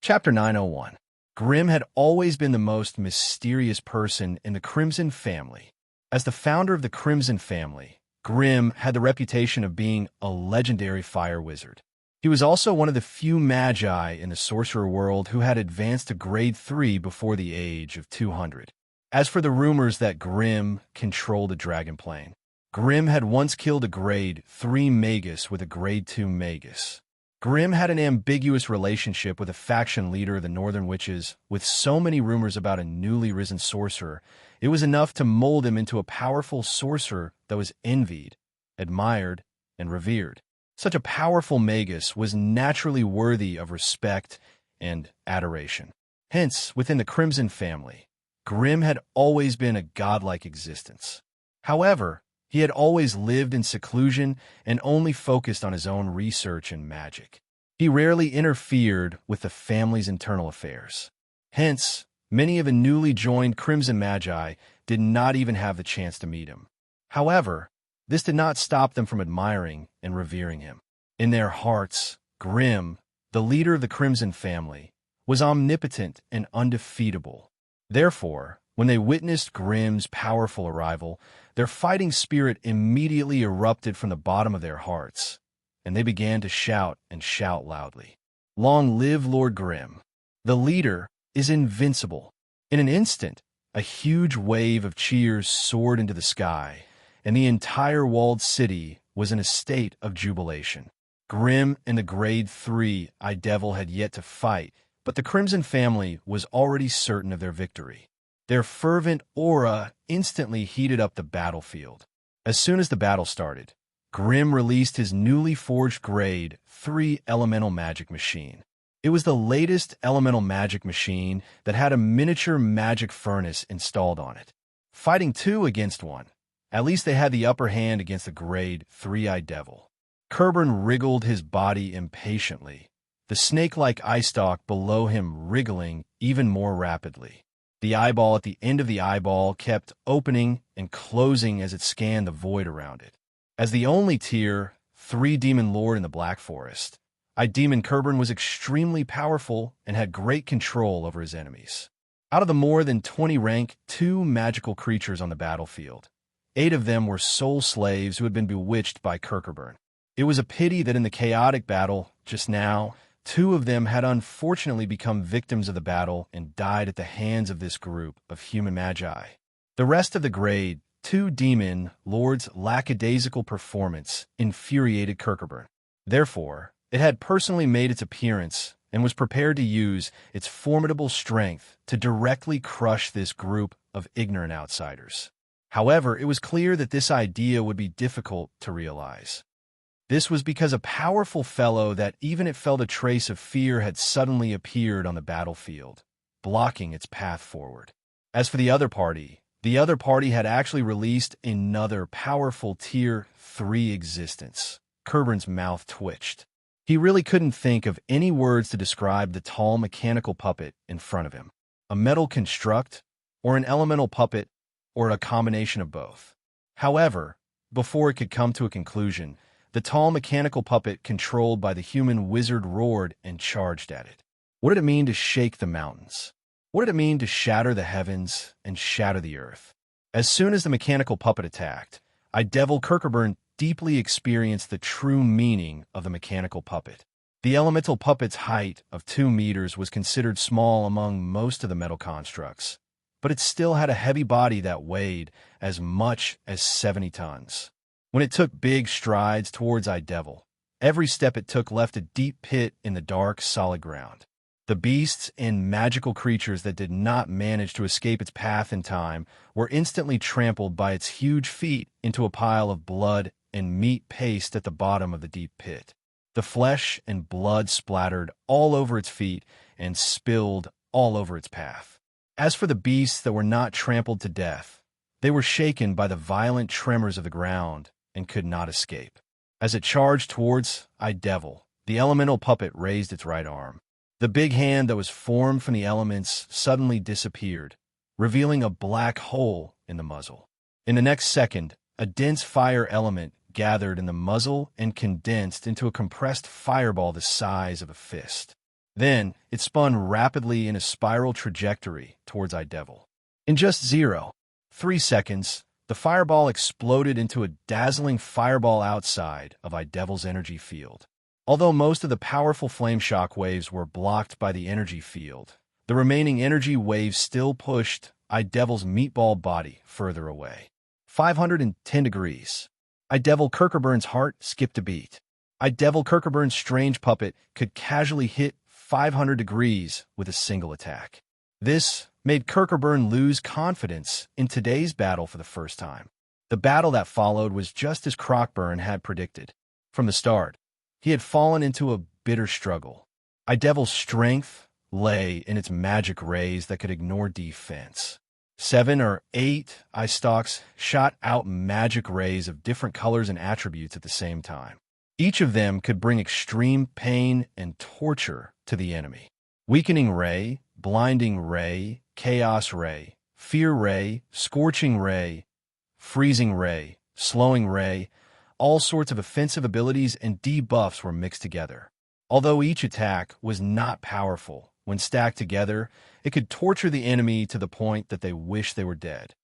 Chapter 901. Grimm had always been the most mysterious person in the Crimson family. As the founder of the Crimson family, Grimm had the reputation of being a legendary fire wizard. He was also one of the few magi in the sorcerer world who had advanced to grade 3 before the age of 200. As for the rumors that Grimm controlled a dragon plane, Grimm had once killed a grade 3 magus with a grade 2 magus. Grimm had an ambiguous relationship with a faction leader of the Northern Witches. With so many rumors about a newly risen sorcerer, it was enough to mold him into a powerful sorcerer that was envied, admired, and revered. Such a powerful magus was naturally worthy of respect and adoration. Hence, within the Crimson family, Grimm had always been a godlike existence. However, he had always lived in seclusion and only focused on his own research and magic. He rarely interfered with the family's internal affairs. Hence, many of the newly joined Crimson Magi did not even have the chance to meet him. However, this did not stop them from admiring and revering him. In their hearts, Grimm, the leader of the Crimson family, was omnipotent and undefeatable. Therefore, when they witnessed Grimm's powerful arrival, their fighting spirit immediately erupted from the bottom of their hearts, and they began to shout and shout loudly. "Long live Lord Grimm! The leader is invincible!" In an instant, a huge wave of cheers soared into the sky, and the entire walled city was in a state of jubilation. Grimm and the grade 3 Devil had yet to fight, but the Crimson family was already certain of their victory. Their fervent aura instantly heated up the battlefield. As soon as the battle started, Grimm released his newly forged grade 3 elemental magic machine. It was the latest elemental magic machine that had a miniature magic furnace installed on it. Fighting 2 against 1, at least they had the upper hand against the grade 3 Devil. Kerburn wriggled his body impatiently, the snake-like eye stalk below him wriggling even more rapidly. The eyeball at the end of the eyeball kept opening and closing as it scanned the void around it. As the only Tier 3 Demon Lord in the Black Forest, Demon Kerburn was extremely powerful and had great control over his enemies. Out of the more than 20 rank 2 magical creatures on the battlefield, 8 of them were soul slaves who had been bewitched by Kerburn. It was a pity that in the chaotic battle just now, 2 of them had unfortunately become victims of the battle and died at the hands of this group of human magi. The rest of the grade 2 Demon Lord's lackadaisical performance infuriated Kerburn. Therefore, it had personally made its appearance and was prepared to use its formidable strength to directly crush this group of ignorant outsiders. However, it was clear that this idea would be difficult to realize. This was because a powerful fellow that even it felt a trace of fear had suddenly appeared on the battlefield, blocking its path forward. As for the other party had actually released another powerful Tier 3 existence. Kerburn's mouth twitched. He really couldn't think of any words to describe the tall mechanical puppet in front of him. A metal construct, or an elemental puppet, or a combination of both. However, before it could come to a conclusion, the tall mechanical puppet controlled by the human wizard roared and charged at it. What did it mean to shake the mountains? What did it mean to shatter the heavens and shatter the earth? As soon as the mechanical puppet attacked, Devil Kerburn deeply experienced the true meaning of the mechanical puppet. The elemental puppet's height of 2 meters was considered small among most of the metal constructs, but it still had a heavy body that weighed as much as 70 tons. When it took big strides towards Devil, every step it took left a deep pit in the dark, solid ground. The beasts and magical creatures that did not manage to escape its path in time were instantly trampled by its huge feet into a pile of blood and meat paste at the bottom of the deep pit. The flesh and blood splattered all over its feet and spilled all over its path. As for the beasts that were not trampled to death, they were shaken by the violent tremors of the ground and could not escape. As it charged towards Devil, the elemental puppet raised its right arm. The big hand that was formed from the elements suddenly disappeared, revealing a black hole in the muzzle. In the next second, a dense fire element gathered in the muzzle and condensed into a compressed fireball the size of a fist. Then, it spun rapidly in a spiral trajectory towards Idevil. In just 0.3 seconds, the fireball exploded into a dazzling fireball outside of Idevil's energy field. Although most of the powerful flame shock waves were blocked by the energy field, the remaining energy waves still pushed Idevil's meatball body further away. 510 degrees. Idevil Kirkerburn's heart skipped a beat. Idevil Kirkerburn's strange puppet could casually hit 500 degrees with a single attack. This made Kirkerburn lose confidence in today's battle for the first time. The battle that followed was just as Crockburn had predicted. From the start, he had fallen into a bitter struggle. Idevil's strength lay in its magic rays that could ignore defense. 7 or 8 eye stalks shot out magic rays of different colors and attributes at the same time. Each of them could bring extreme pain and torture to the enemy. Weakening ray, blinding ray, chaos ray, fear ray, scorching ray, freezing ray, slowing ray, all sorts of offensive abilities and debuffs were mixed together. Although each attack was not powerful, when stacked together, it could torture the enemy to the point that they wish they were dead.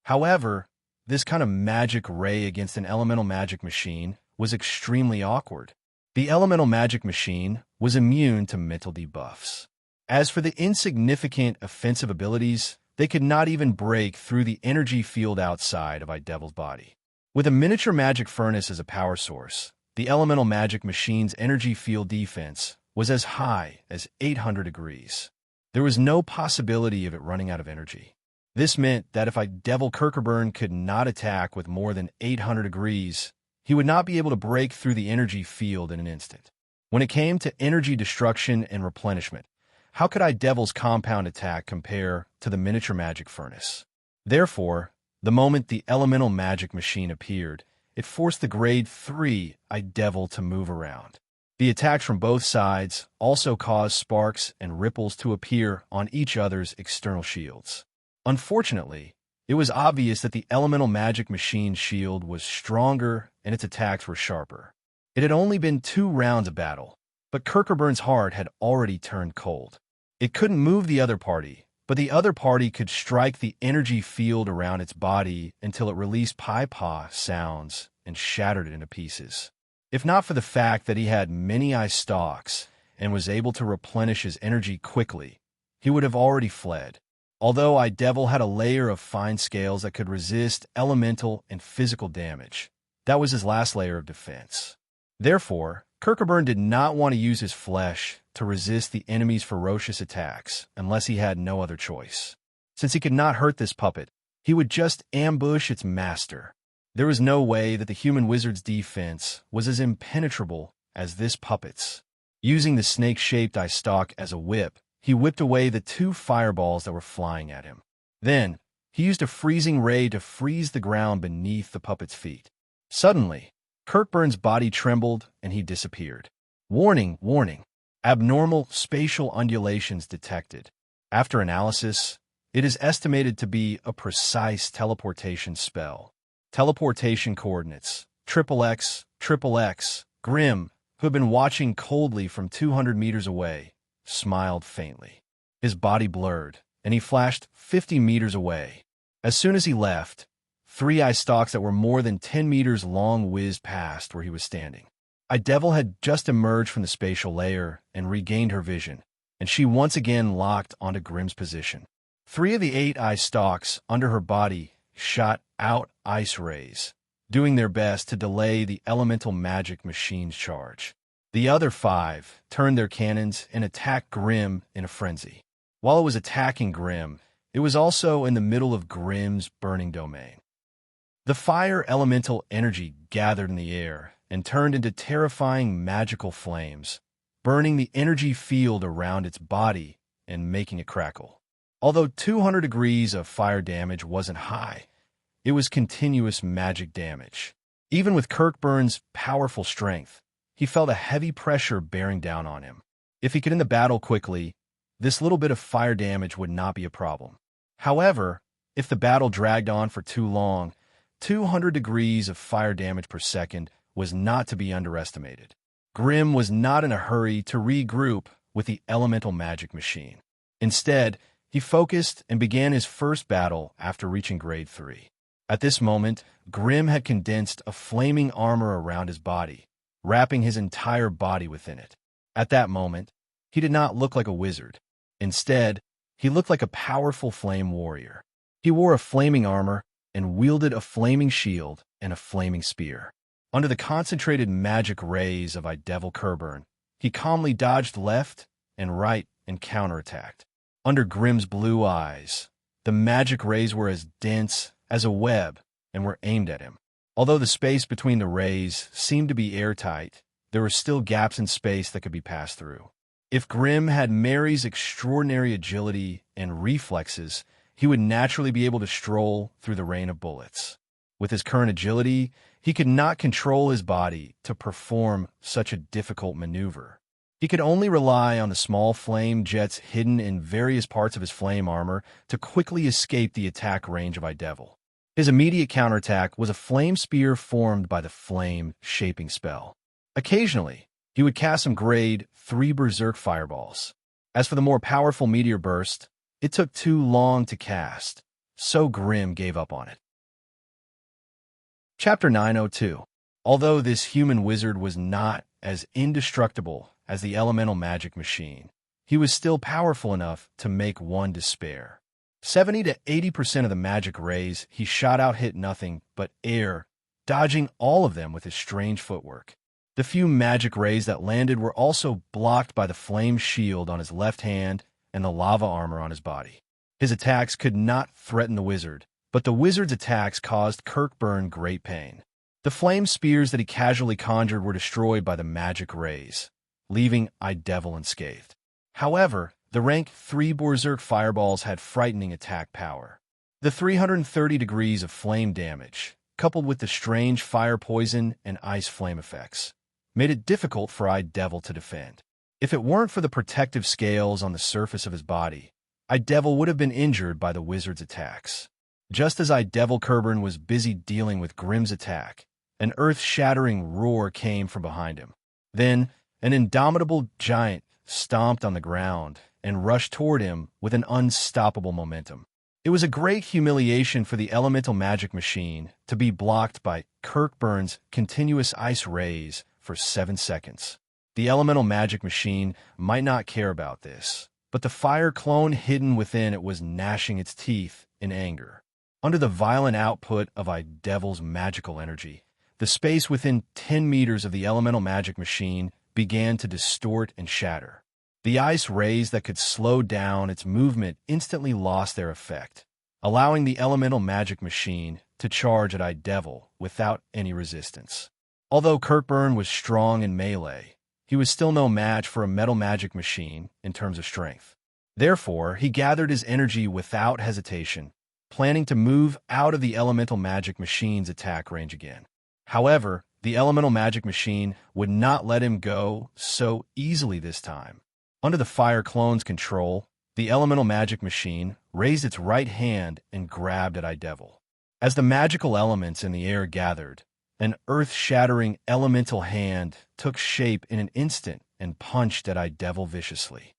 However, this kind of magic ray against an elemental magic machine was extremely awkward. The elemental magic machine was immune to mental debuffs. As for the insignificant offensive abilities, they could not even break through the energy field outside of Idevil's body. With a miniature magic furnace as a power source, the elemental magic machine's energy field defense was as high as 800 degrees. There was no possibility of it running out of energy. This meant that if Idevil Kirkerburn could not attack with more than 800 degrees, he would not be able to break through the energy field in an instant. When it came to energy destruction and replenishment, how could Idevil's compound attack compare to the miniature magic furnace? Therefore, the moment the elemental magic machine appeared, it forced the grade 3 Idevil to move around. The attacks from both sides also caused sparks and ripples to appear on each other's external shields. Unfortunately, it was obvious that the elemental magic machine's shield was stronger and its attacks were sharper. It had only been 2 rounds of battle, but Kirkerburn's heart had already turned cold. It couldn't move the other party, but the other party could strike the energy field around its body until it released pie-paw sounds and shattered it into pieces. If not for the fact that he had many eye stalks and was able to replenish his energy quickly, he would have already fled. Although Idevil had a layer of fine scales that could resist elemental and physical damage, that was his last layer of defense. Therefore, Kirkeburn did not want to use his flesh to resist the enemy's ferocious attacks unless he had no other choice. Since he could not hurt this puppet, he would just ambush its master. There was no way that the human wizard's defense was as impenetrable as this puppet's. Using the snake-shaped eye stalk as a whip, he whipped away the 2 fireballs that were flying at him. Then, he used a freezing ray to freeze the ground beneath the puppet's feet. Suddenly, Kirkburn's body trembled and he disappeared. Warning, warning. Abnormal spatial undulations detected. After analysis, it is estimated to be a precise teleportation spell. Teleportation coordinates, XXX, XXX. Grim, who had been watching coldly from 200 meters away, smiled faintly. His body blurred, and he flashed 50 meters away. As soon as he left, 3 eye stalks that were more than 10 meters long whizzed past where he was standing. Idevil had just emerged from the spatial layer and regained her vision, and she once again locked onto Grim's position. 3 of the 8 eye stalks under her body shot out ice rays, doing their best to delay the elemental magic machine's charge. The other 5 turned their cannons and attacked Grim in a frenzy. While it was attacking Grim, it was also in the middle of Grim's burning domain. The fire elemental energy gathered in the air and turned into terrifying magical flames, burning the energy field around its body and making it crackle. Although 200 degrees of fire damage wasn't high, it was continuous magic damage. Even with Kirkburn's powerful strength, he felt a heavy pressure bearing down on him. If he could end the battle quickly, this little bit of fire damage would not be a problem. However, if the battle dragged on for too long, 200 degrees of fire damage per second was not to be underestimated. Grim was not in a hurry to regroup with the elemental magic machine. Instead, he focused and began his first battle after reaching grade 3. At this moment, Grim had condensed a flaming armor around his body, wrapping his entire body within it. At that moment, he did not look like a wizard. Instead, he looked like a powerful flame warrior. He wore a flaming armor and wielded a flaming shield and a flaming spear. Under the concentrated magic rays of Devil Kerburn, he calmly dodged left and right and counterattacked. Under Grim's blue eyes, the magic rays were as dense as a web and were aimed at him. Although the space between the rays seemed to be airtight, there were still gaps in space that could be passed through. If Grim had Mary's extraordinary agility and reflexes, he would naturally be able to stroll through the rain of bullets. With his current agility, he could not control his body to perform such a difficult maneuver. He could only rely on the small flame jets hidden in various parts of his flame armor to quickly escape the attack range of Devil. His immediate counterattack was a flame spear formed by the flame shaping spell. Occasionally, he would cast some grade 3 berserk fireballs. As for the more powerful meteor burst, it took too long to cast, so Grim gave up on it. Chapter 902. Although this human wizard was not as indestructible as the elemental magic machine, he was still powerful enough to make one despair. 70 to 80% of the magic rays he shot out hit nothing but air, dodging all of them with his strange footwork. The few magic rays that landed were also blocked by the flame shield on his left hand and the lava armor on his body. His attacks could not threaten the wizard, but the wizard's attacks caused Kirkburn great pain. The flame spears that he casually conjured were destroyed by the magic rays, leaving Devil unscathed. However, the rank 3 berserk fireballs had frightening attack power. The 330 degrees of flame damage, coupled with the strange fire poison and ice flame effects, made it difficult for Devil to defend. If it weren't for the protective scales on the surface of his body, Devil would have been injured by the wizard's attacks. Just as Devil Kerburn was busy dealing with Grim's attack, an earth-shattering roar came from behind him. Then, an indomitable giant stomped on the ground and rushed toward him with an unstoppable momentum. It was a great humiliation for the elemental magic machine to be blocked by Kirkburn's continuous ice rays for 7 seconds. The elemental magic machine might not care about this, but the fire clone hidden within it was gnashing its teeth in anger. Under the violent output of Devil's magical energy, the space within 10 meters of the elemental magic machine began to distort and shatter. The ice rays that could slow down its movement instantly lost their effect, allowing the elemental magic machine to charge at Devil without any resistance. Although Kirkburn was strong in melee, he was still no match for a metal magic machine in terms of strength. Therefore, he gathered his energy without hesitation, planning to move out of the elemental magic machine's attack range again. However, the elemental magic machine would not let him go so easily this time. Under the fire clone's control, the elemental magic machine raised its right hand and grabbed at Devil. As the magical elements in the air gathered, an earth-shattering elemental hand took shape in an instant and punched at Devil viciously.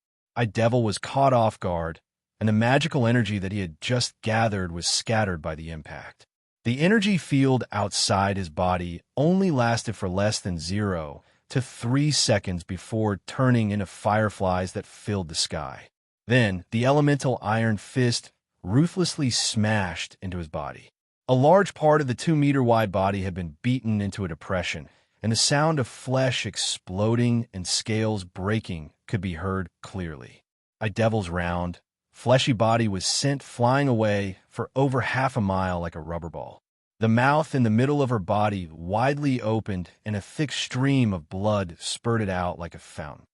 Devil was caught off guard, and the magical energy that he had just gathered was scattered by the impact. The energy field outside his body only lasted for less than 0 to 3 seconds before turning into fireflies that filled the sky. Then, the elemental iron fist ruthlessly smashed into his body. A large part of the 2-meter-wide body had been beaten into a depression, and the sound of flesh exploding and scales breaking could be heard clearly. Devil's round, fleshy body was sent flying away for over half a mile like a rubber ball. The mouth in the middle of her body widely opened and a thick stream of blood spurted out like a fountain.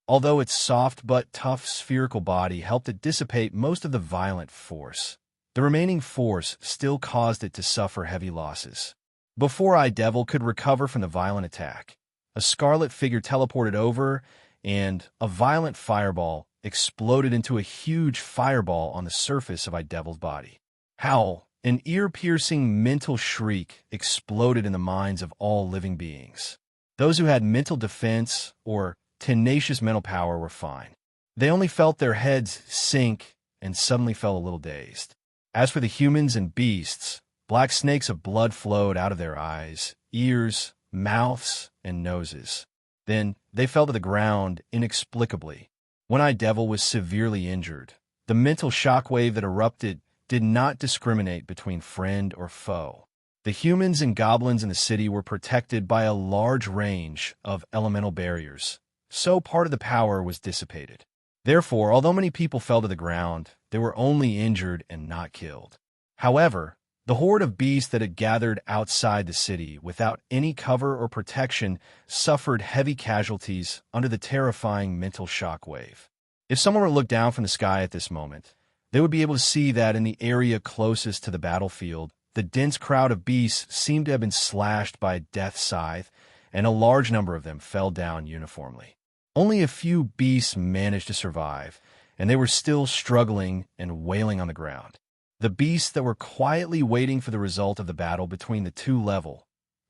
Although its soft but tough spherical body helped it dissipate most of the violent force, the remaining force still caused it to suffer heavy losses. Before Devil could recover from the violent attack, a scarlet figure teleported over and a violent fireball exploded into a huge fireball on the surface of Devil's body. Howl, an ear-piercing mental shriek, exploded in the minds of all living beings. Those who had mental defense or tenacious mental power were fine. They only felt their heads sink and suddenly felt a little dazed. As for the humans and beasts, black snakes of blood flowed out of their eyes, ears, mouths, and noses. Then they fell to the ground inexplicably. One-eyed devil was severely injured. The mental shockwave that erupted did not discriminate between friend or foe. The humans and goblins in the city were protected by a large range of elemental barriers, so part of the power was dissipated. Therefore, although many people fell to the ground, they were only injured and not killed. However, the horde of beasts that had gathered outside the city without any cover or protection suffered heavy casualties under the terrifying mental shockwave. If someone were to look down from the sky at this moment, they would be able to see that in the area closest to the battlefield, the dense crowd of beasts seemed to have been slashed by a death scythe, and a large number of them fell down uniformly. Only a few beasts managed to survive, and they were still struggling and wailing on the ground. The beasts that were quietly waiting for the result of the battle between the two level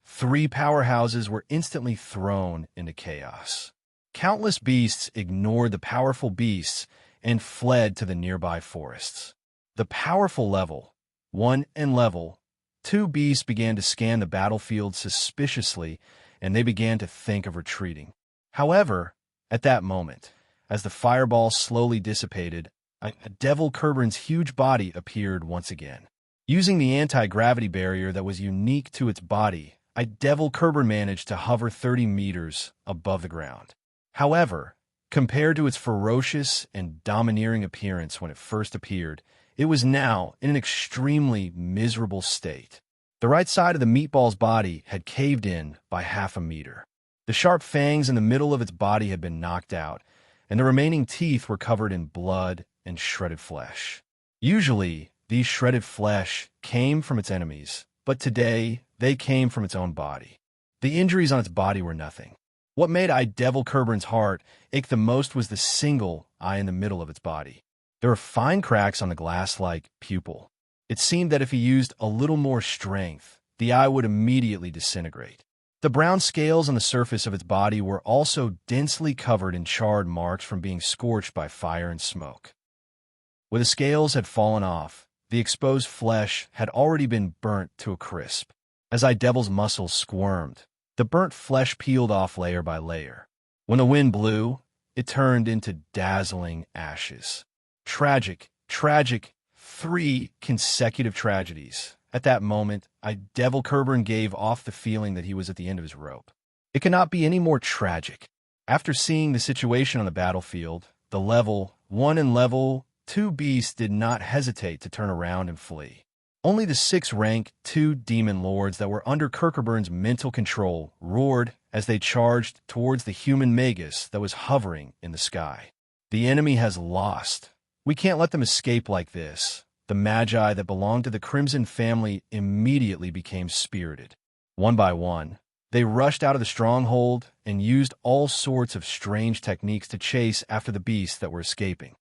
3 powerhouses were instantly thrown into chaos. Countless beasts ignored the powerful beasts and fled to the nearby forests. The powerful level 1 and level 2 beasts began to scan the battlefield suspiciously, and they began to think of retreating. However, at that moment, as the fireball slowly dissipated, a devil Kerberon's huge body appeared once again. Using the anti-gravity barrier that was unique to its body, a devil Kerberon managed to hover 30 meters above the ground. However, compared to its ferocious and domineering appearance when it first appeared, it was now in an extremely miserable state. The right side of the meatball's body had caved in by half a meter. The sharp fangs in the middle of its body had been knocked out, and the remaining teeth were covered in blood and shredded flesh. Usually, these shredded flesh came from its enemies, but today they came from its own body. The injuries on its body were nothing. What made Devil Kerberon's heart ache the most was the single eye in the middle of its body. There were fine cracks on the glass-like pupil. It seemed that if he used a little more strength, the eye would immediately disintegrate. The brown scales on the surface of its body were also densely covered in charred marks from being scorched by fire and smoke. Where the scales had fallen off, the exposed flesh had already been burnt to a crisp. As Devil's muscles squirmed, the burnt flesh peeled off layer by layer. When the wind blew, it turned into dazzling ashes. Tragic, 3 consecutive tragedies. At that moment, Devil Kerberon gave off the feeling that he was at the end of his rope. It cannot be any more tragic. After seeing the situation on the battlefield, the level 1 and level 2 beasts did not hesitate to turn around and flee. Only the 6th-rank 2 demon lords that were under Kerberon's mental control roared as they charged towards the human magus that was hovering in the sky. The enemy has lost. We can't let them escape like this. The magi that belonged to the Crimson family immediately became spirited. One by one, they rushed out of the stronghold and used all sorts of strange techniques to chase after the beasts that were escaping.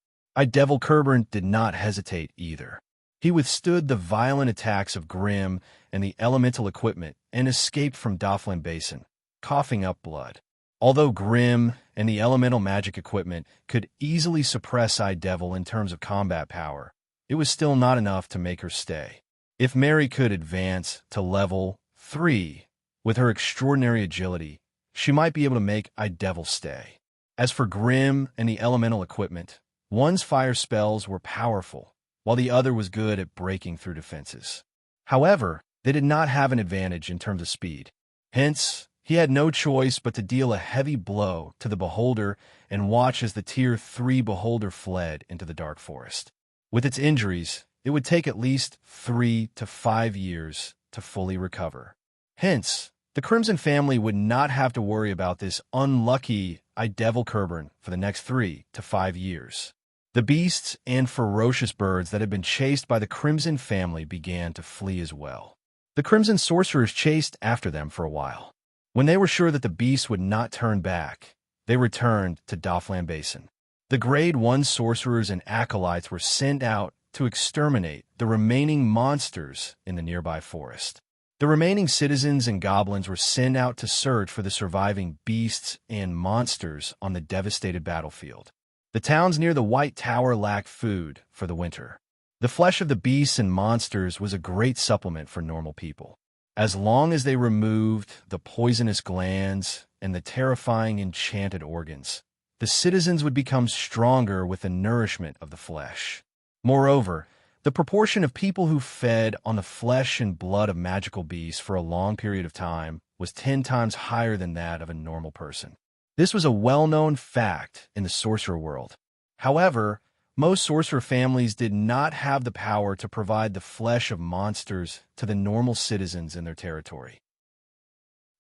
Devil Kerberon did not hesitate either. He withstood the violent attacks of Grimm and the elemental equipment and escaped from Dofflin Basin, coughing up blood. Although Grimm and the elemental magic equipment could easily suppress Devil in terms of combat power, it was still not enough to make her stay. If Mary could advance to level 3 with her extraordinary agility, she might be able to make Devil stay. As for Grimm and the elemental equipment, one's fire spells were powerful, while the other was good at breaking through defenses. However, they did not have an advantage in terms of speed. Hence, he had no choice but to deal a heavy blow to the beholder and watch as the Tier 3 beholder fled into the dark forest. With its injuries, it would take at least 3 to 5 years to fully recover. Hence, the Crimson family would not have to worry about this unlucky Devil Kerberon for the next 3 to 5 years. The beasts and ferocious birds that had been chased by the Crimson family began to flee as well. The Crimson sorcerers chased after them for a while. When they were sure that the beasts would not turn back, they returned to Doffland Basin. The Grade 1 sorcerers and acolytes were sent out to exterminate the remaining monsters in the nearby forest. The remaining citizens and goblins were sent out to search for the surviving beasts and monsters on the devastated battlefield. The towns near the White Tower lacked food for the winter. The flesh of the beasts and monsters was a great supplement for normal people. As long as they removed the poisonous glands and the terrifying enchanted organs, the citizens would become stronger with the nourishment of the flesh. Moreover, the proportion of people who fed on the flesh and blood of magical beasts for a long period of time was 10 times higher than that of a normal person. This was a well-known fact in the sorcerer world. However, most sorcerer families did not have the power to provide the flesh of monsters to the normal citizens in their territory.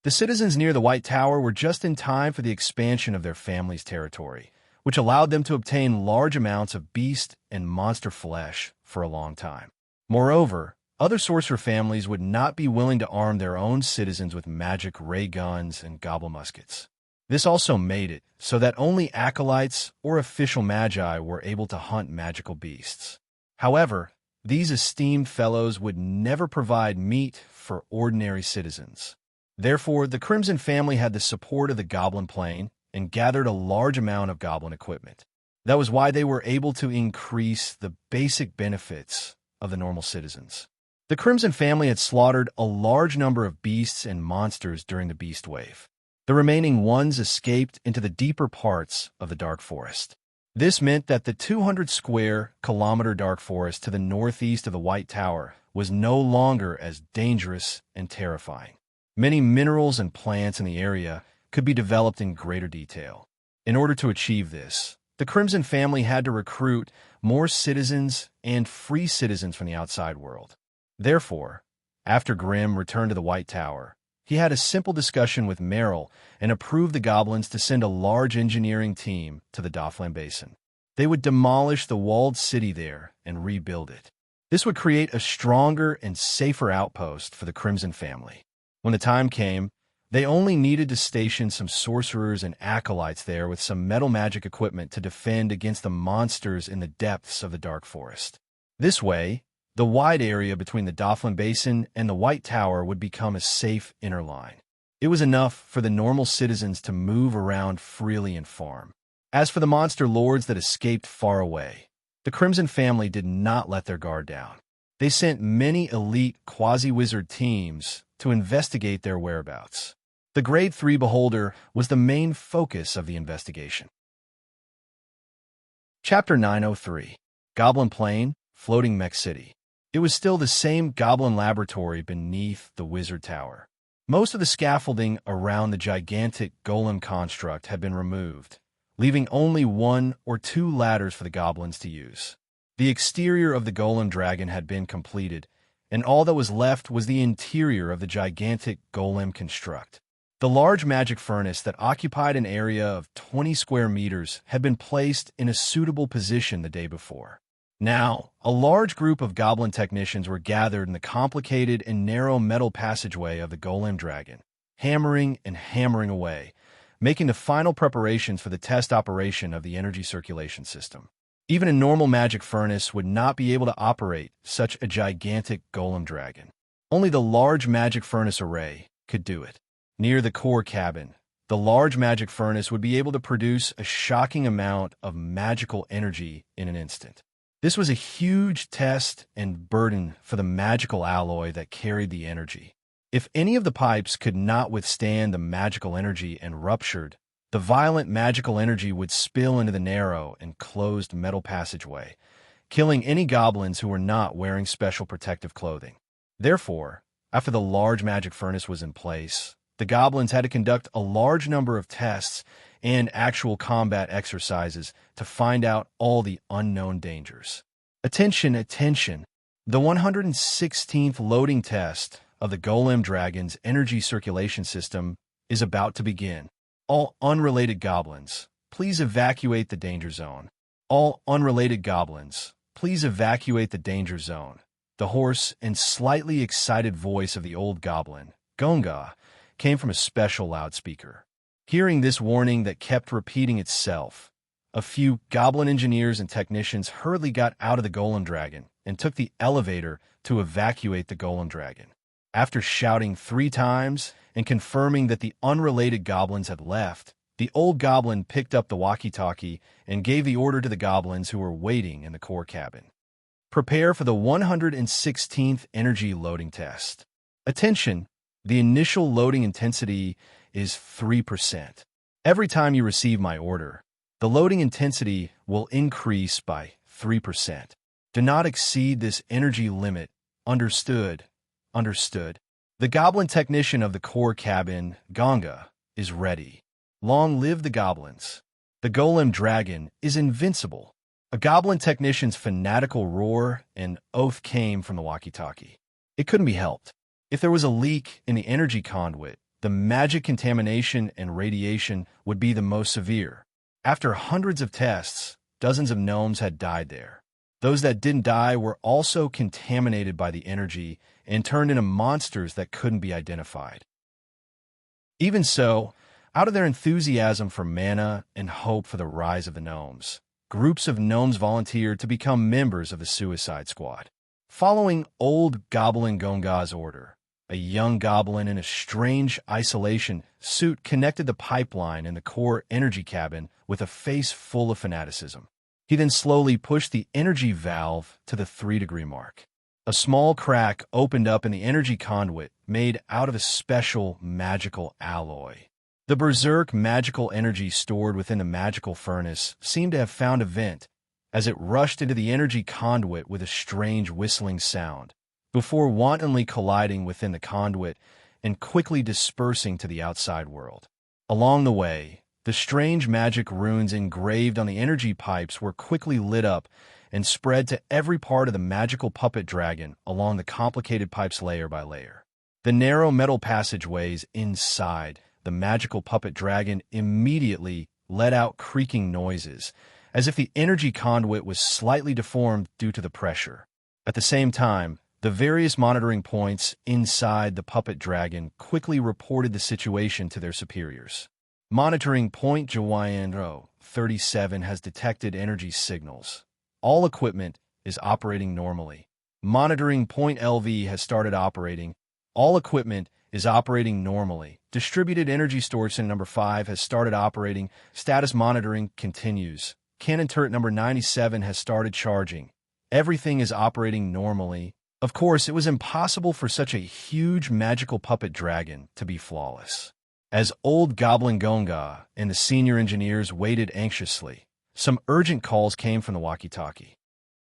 The citizens near the White Tower were just in time for the expansion of their family's territory, which allowed them to obtain large amounts of beast and monster flesh for a long time. Moreover, other sorcerer families would not be willing to arm their own citizens with magic ray guns and goblin muskets. This also made it so that only acolytes or official magi were able to hunt magical beasts. However, these esteemed fellows would never provide meat for ordinary citizens. Therefore, the Crimson family had the support of the Goblin Plane and gathered a large amount of goblin equipment. That was why they were able to increase the basic benefits of the normal citizens. The Crimson family had slaughtered a large number of beasts and monsters during the Beast Wave. The remaining ones escaped into the deeper parts of the Dark Forest. This meant that the 200-square-kilometer Dark Forest to the northeast of the White Tower was no longer as dangerous and terrifying. Many minerals and plants in the area could be developed in greater detail. In order to achieve this, the Crimson family had to recruit more citizens and free citizens from the outside world. Therefore, after Grimm returned to the White Tower, he had a simple discussion with Merrill and approved the goblins to send a large engineering team to the Doffland Basin. They would demolish the walled city there and rebuild it. This would create a stronger and safer outpost for the Crimson family. When the time came, they only needed to station some sorcerers and acolytes there with some metal magic equipment to defend against the monsters in the depths of the Dark Forest. This way, the wide area between the Doffland Basin and the White Tower would become a safe inner line. It was enough for the normal citizens to move around freely and farm. As for the monster lords that escaped far away, the Crimson family did not let their guard down. They sent many elite quasi-wizard teams to investigate their whereabouts. The Grade 3 Beholder was the main focus of the investigation. Chapter 903. Goblin Plain, Floating Mech City. It was still the same goblin laboratory beneath the wizard tower. Most of the scaffolding around the gigantic golem construct had been removed, leaving only 1 or 2 ladders for the goblins to use. The exterior of the golem dragon had been completed, and all that was left was the interior of the gigantic golem construct. The large magic furnace that occupied an area of 20 square meters had been placed in a suitable position the day before. Now, a large group of goblin technicians were gathered in the complicated and narrow metal passageway of the golem dragon, hammering and hammering away, making the final preparations for the test operation of the energy circulation system. Even a normal magic furnace would not be able to operate such a gigantic golem dragon. Only the large magic furnace array could do it. Near the core cabin, the large magic furnace would be able to produce a shocking amount of magical energy in an instant. This was a huge test and burden for the magical alloy that carried the energy. If any of the pipes could not withstand the magical energy and ruptured, the violent magical energy would spill into the narrow and closed metal passageway, killing any goblins who were not wearing special protective clothing. Therefore, after the large magic furnace was in place, the goblins had to conduct a large number of tests and actual combat exercises to find out all the unknown dangers. Attention, attention! The 116th loading test of the Golem Dragon's energy circulation system is about to begin. All unrelated goblins, please evacuate the danger zone. All unrelated goblins, please evacuate the danger zone. The hoarse and slightly excited voice of the old goblin, Gonga, came from a special loudspeaker. Hearing this warning that kept repeating itself, a few goblin engineers and technicians hurriedly got out of the golem dragon and took the elevator to evacuate the golem dragon. After shouting 3 times and confirming that the unrelated goblins had left, the old goblin picked up the walkie-talkie and gave the order to the goblins who were waiting in the core cabin. Prepare for the 116th energy loading test. Attention! The initial loading intensity is 3%. Every time you receive my order, the loading intensity will increase by 3%. Do not exceed this energy limit. Understood? Understood. The goblin technician of the core cabin, Ganga, is ready. Long live the goblins. The golem dragon is invincible. A goblin technician's fanatical roar and oath came from the walkie-talkie. It couldn't be helped. If there was a leak in the energy conduit, the magic contamination and radiation would be the most severe. After hundreds of tests, dozens of gnomes had died there. Those that didn't die were also contaminated by the energy and turned into monsters that couldn't be identified. Even so, out of their enthusiasm for mana and hope for the rise of the gnomes, groups of gnomes volunteered to become members of the Suicide Squad. Following old Goblin Gonga's order, a young goblin in a strange isolation suit connected the pipeline in the core energy cabin with a face full of fanaticism. He then slowly pushed the energy valve to the 3-degree mark. A small crack opened up in the energy conduit made out of a special magical alloy. The berserk magical energy stored within the magical furnace seemed to have found a vent as it rushed into the energy conduit with a strange whistling sound, before wantonly colliding within the conduit and quickly dispersing to the outside world. Along the way, the strange magic runes engraved on the energy pipes were quickly lit up and spread to every part of the magical puppet dragon along the complicated pipes layer by layer. The narrow metal passageways inside the magical puppet dragon immediately let out creaking noises, as if the energy conduit was slightly deformed due to the pressure. At the same time, the various monitoring points inside the puppet dragon quickly reported the situation to their superiors. Monitoring point Jawaiandro 37 has detected energy signals. All equipment is operating normally. Monitoring point LV has started operating. All equipment is operating normally. Distributed energy storage center number 5 has started operating. Status monitoring continues. Cannon turret number 97 has started charging. Everything is operating normally. Of course, it was impossible for such a huge magical puppet dragon to be flawless. As old Goblin Gonga and the senior engineers waited anxiously, some urgent calls came from the walkie-talkie.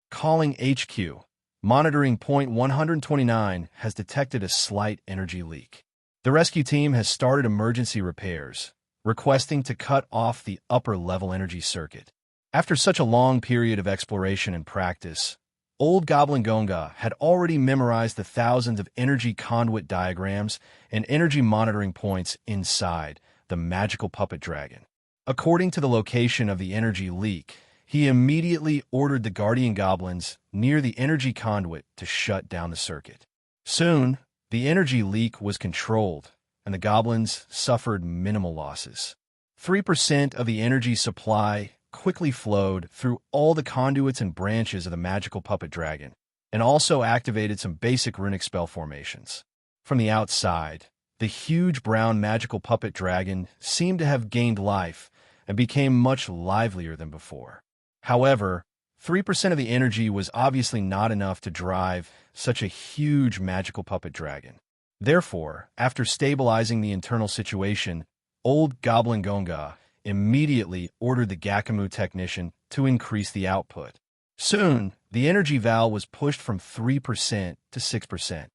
Calling HQ. Monitoring point 129 has detected a slight energy leak. The rescue team has started emergency repairs, requesting to cut off the upper-level energy circuit. After such a long period of exploration and practice, old Goblin Gonga had already memorized the thousands of energy conduit diagrams and energy monitoring points inside the magical puppet dragon. According to the location of the energy leak, he immediately ordered the guardian goblins near the energy conduit to shut down the circuit. Soon, the energy leak was controlled, and the goblins suffered minimal losses. 3% of the energy supply quickly flowed through all the conduits and branches of the magical puppet dragon, and also activated some basic runic spell formations. From the outside, the huge brown magical puppet dragon seemed to have gained life and became much livelier than before. However, 3% of the energy was obviously not enough to drive such a huge magical puppet dragon. Therefore, after stabilizing the internal situation, old Goblin Gonga immediately ordered the Gakamu technician to increase the output. Soon, the energy valve was pushed from 3% to 6%.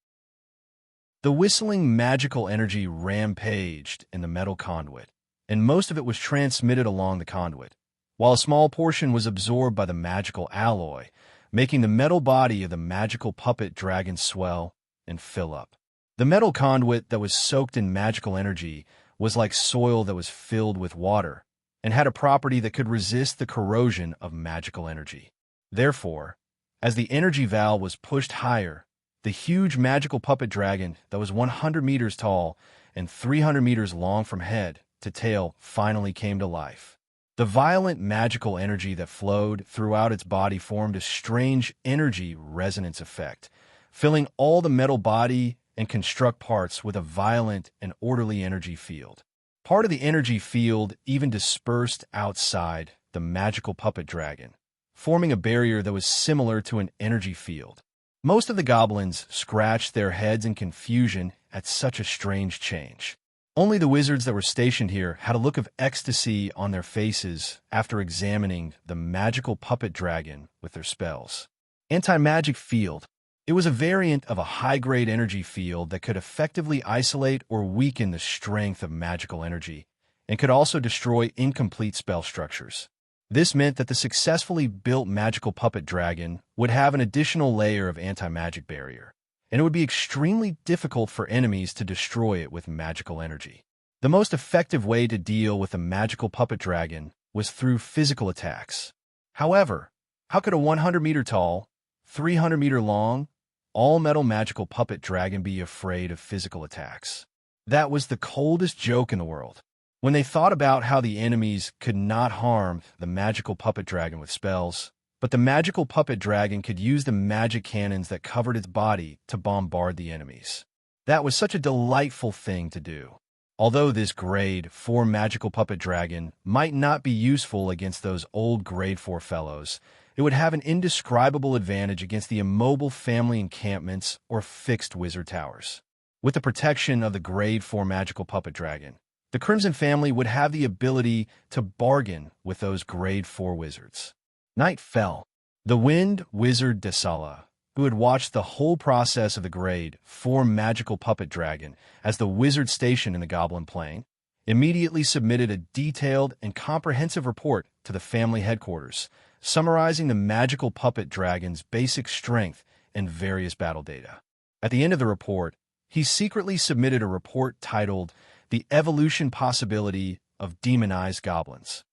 The whistling magical energy rampaged in the metal conduit, and most of it was transmitted along the conduit, while a small portion was absorbed by the magical alloy, making the metal body of the magical puppet dragon swell and fill up. The metal conduit that was soaked in magical energy was like soil that was filled with water, and had a property that could resist the corrosion of magical energy. Therefore, as the energy valve was pushed higher, the huge magical puppet dragon that was 100 meters tall and 300 meters long from head to tail finally came to life. The violent magical energy that flowed throughout its body formed a strange energy resonance effect, filling all the metal body and construct parts with a violent and orderly energy field. Part of the energy field even dispersed outside the magical puppet dragon, forming a barrier that was similar to an energy field. Most of the goblins scratched their heads in confusion at such a strange change. Only the wizards that were stationed here had a look of ecstasy on their faces after examining the magical puppet dragon with their spells. Anti-magic field. It was a variant of a high-grade energy field that could effectively isolate or weaken the strength of magical energy and could also destroy incomplete spell structures. This meant that the successfully built magical puppet dragon would have an additional layer of anti-magic barrier, and it would be extremely difficult for enemies to destroy it with magical energy. The most effective way to deal with the magical puppet dragon was through physical attacks. However, how could a 100-meter tall, 300-meter long, all-metal magical puppet dragon be afraid of physical attacks? That was the coldest joke in the world. When they thought about how the enemies could not harm the magical puppet dragon with spells, but the magical puppet dragon could use the magic cannons that covered its body to bombard the enemies. That was such a delightful thing to do. Although this Grade 4 magical puppet dragon might not be useful against those old Grade 4 fellows, it would have an indescribable advantage against the immobile family encampments or fixed wizard towers. With the protection of the Grade 4 magical puppet dragon, the Crimson family would have the ability to bargain with those Grade 4 wizards. Night fell. The Wind Wizard Desala, who had watched the whole process of the Grade 4 magical puppet dragon as the wizard station in the Goblin Plain, immediately submitted a detailed and comprehensive report to the family headquarters, summarizing the magical puppet dragon's basic strength and various battle data. At the end of the report, he secretly submitted a report titled The Evolution Possibility of Demonized Goblins.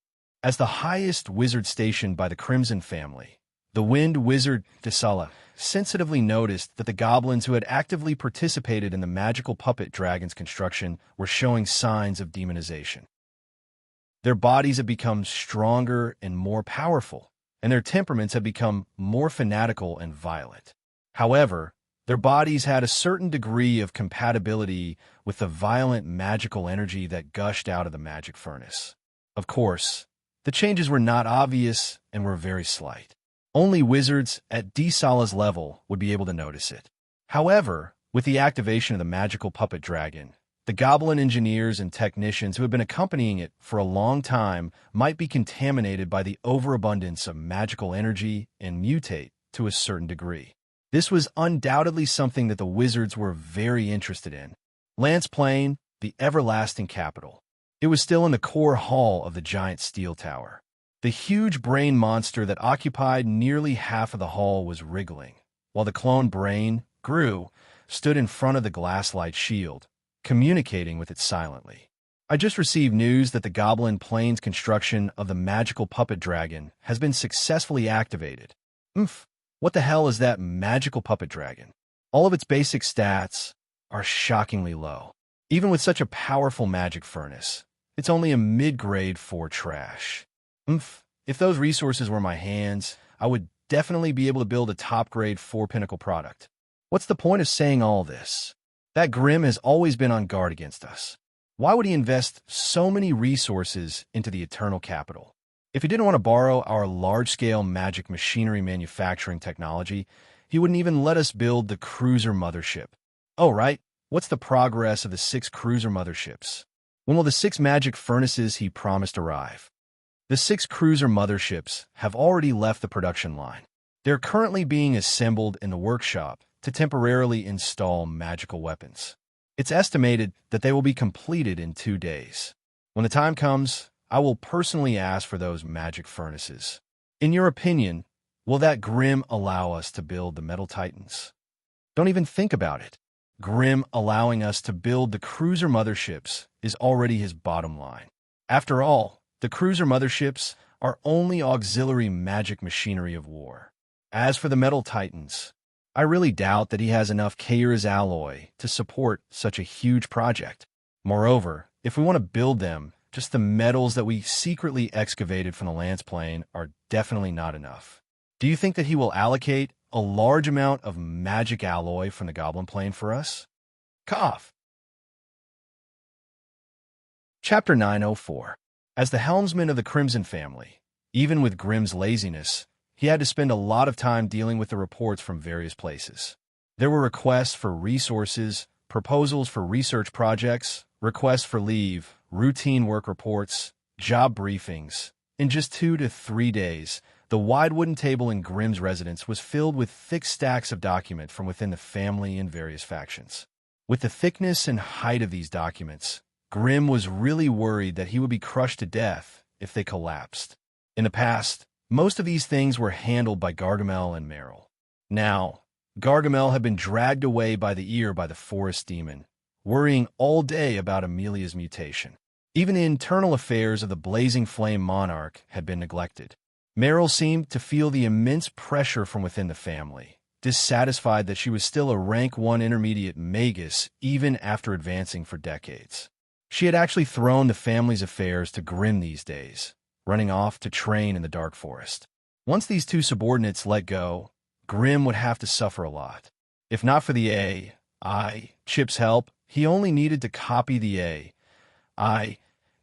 As the highest wizard station by the Crimson family, the Wind Wizard Desala sensitively noticed that the goblins who had actively participated in the magical puppet dragon's construction were showing signs of demonization. Their bodies had become stronger and more powerful, and their temperaments had become more fanatical and violent. However, their bodies had a certain degree of compatibility with the violent magical energy that gushed out of the magic furnace. Of course, the changes were not obvious and were very slight. Only wizards at Desala's level would be able to notice it. However, with the activation of the magical puppet dragon, the goblin engineers and technicians who had been accompanying it for a long time might be contaminated by the overabundance of magical energy and mutate to a certain degree. This was undoubtedly something that the wizards were very interested in. Lance Plain, the everlasting capital. It was still in the core hall of the giant steel tower. The huge brain monster that occupied nearly half of the hall was wriggling, while the clone brain, Gru, stood in front of the glass-light shield, communicating with it silently. I just received news that the Goblin Plains construction of the magical puppet dragon has been successfully activated. What the hell is that magical puppet dragon? All of its basic stats are shockingly low. Even with such a powerful magic furnace, it's only a mid-grade 4 trash. If those resources were in my hands, I would definitely be able to build a top-grade 4 pinnacle product. What's the point of saying all this? That Grimm has always been on guard against us. Why would he invest so many resources into the Eternal Capital? If he didn't want to borrow our large-scale magic machinery manufacturing technology, he wouldn't even let us build the cruiser mothership. Oh, right. What's the progress of the 6 cruiser motherships? When will the 6 magic furnaces he promised arrive? The 6 cruiser motherships have already left the production line. They're currently being assembled in the workshop to temporarily install magical weapons. It's estimated that they will be completed in 2 days. When the time comes, I will personally ask for those magic furnaces. In your opinion, will that Grimm allow us to build the Metal Titans? Don't even think about it. Grimm allowing us to build the cruiser motherships is already his bottom line. After all, the cruiser motherships are only auxiliary magic machinery of war. As for the Metal Titans, I really doubt that he has enough Kair's alloy to support such a huge project. Moreover, if we want to build them, just the metals that we secretly excavated from the Lance Plain are definitely not enough. Do you think that he will allocate a large amount of magic alloy from the Goblin Plain for us? Cough. Chapter 904. As the helmsman of the Crimson family, even with Grimm's laziness, he had to spend a lot of time dealing with the reports from various places. There were requests for resources, proposals for research projects, requests for leave, routine work reports, job briefings. In just 2 to 3 days, the wide wooden table in Grimm's residence was filled with thick stacks of documents from within the family and various factions. With the thickness and height of these documents, Grimm was really worried that he would be crushed to death if they collapsed. In the past, most of these things were handled by Gargamel and Meryl. Now, Gargamel had been dragged away by the ear by the forest demon, worrying all day about Amelia's mutation. Even the internal affairs of the Blazing Flame Monarch had been neglected. Meryl seemed to feel the immense pressure from within the family, dissatisfied that she was still a rank 1 intermediate magus even after advancing for decades. She had actually thrown the family's affairs to Grimm these days, running off to train in the Dark Forest. Once these two subordinates let go, Grimm would have to suffer a lot. If not for the Chip's help, he only needed to copy the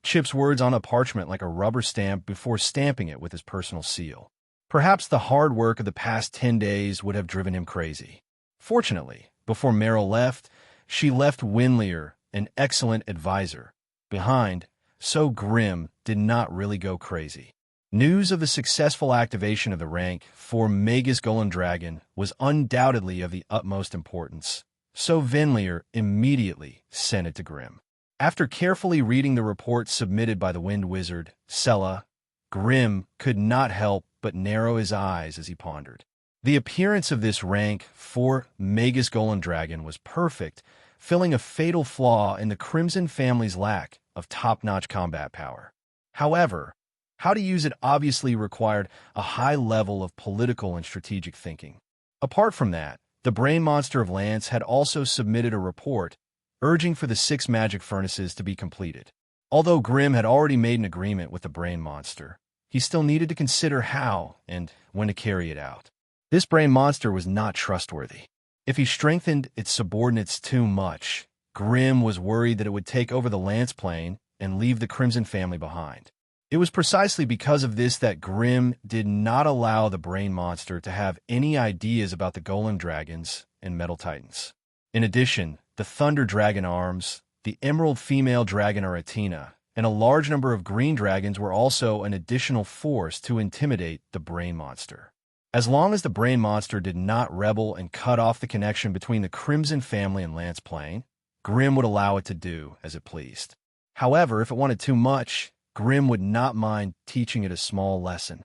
Chip's words on a parchment like a rubber stamp before stamping it with his personal seal. Perhaps the hard work of the past 10 days would have driven him crazy. Fortunately, before Meryl left, she left Winlier, an excellent advisor, behind, so Grimm did not really go crazy. News of the successful activation of the rank for Magus Golden Dragon was undoubtedly of the utmost importance, so Winlier immediately sent it to Grimm. After carefully reading the report submitted by the Wind Wizard, Sella, Grimm could not help but narrow his eyes as he pondered. The appearance of this rank for Magus Golden Dragon was perfect, filling a fatal flaw in the Crimson family's lack of top-notch combat power. However, how to use it obviously required a high level of political and strategic thinking. Apart from that, the Brain Monster of Lance had also submitted a report urging for the 6 magic furnaces to be completed. Although Grimm had already made an agreement with the Brain Monster, he still needed to consider how and when to carry it out. This Brain Monster was not trustworthy. If he strengthened its subordinates too much, Grimm was worried that it would take over the Lance plane and leave the Crimson family behind. It was precisely because of this that Grimm did not allow the Brain Monster to have any ideas about the Golem Dragons and Metal Titans. In addition, the Thunder Dragon arms, the Emerald Female Dragon Aratina, and a large number of green dragons were also an additional force to intimidate the Brain Monster. As long as the Brain Monster did not rebel and cut off the connection between the Crimson family and Lance Plane, Grimm would allow it to do as it pleased. However, if it wanted too much, Grimm would not mind teaching it a small lesson.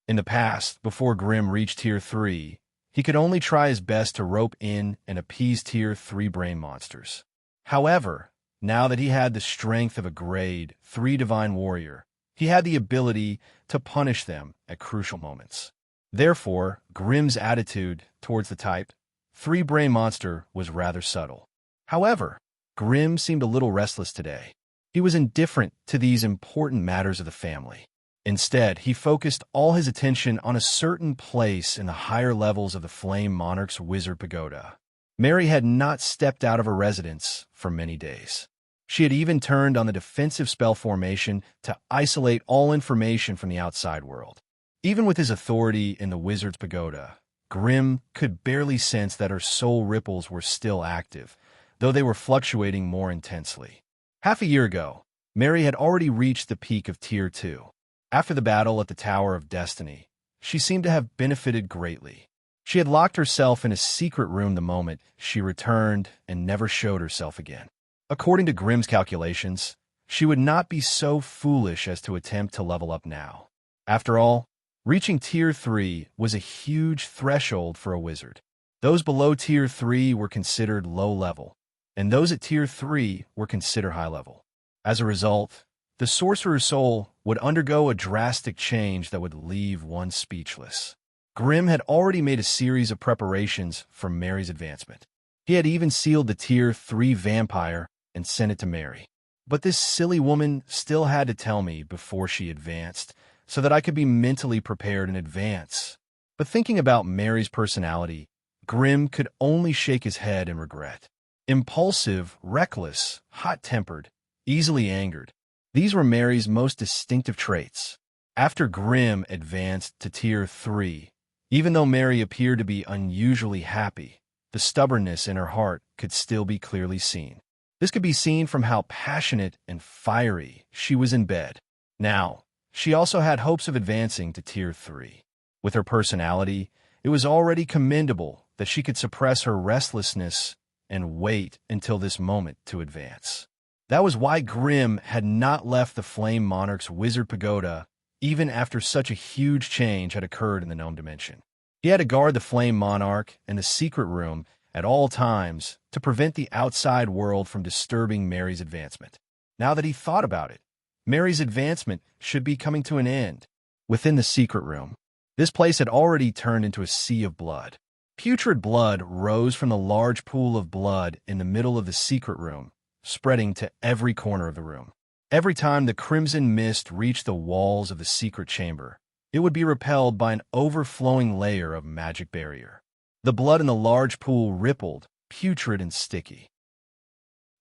In the past, before Grimm reached Tier 3, he could only try his best to rope in and appease Tier 3 brain monsters. However, now that he had the strength of a Grade 3 Divine Warrior, he had the ability to punish them at crucial moments. Therefore, Grimm's attitude towards the Type 3 brain monster was rather subtle. However, Grimm seemed a little restless today. He was indifferent to these important matters of the family. Instead, he focused all his attention on a certain place in the higher levels of the Flame Monarch's Wizard Pagoda. Mary had not stepped out of her residence for many days. She had even turned on the defensive spell formation to isolate all information from the outside world. Even with his authority in the Wizard's Pagoda, Grimm could barely sense that her soul ripples were still active, though they were fluctuating more intensely. Half a year ago, Mary had already reached the peak of Tier 2. After the battle at the Tower of Destiny, she seemed to have benefited greatly. She had locked herself in a secret room the moment she returned and never showed herself again. According to Grimm's calculations, she would not be so foolish as to attempt to level up now. After all, reaching Tier 3 was a huge threshold for a wizard. Those below Tier 3 were considered low level, and those at Tier 3 were considered high level. As a result, the sorcerer's soul would undergo a drastic change that would leave one speechless. Grimm had already made a series of preparations for Mary's advancement. He had even sealed the Tier 3 vampire and sent it to Mary. But this silly woman still had to tell me before she advanced, so that I could be mentally prepared in advance. But thinking about Mary's personality, Grimm could only shake his head in regret. Impulsive, reckless, hot-tempered, easily angered. These were Mary's most distinctive traits. After Grimm advanced to Tier 3, even though Mary appeared to be unusually happy, the stubbornness in her heart could still be clearly seen. This could be seen from how passionate and fiery she was in bed. Now, she also had hopes of advancing to Tier 3. With her personality, it was already commendable that she could suppress her restlessness and wait until this moment to advance. That was why Grimm had not left the Flame Monarch's Wizard Pagoda even after such a huge change had occurred in the Gnome Dimension. He had to guard the Flame Monarch and the secret room at all times to prevent the outside world from disturbing Mary's advancement. Now that he thought about it, Mary's advancement should be coming to an end. Within the secret room, this place had already turned into a sea of blood. Putrid blood rose from the large pool of blood in the middle of the secret room, spreading to every corner of the room. Every time the crimson mist reached the walls of the secret chamber, it would be repelled by an overflowing layer of magic barrier. The blood in the large pool rippled, putrid and sticky.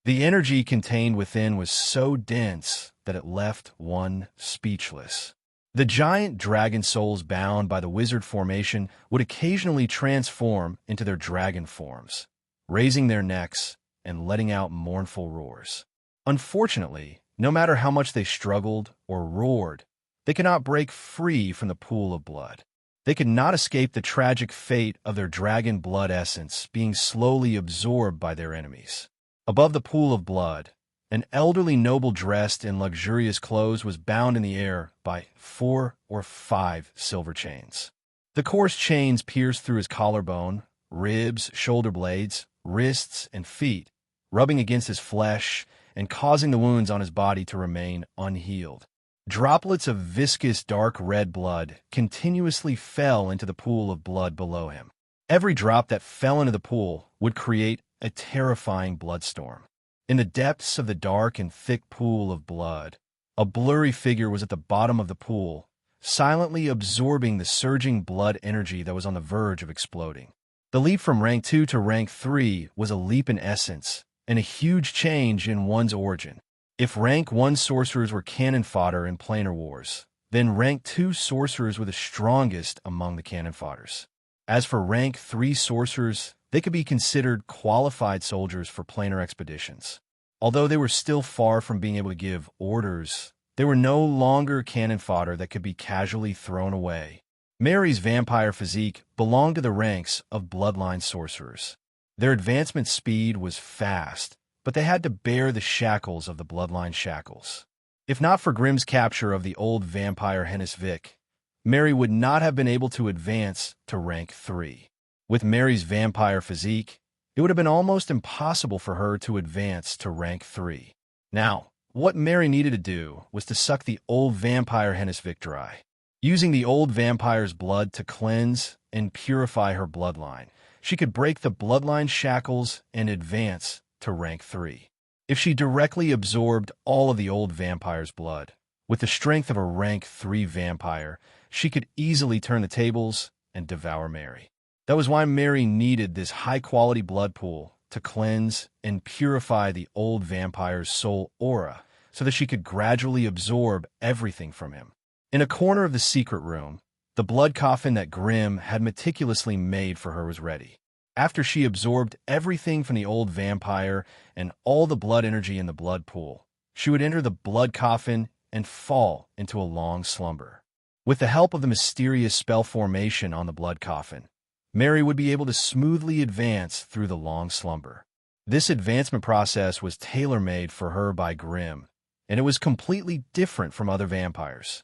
The energy contained within was so dense that it left one speechless. The giant dragon souls bound by the wizard formation would occasionally transform into their dragon forms, raising their necks and letting out mournful roars. Unfortunately, no matter how much they struggled or roared, they could not break free from the pool of blood. They could not escape the tragic fate of their dragon blood essence being slowly absorbed by their enemies. Above the pool of blood, an elderly noble dressed in luxurious clothes was bound in the air by 4 or 5 silver chains. The coarse chains pierced through his collarbone, ribs, shoulder blades, wrists, and feet, rubbing against his flesh and causing the wounds on his body to remain unhealed. Droplets of viscous dark red blood continuously fell into the pool of blood below him. Every drop that fell into the pool would create a terrifying bloodstorm. In the depths of the dark and thick pool of blood, a blurry figure was at the bottom of the pool, silently absorbing the surging blood energy that was on the verge of exploding. The leap from rank 2 to rank 3 was a leap in essence, and a huge change in one's origin. If rank 1 sorcerers were cannon fodder in planar wars, then rank 2 sorcerers were the strongest among the cannon fodders. As for rank 3 sorcerers, they could be considered qualified soldiers for planar expeditions. Although they were still far from being able to give orders, they were no longer cannon fodder that could be casually thrown away. Mary's vampire physique belonged to the ranks of bloodline sorcerers. Their advancement speed was fast, but they had to bear the shackles of the bloodline shackles. If not for Grimm's capture of the old vampire Hennis Vick, Mary would not have been able to advance to rank 3. With Mary's vampire physique, it would have been almost impossible for her to advance to rank 3. Now, what Mary needed to do was to suck the old vampire Hennis Vick dry. Using the old vampire's blood to cleanse and purify her bloodline, she could break the bloodline shackles and advance to rank 3. If she directly absorbed all of the old vampire's blood, with the strength of a rank 3 vampire, she could easily turn the tables and devour Mary. That was why Mary needed this high-quality blood pool to cleanse and purify the old vampire's soul aura so that she could gradually absorb everything from him. In a corner of the secret room, the blood coffin that Grimm had meticulously made for her was ready. After she absorbed everything from the old vampire and all the blood energy in the blood pool, she would enter the blood coffin and fall into a long slumber. With the help of the mysterious spell formation on the blood coffin, Mary would be able to smoothly advance through the long slumber. This advancement process was tailor-made for her by Grimm, and it was completely different from other vampires.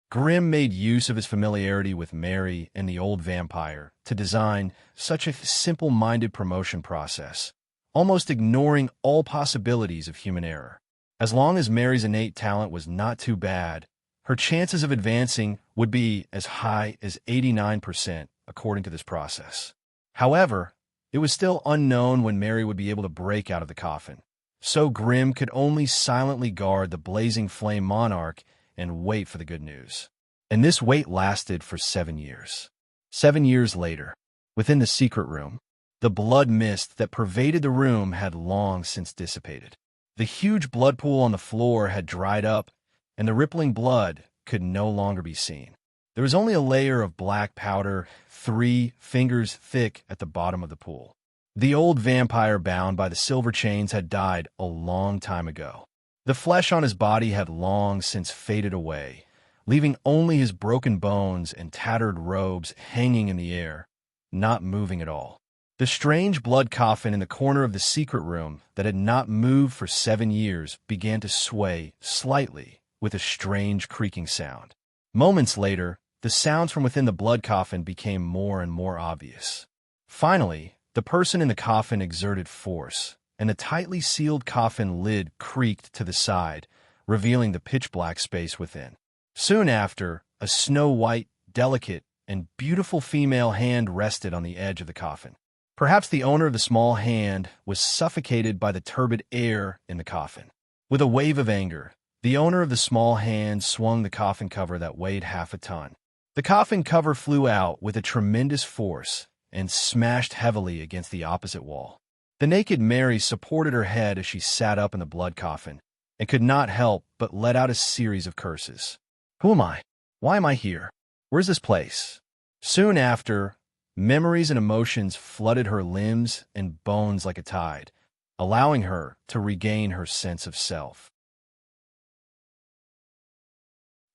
Grimm made use of his familiarity with Mary and the old vampire to design such a simple-minded promotion process, almost ignoring all possibilities of human error. As long as Mary's innate talent was not too bad, her chances of advancing would be as high as 89%, according to this process. However, it was still unknown when Mary would be able to break out of the coffin, so Grimm could only silently guard the blazing flame monarch and wait for the good news. And this wait lasted for 7 years. 7 years later, Within the secret room, the blood mist that pervaded the room had long since dissipated. The huge blood pool on the floor had dried up, and the rippling blood could no longer be seen. There was only a layer of black powder, 3 fingers thick at the bottom of the pool. The old vampire bound by the silver chains had died a long time ago. The flesh on his body had long since faded away, leaving only his broken bones and tattered robes hanging in the air, not moving at all. The strange blood coffin in the corner of the secret room that had not moved for 7 years began to sway slightly with a strange creaking sound. Moments later, the sounds from within the blood coffin became more and more obvious. Finally, the person in the coffin exerted force, and the tightly sealed coffin lid creaked to the side, revealing the pitch-black space within. Soon after, a snow-white, delicate, and beautiful female hand rested on the edge of the coffin. Perhaps the owner of the small hand was suffocated by the turbid air in the coffin. With a wave of anger, the owner of the small hand swung the coffin cover that weighed half a ton. The coffin cover flew out with a tremendous force and smashed heavily against the opposite wall. The naked Mary supported her head as she sat up in the blood coffin and could not help but let out a series of curses. Who am I? Why am I here? Where's this place? Soon after, memories and emotions flooded her limbs and bones like a tide, allowing her to regain her sense of self.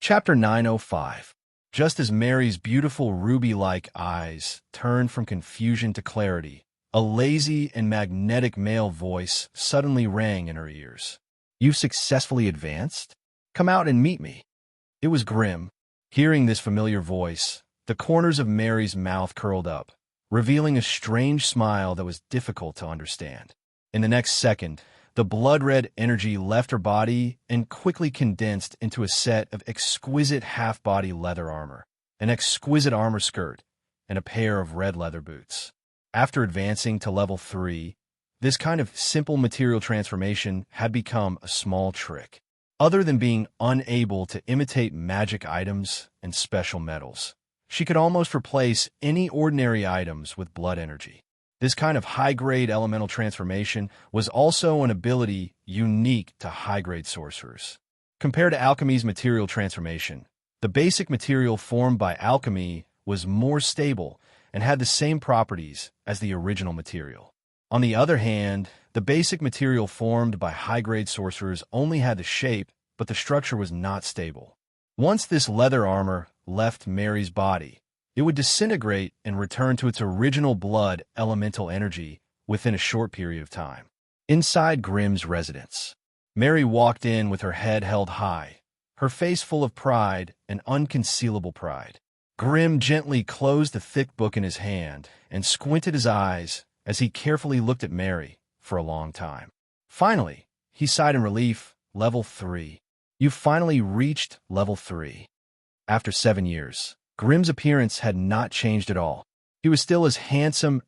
Chapter 905. Just as Mary's beautiful ruby-like eyes turned from confusion to clarity, a lazy and magnetic male voice suddenly rang in her ears. You've successfully advanced? Come out and meet me. It was Grim. Hearing this familiar voice, the corners of Mary's mouth curled up, revealing a strange smile that was difficult to understand. In the next second, the blood-red energy left her body and quickly condensed into a set of exquisite half-body leather armor, an exquisite armor skirt, and a pair of red leather boots. After advancing to level 3, this kind of simple material transformation had become a small trick. Other than being unable to imitate magic items and special metals, she could almost replace any ordinary items with blood energy. This kind of high-grade elemental transformation was also an ability unique to high-grade sorcerers. Compared to alchemy's material transformation, the basic material formed by alchemy was more stable and had the same properties as the original material. On the other hand, the basic material formed by high-grade sorcerers only had the shape, but the structure was not stable. Once this leather armor left Mary's body, it would disintegrate and return to its original blood elemental energy within a short period of time. Inside Grimm's residence, Mary walked in with her head held high, her face full of pride and unconcealable pride. Grimm gently closed the thick book in his hand and squinted his eyes as he carefully looked at Mary for a long time. Finally, he sighed in relief. Level 3. You've finally reached level 3. After 7 years, Grimm's appearance had not changed at all. He was still as handsome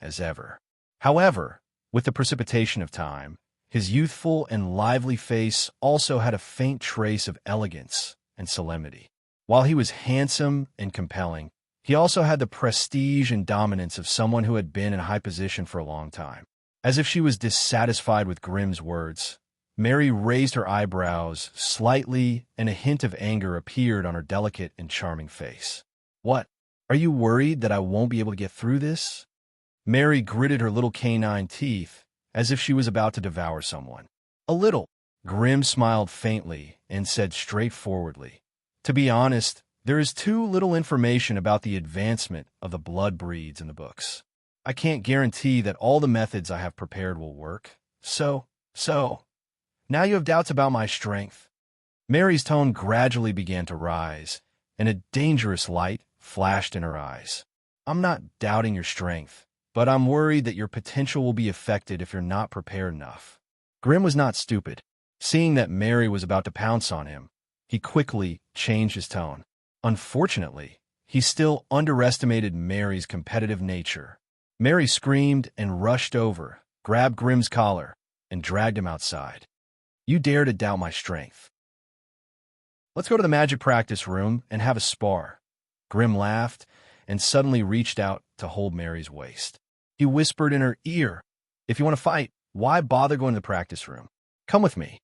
as ever. However, with the precipitation of time, his youthful and lively face also had a faint trace of elegance and solemnity. While he was handsome and compelling, he also had the prestige and dominance of someone who had been in a high position for a long time. As if she was dissatisfied with Grimm's words, Mary raised her eyebrows slightly, and a hint of anger appeared on her delicate and charming face. What? Are you worried that I won't be able to get through this? Mary gritted her little canine teeth as if she was about to devour someone. A little. Grimm smiled faintly and said straightforwardly, to be honest, there is too little information about the advancement of the blood breeds in the books. I can't guarantee that all the methods I have prepared will work. So, now you have doubts about my strength. Mary's tone gradually began to rise, and a dangerous light flashed in her eyes. I'm not doubting your strength, but I'm worried that your potential will be affected if you're not prepared enough. Grimm was not stupid. Seeing that Mary was about to pounce on him, he quickly changed his tone. Unfortunately, he still underestimated Mary's competitive nature. Mary screamed and rushed over, grabbed Grimm's collar, and dragged him outside. You dare to doubt my strength? Let's go to the magic practice room and have a spar. Grimm laughed, and suddenly reached out to hold Mary's waist. He whispered in her ear, "If you want to fight, why bother going to the practice room? Come with me."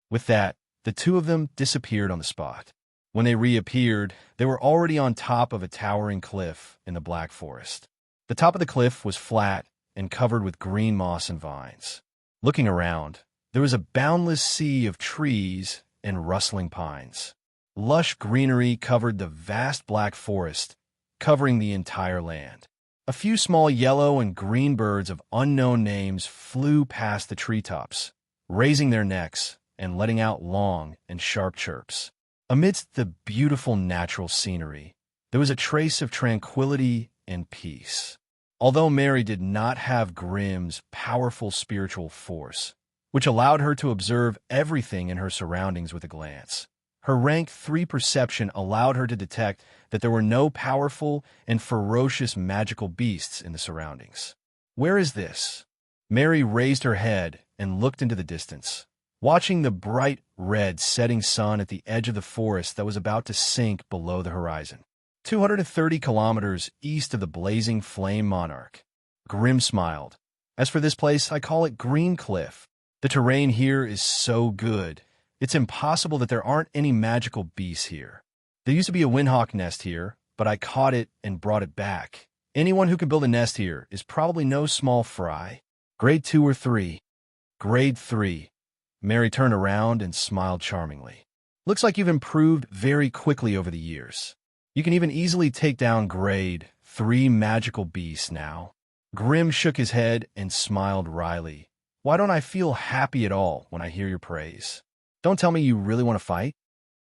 With that, the two of them disappeared on the spot. When they reappeared, they were already on top of a towering cliff in the Black Forest. The top of the cliff was flat and covered with green moss and vines. Looking around, there was a boundless sea of trees and rustling pines. Lush greenery covered the vast Black Forest, covering the entire land. A few small yellow and green birds of unknown names flew past the treetops, raising their necks and letting out long and sharp chirps. Amidst the beautiful natural scenery, there was a trace of tranquility and peace. Although Mary did not have Grimm's powerful spiritual force, which allowed her to observe everything in her surroundings with a glance, her rank 3 perception allowed her to detect that there were no powerful and ferocious magical beasts in the surroundings. "Where is this?" Mary raised her head and looked into the distance, watching the bright red setting sun at the edge of the forest that was about to sink below the horizon. 230 kilometers east of the blazing flame monarch. Grimm smiled. "As for this place, I call it Green Cliff. The terrain here is so good, it's impossible that there aren't any magical beasts here. There used to be a windhawk nest here, but I caught it and brought it back. Anyone who can build a nest here is probably no small fry." "Grade 2 or 3? "Grade 3. Mary turned around and smiled charmingly. "Looks like you've improved very quickly over the years. You can even easily take down Grade 3 magical beasts now." Grimm shook his head and smiled wryly. "Why don't I feel happy at all when I hear your praise? Don't tell me you really want to fight?"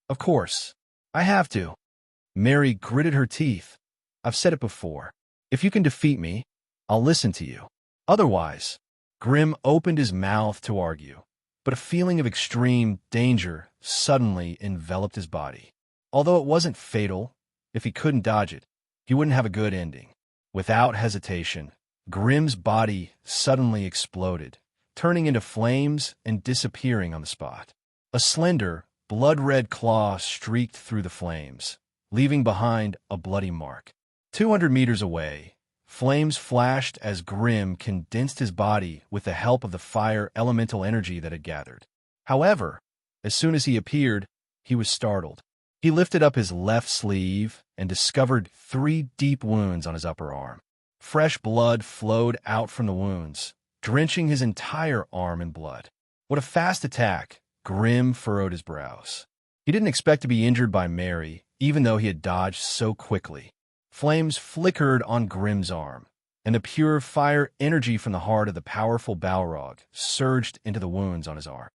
"Of course. I have to." Mary gritted her teeth. "I've said it before. If you can defeat me, I'll listen to you. Otherwise." Grimm opened his mouth to argue, but a feeling of extreme danger suddenly enveloped his body. Although it wasn't fatal, if he couldn't dodge it, he wouldn't have a good ending. Without hesitation, Grimm's body suddenly exploded, turning into flames and disappearing on the spot. A slender, blood-red claw streaked through the flames, leaving behind a bloody mark. 200 meters away, flames flashed as Grimm condensed his body with the help of the fire elemental energy that had gathered. However, as soon as he appeared, he was startled. He lifted up his left sleeve and discovered 3 deep wounds on his upper arm. Fresh blood flowed out from the wounds, drenching his entire arm in blood. What a fast attack! Grimm furrowed his brows. He didn't expect to be injured by Mary, even though he had dodged so quickly. Flames flickered on Grimm's arm, and the pure fire energy from the heart of the powerful Balrog surged into the wounds on his arm.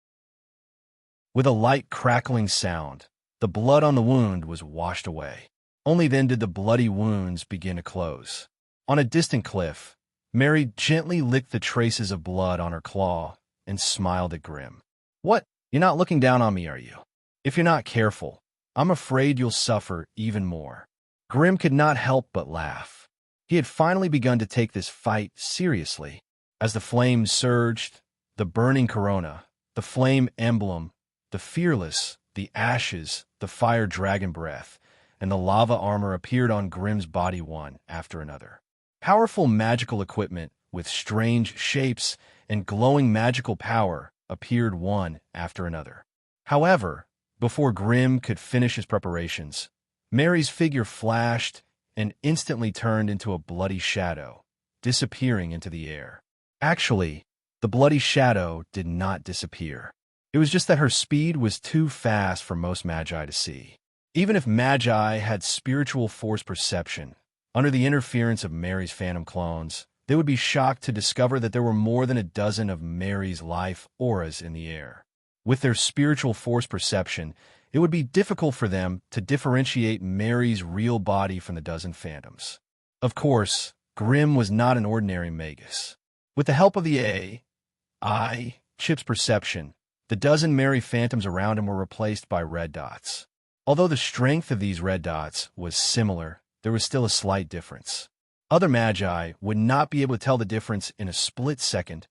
With a light crackling sound, the blood on the wound was washed away. Only then did the bloody wounds begin to close. On a distant cliff, Mary gently licked the traces of blood on her claw and smiled at Grimm. "What? You're not looking down on me, are you? If you're not careful, I'm afraid you'll suffer even more." Grimm could not help but laugh. He had finally begun to take this fight seriously. As the flames surged, the burning corona, the flame emblem, the fearless, the ashes, the fire dragon breath, and the lava armor appeared on Grimm's body one after another. Powerful magical equipment with strange shapes and glowing magical power appeared one after another. However, before Grimm could finish his preparations, Mary's figure flashed and instantly turned into a bloody shadow, disappearing into the air. Actually, the bloody shadow did not disappear. It was just that her speed was too fast for most magi to see. Even if magi had spiritual force perception, under the interference of Mary's phantom clones, they would be shocked to discover that there were more than a dozen of Mary's life auras in the air. With their spiritual force perception, it would be difficult for them to differentiate Mary's real body from the dozen phantoms. Of course, Grimm was not an ordinary magus. With the help of the AI chip's perception, the dozen Mary phantoms around him were replaced by red dots. Although the strength of these red dots was similar, there was still a slight difference. Other magi would not be able to tell the difference in a split second,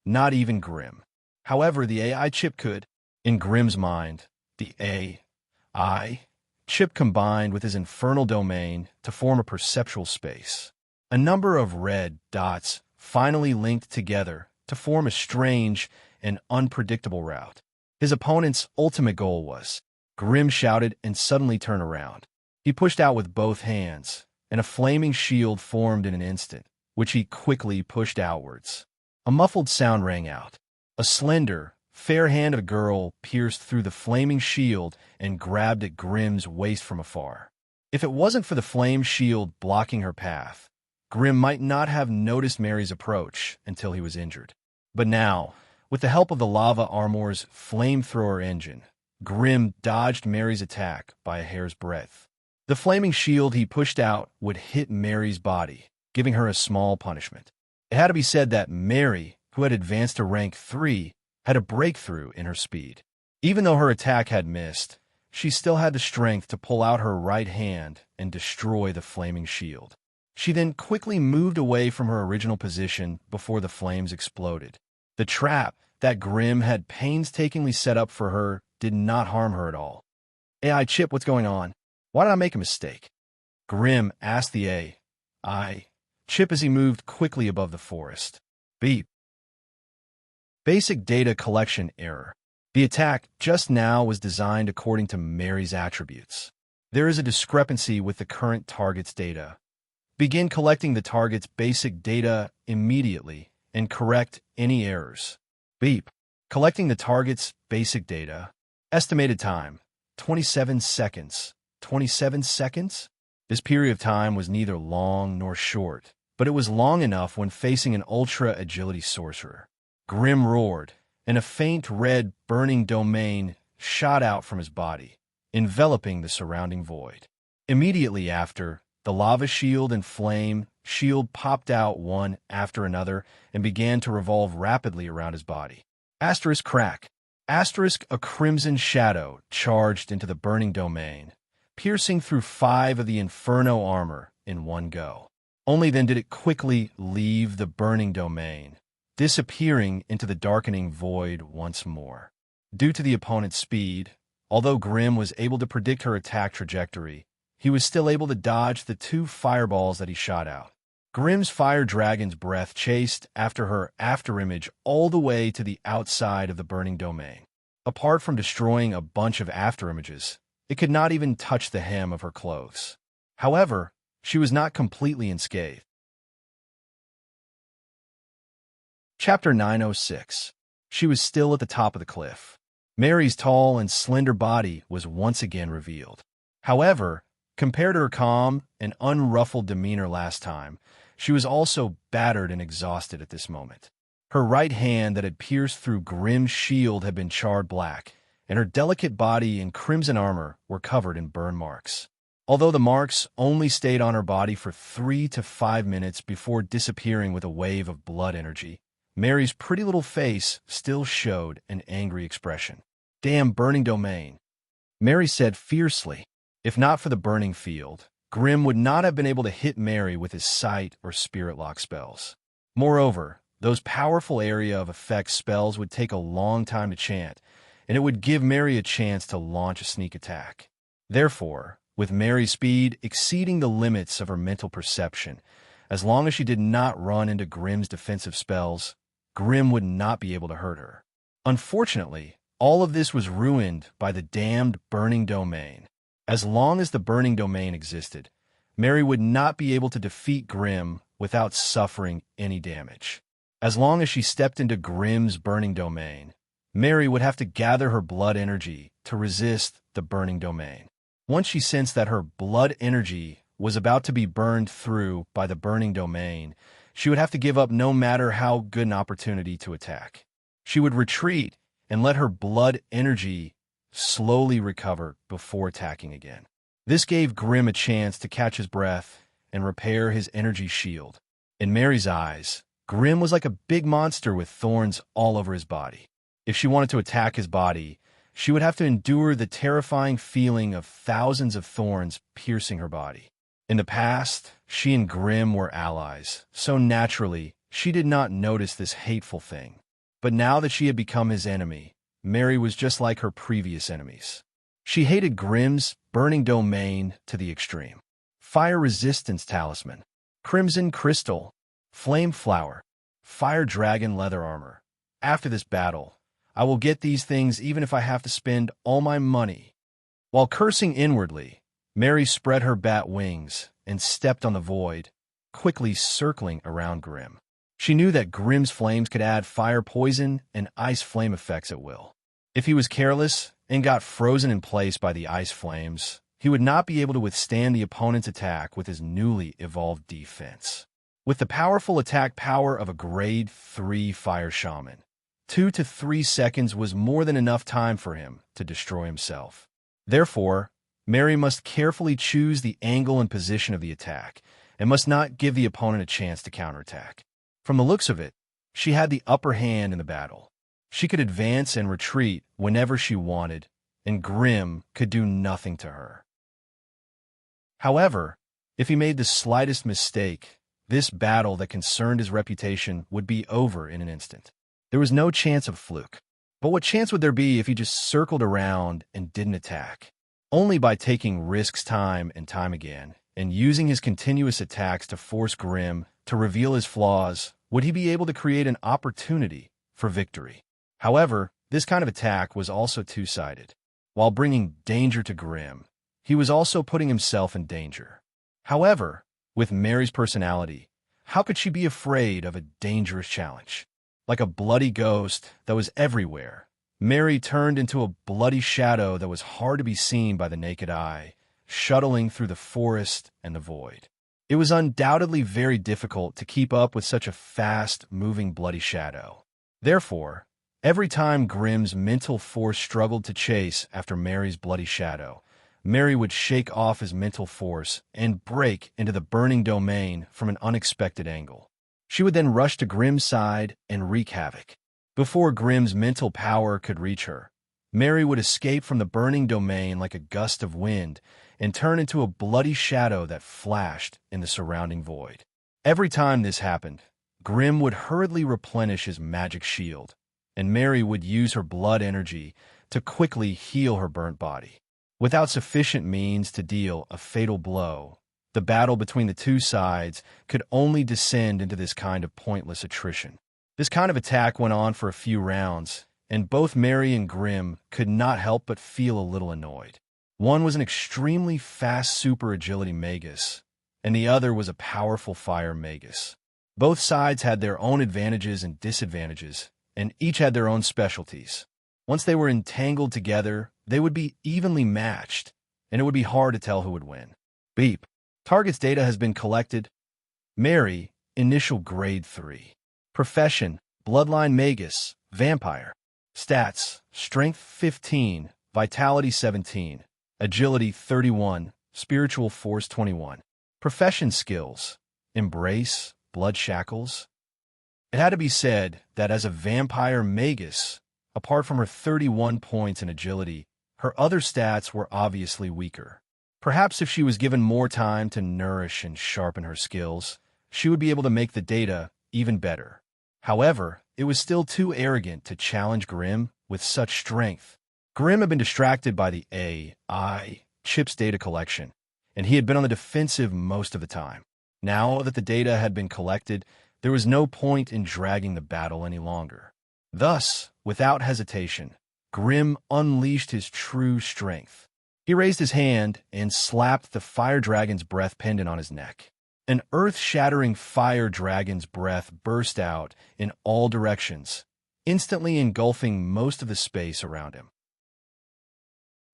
not even Grimm. However, the AI chip could. In Grimm's mind, the AI Chip combined with his infernal domain to form a perceptual space. A number of red dots finally linked together to form a strange and unpredictable route. His opponent's ultimate goal was, Grim shouted and suddenly turned around. He pushed out with both hands, and a flaming shield formed in an instant, which he quickly pushed outwards. A muffled sound rang out. A slender, fair hand of a girl pierced through the flaming shield and grabbed at Grim's waist from afar. If it wasn't for the flame shield blocking her path, Grim might not have noticed Mary's approach until he was injured. But now, with the help of the lava armor's flamethrower engine, Grim dodged Mary's attack by a hair's breadth. The flaming shield he pushed out would hit Mary's body, giving her a small punishment. It had to be said that Mary, who had advanced to rank 3, had a breakthrough in her speed. Even though her attack had missed, she still had the strength to pull out her right hand and destroy the flaming shield. She then quickly moved away from her original position before the flames exploded. The trap that Grim had painstakingly set up for her did not harm her at all. "AI Chip, what's going on? Why did I make a mistake?" Grim asked the AI Chip as he moved quickly above the forest. Beep. Basic data collection error. The attack just now was designed according to Mary's attributes. There is a discrepancy with the current target's data. Begin collecting the target's basic data immediately and correct any errors. Beep. Collecting the target's basic data. Estimated time, 27 seconds. 27 seconds? This period of time was neither long nor short, but it was long enough when facing an ultra-agility sorcerer. Grim roared, and a faint red burning domain shot out from his body, enveloping the surrounding void. Immediately after, the lava shield and flame shield popped out one after another and began to revolve rapidly around his body. Asterisk crack. Asterisk a crimson shadow charged into the burning domain, piercing through 5 of the Inferno armor in one go. Only then did it quickly leave the burning domain, disappearing into the darkening void once more. Due to the opponent's speed, although Grim was able to predict her attack trajectory, he was still able to dodge the 2 fireballs that he shot out. Grim's fire dragon's breath chased after her afterimage all the way to the outside of the burning domain. Apart from destroying a bunch of afterimages, it could not even touch the hem of her clothes. However, she was not completely unscathed. Chapter 906. She was still at the top of the cliff. Mary's tall and slender body was once again revealed. However, compared to her calm and unruffled demeanor last time, she was also battered and exhausted at this moment. Her right hand that had pierced through Grim's shield had been charred black, and her delicate body and crimson armor were covered in burn marks. Although the marks only stayed on her body for 3 to 5 minutes before disappearing with a wave of blood energy, Mary's pretty little face still showed an angry expression. "Damn burning domain," Mary said fiercely. If not for the burning field, Grim would not have been able to hit Mary with his sight or spirit lock spells. Moreover, those powerful area of effect spells would take a long time to chant, and it would give Mary a chance to launch a sneak attack. Therefore, with Mary's speed exceeding the limits of her mental perception, as long as she did not run into Grim's defensive spells, Grim would not be able to hurt her. Unfortunately, all of this was ruined by the damned burning domain. As long as the burning domain existed, Mary would not be able to defeat Grim without suffering any damage. As long as she stepped into Grim's burning domain, Mary would have to gather her blood energy to resist the burning domain. Once she sensed that her blood energy was about to be burned through by the burning domain, she would have to give up no matter how good an opportunity to attack. She would retreat and let her blood energy slowly recover before attacking again. This gave Grim a chance to catch his breath and repair his energy shield. In Mary's eyes, Grim was like a big monster with thorns all over his body. If she wanted to attack his body, she would have to endure the terrifying feeling of thousands of thorns piercing her body. In the past, she and Grim were allies, so naturally, she did not notice this hateful thing. But now that she had become his enemy, Mary was just like her previous enemies. She hated Grimm's burning domain to the extreme. Fire resistance talisman, crimson crystal, flame flower, fire dragon leather armor. After this battle, I will get these things even if I have to spend all my money. While cursing inwardly, Mary spread her bat wings and stepped on the void, quickly circling around Grimm. She knew that Grimm's flames could add fire poison and ice flame effects at will. If he was careless and got frozen in place by the ice flames, he would not be able to withstand the opponent's attack with his newly evolved defense. With the powerful attack power of a Grade 3 fire shaman, 2 to 3 seconds was more than enough time for him to destroy himself. Therefore, Mary must carefully choose the angle and position of the attack, and must not give the opponent a chance to counterattack. From the looks of it, she had the upper hand in the battle. She could advance and retreat whenever she wanted, and Grimm could do nothing to her. However, if he made the slightest mistake, this battle that concerned his reputation would be over in an instant. There was no chance of fluke. But what chance would there be if he just circled around and didn't attack? Only by taking risks time and time again, and using his continuous attacks to force Grimm to reveal his flaws, would he be able to create an opportunity for victory. However, this kind of attack was also two-sided. While bringing danger to Grimm, he was also putting himself in danger. However, with Mary's personality, how could she be afraid of a dangerous challenge? Like a bloody ghost that was everywhere, Mary turned into a bloody shadow that was hard to be seen by the naked eye, shuttling through the forest and the void. It was undoubtedly very difficult to keep up with such a fast-moving bloody shadow. Therefore, every time Grimm's mental force struggled to chase after Mary's bloody shadow, Mary would shake off his mental force and break into the burning domain from an unexpected angle. She would then rush to Grimm's side and wreak havoc. Before Grimm's mental power could reach her, Mary would escape from the burning domain like a gust of wind and turn into a bloody shadow that flashed in the surrounding void. Every time this happened, Grimm would hurriedly replenish his magic shield, and Mary would use her blood energy to quickly heal her burnt body. Without sufficient means to deal a fatal blow, the battle between the two sides could only descend into this kind of pointless attrition. This kind of attack went on for a few rounds, and both Mary and Grimm could not help but feel a little annoyed. One was an extremely fast super agility magus, and the other was a powerful fire magus. Both sides had their own advantages and disadvantages, and each had their own specialties. Once they were entangled together, they would be evenly matched, and it would be hard to tell who would win. Beep. Target's data has been collected. Mary, initial grade 3. Profession, bloodline magus, vampire. Stats, strength 15, vitality 17, agility 31, spiritual force 21. Profession skills, embrace, blood shackles. It had to be said that as a vampire magus, apart from her 31 points in agility, her other stats were obviously weaker. Perhaps if she was given more time to nourish and sharpen her skills, she would be able to make the data even better. However, it was still too arrogant to challenge Grimm with such strength. Grimm had been distracted by the AI chip's data collection, and he had been on the defensive most of the time. Now that the data had been collected, there was no point in dragging the battle any longer. Thus, without hesitation, Grimm unleashed his true strength. He raised his hand and slapped the fire dragon's breath pendant on his neck. An earth-shattering fire dragon's breath burst out in all directions, instantly engulfing most of the space around him.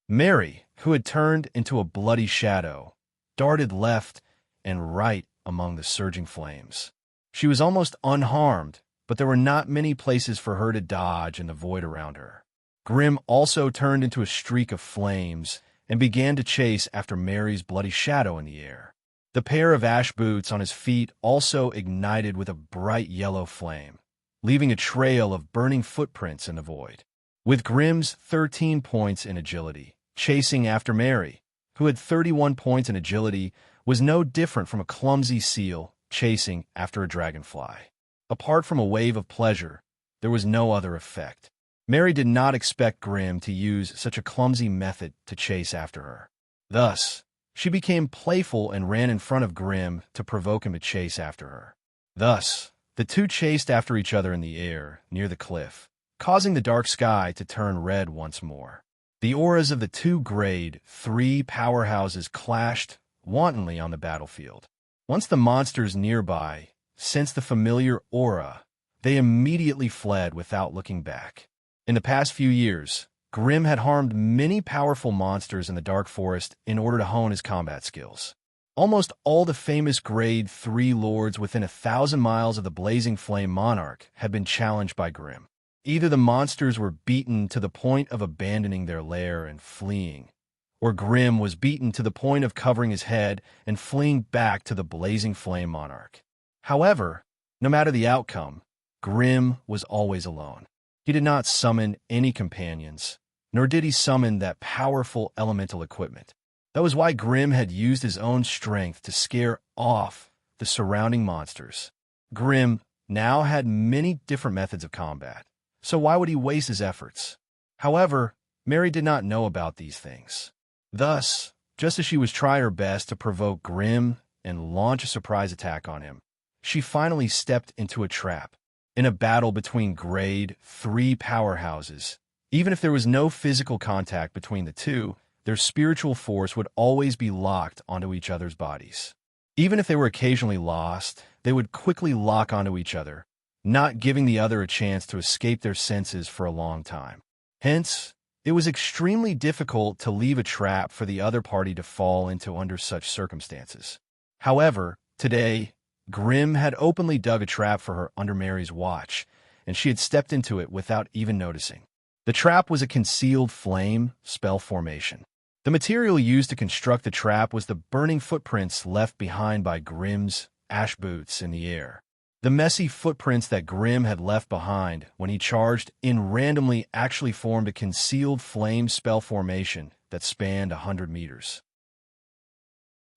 Mary, who had turned into a bloody shadow, darted left and right among the surging flames. She was almost unharmed, but there were not many places for her to dodge in the void around her. Grimm also turned into a streak of flames and began to chase after Mary's bloody shadow in the air. The pair of ash boots on his feet also ignited with a bright yellow flame, leaving a trail of burning footprints in the void. With Grimm's 13 points in agility, chasing after Mary, who had 31 points in agility, was no different from a clumsy seal chasing after a dragonfly. Apart from a wave of pleasure, there was no other effect. Mary did not expect Grim to use such a clumsy method to chase after her. Thus, she became playful and ran in front of Grim to provoke him to chase after her. Thus, the two chased after each other in the air near the cliff, causing the dark sky to turn red once more. The auras of the two Grade 3 powerhouses clashed wantonly on the battlefield. Once the monsters nearby sensed the familiar aura, they immediately fled without looking back. In the past few years, Grim had harmed many powerful monsters in the Dark Forest in order to hone his combat skills. Almost all the famous Grade 3 lords within 1,000 miles of the Blazing Flame Monarch had been challenged by Grim. Either the monsters were beaten to the point of abandoning their lair and fleeing, or Grim was beaten to the point of covering his head and fleeing back to the Blazing Flame Monarch. However, no matter the outcome, Grim was always alone. He did not summon any companions, nor did he summon that powerful elemental equipment. That was why Grim had used his own strength to scare off the surrounding monsters. Grim now had many different methods of combat, so why would he waste his efforts? However, Mary did not know about these things. Thus, just as she was trying her best to provoke Grim and launch a surprise attack on him, she finally stepped into a trap. In a battle between Grade 3 powerhouses, even if there was no physical contact between the two, their spiritual force would always be locked onto each other's bodies. Even if they were occasionally lost, they would quickly lock onto each other, not giving the other a chance to escape their senses for a long time. Hence, it was extremely difficult to leave a trap for the other party to fall into under such circumstances. However, today, Grim had openly dug a trap for her under Mary's watch, and she had stepped into it without even noticing. The trap was a concealed flame spell formation. The material used to construct the trap was the burning footprints left behind by Grim's ash boots in the air. The messy footprints that Grim had left behind when he charged in randomly actually formed a concealed flame spell formation that spanned 100 meters.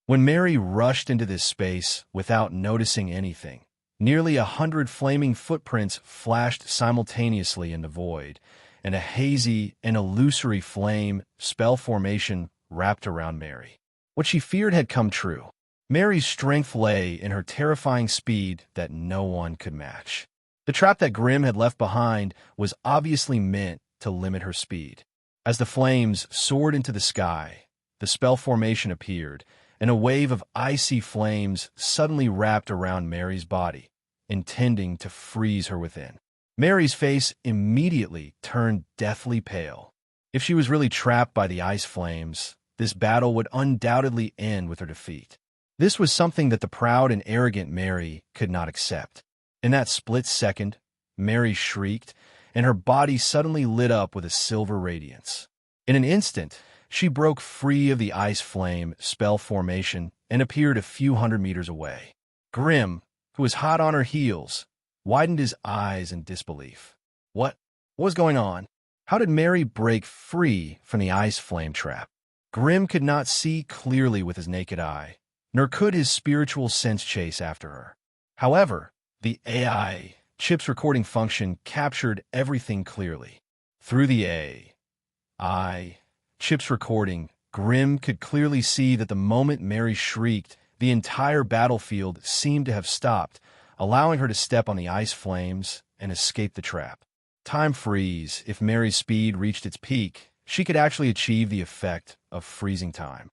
When Mary rushed into this space without noticing anything, nearly 100 flaming footprints flashed simultaneously in the void, and a hazy and illusory flame spell formation wrapped around Mary. What she feared had come true. Mary's strength lay in her terrifying speed that no one could match. The trap that Grim had left behind was obviously meant to limit her speed. As the flames soared into the sky, the spell formation appeared, and a wave of icy flames suddenly wrapped around Mary's body, intending to freeze her within. Mary's face immediately turned deathly pale. If she was really trapped by the ice flames, this battle would undoubtedly end with her defeat. This was something that the proud and arrogant Mary could not accept. In that split second, Mary shrieked, and her body suddenly lit up with a silver radiance. In an instant, she broke free of the ice flame spell formation and appeared a few hundred meters away. Grim, who was hot on her heels, widened his eyes in disbelief. What was going on? How did Mary break free from the ice flame trap? Grim could not see clearly with his naked eye, nor could his spiritual sense chase after her. However, the AI chip's recording function captured everything clearly. Through the AI chip's recording, Grim could clearly see that the moment Mary shrieked, the entire battlefield seemed to have stopped, allowing her to step on the ice flames and escape the trap. Time freeze. If Mary's speed reached its peak, she could actually achieve the effect of freezing time.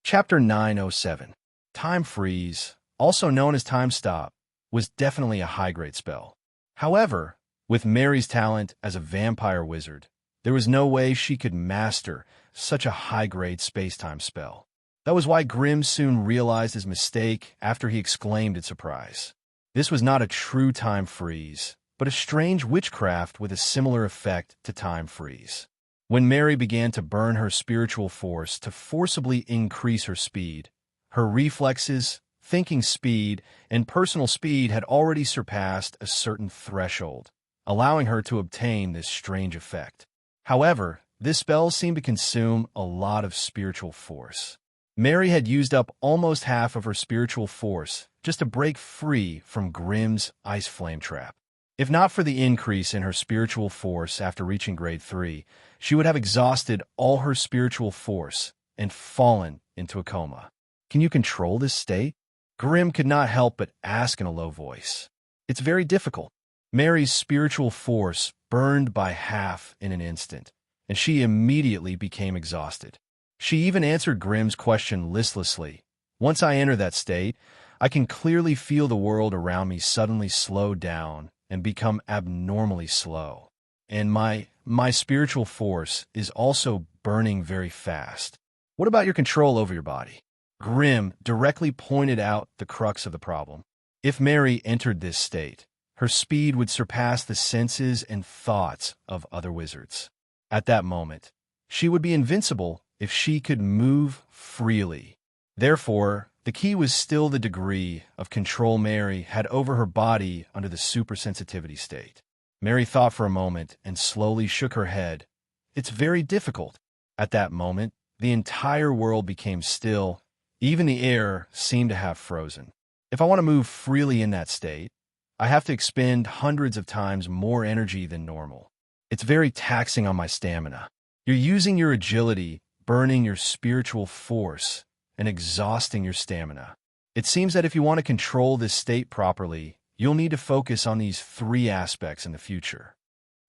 Chapter 907. Time freeze, also known as time stop, was definitely a high-grade spell. However, with Mary's talent as a vampire wizard, there was no way she could master such a high-grade space-time spell. That was why Grim soon realized his mistake after he exclaimed in surprise. This was not a true time freeze, but a strange witchcraft with a similar effect to time freeze. When Mary began to burn her spiritual force to forcibly increase her speed, her reflexes, thinking speed, and personal speed had already surpassed a certain threshold, allowing her to obtain this strange effect. However, this spell seemed to consume a lot of spiritual force. Mary had used up almost half of her spiritual force just to break free from Grim's ice flame trap. If not for the increase in her spiritual force after reaching grade 3, she would have exhausted all her spiritual force and fallen into a coma. Can you control this state? Grim could not help but ask in a low voice. It's very difficult. Mary's spiritual force burned by half in an instant, and she immediately became exhausted. She even answered Grim's question listlessly. Once I enter that state, I can clearly feel the world around me suddenly slow down and become abnormally slow. And my spiritual force is also burning very fast. What about your control over your body? Grim directly pointed out the crux of the problem. If Mary entered this state, her speed would surpass the senses and thoughts of other wizards. At that moment, she would be invincible if she could move freely. Therefore, the key was still the degree of control Mary had over her body under the supersensitivity state. Mary thought for a moment and slowly shook her head. It's very difficult. At that moment, the entire world became still. Even the air seemed to have frozen. If I want to move freely in that state, I have to expend hundreds of times more energy than normal. It's very taxing on my stamina. You're using your agility, burning your spiritual force, and exhausting your stamina. It seems that if you want to control this state properly, you'll need to focus on these 3 aspects in the future.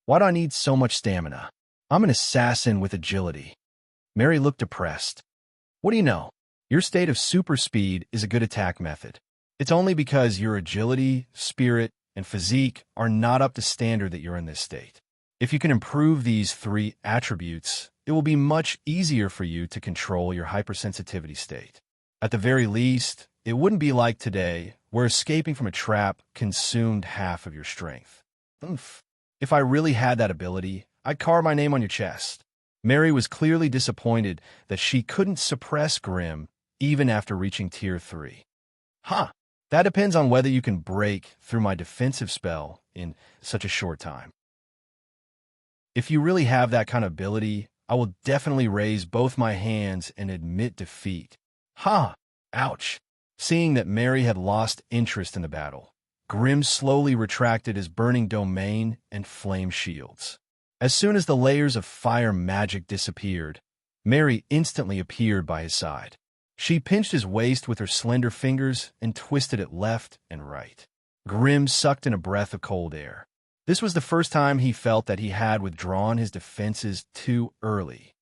Why do I need so much stamina? I'm an assassin with agility. Mary looked depressed. What do you know? Your state of super speed is a good attack method. It's only because your agility, spirit, and physique are not up to standard that you're in this state. If you can improve these 3 attributes, it will be much easier for you to control your hypersensitivity state. At the very least, it wouldn't be like today, where escaping from a trap consumed half of your strength. If I really had that ability, I'd carve my name on your chest. Mary was clearly disappointed that she couldn't suppress Grim even after reaching Tier 3. That depends on whether you can break through my defensive spell in such a short time. If you really have that kind of ability, I will definitely raise both my hands and admit defeat. Ouch. Seeing that Mary had lost interest in the battle, Grim slowly retracted his burning domain and flame shields. As soon as the layers of fire magic disappeared, Mary instantly appeared by his side. She pinched his waist with her slender fingers and twisted it left and right. Grim sucked in a breath of cold air. This was the first time he felt that he had withdrawn his defenses too early.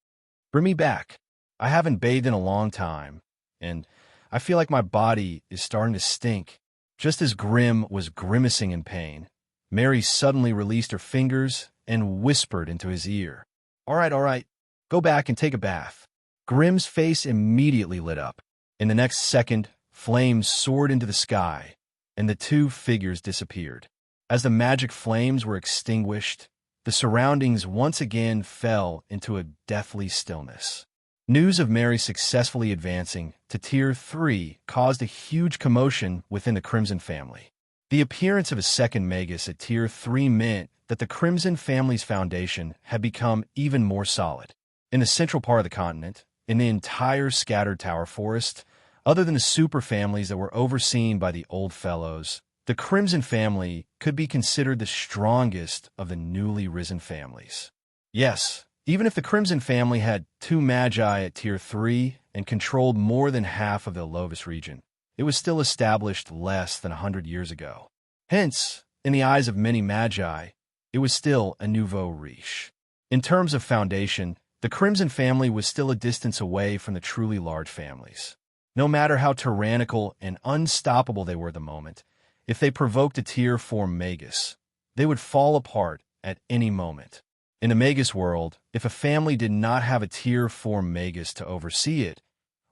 Bring me back. I haven't bathed in a long time, and I feel like my body is starting to stink. Just as Grim was grimacing in pain, Mary suddenly released her fingers and whispered into his ear. All right, go back and take a bath. Grim's face immediately lit up. In the next second, flames soared into the sky, and the 2 figures disappeared. As the magic flames were extinguished, the surroundings once again fell into a deathly stillness. News of Mary successfully advancing to Tier 3 caused a huge commotion within the Crimson family. The appearance of a second Magus at Tier 3 meant that the Crimson family's foundation had become even more solid. In the central part of the continent, in the entire scattered tower forest, other than the super families that were overseen by the Old Fellows, the Crimson family could be considered the strongest of the newly risen families. Yes, even if the Crimson family had 2 magi at Tier 3 and controlled more than half of the Lovis region, it was still established less than 100 years ago. Hence, in the eyes of many magi, it was still a nouveau riche. In terms of foundation, the Crimson family was still a distance away from the truly large families. No matter how tyrannical and unstoppable they were at the moment, if they provoked a Tier 4 Magus, they would fall apart at any moment. In the Magus world, if a family did not have a Tier 4 Magus to oversee it,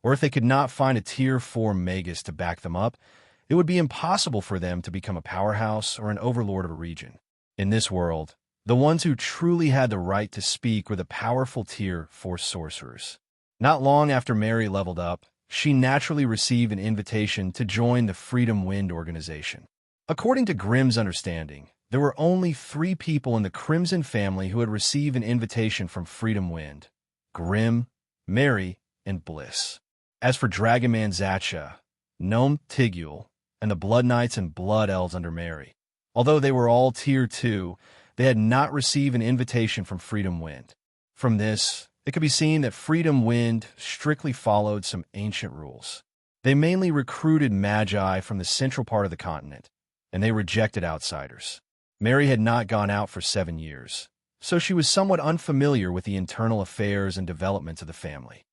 or if they could not find a Tier 4 Magus to back them up, it would be impossible for them to become a powerhouse or an overlord of a region. In this world, the ones who truly had the right to speak were the powerful Tier 4 sorcerers. Not long after Mary leveled up, she naturally received an invitation to join the Freedom Wind organization. According to Grimm's understanding, there were only 3 people in the Crimson family who had received an invitation from Freedom Wind: Grimm, Mary, and Bliss. As for Dragonman Zacha, Gnome Tigul, and the Blood Knights and Blood Elves under Mary, Although they were all Tier 2, they had not received an invitation from Freedom Wind. From this, it could be seen that Freedom Wind strictly followed some ancient rules. They mainly recruited magi from the central part of the continent, and they rejected outsiders. Mary had not gone out for 7 years, so she was somewhat unfamiliar with the internal affairs and developments of the family.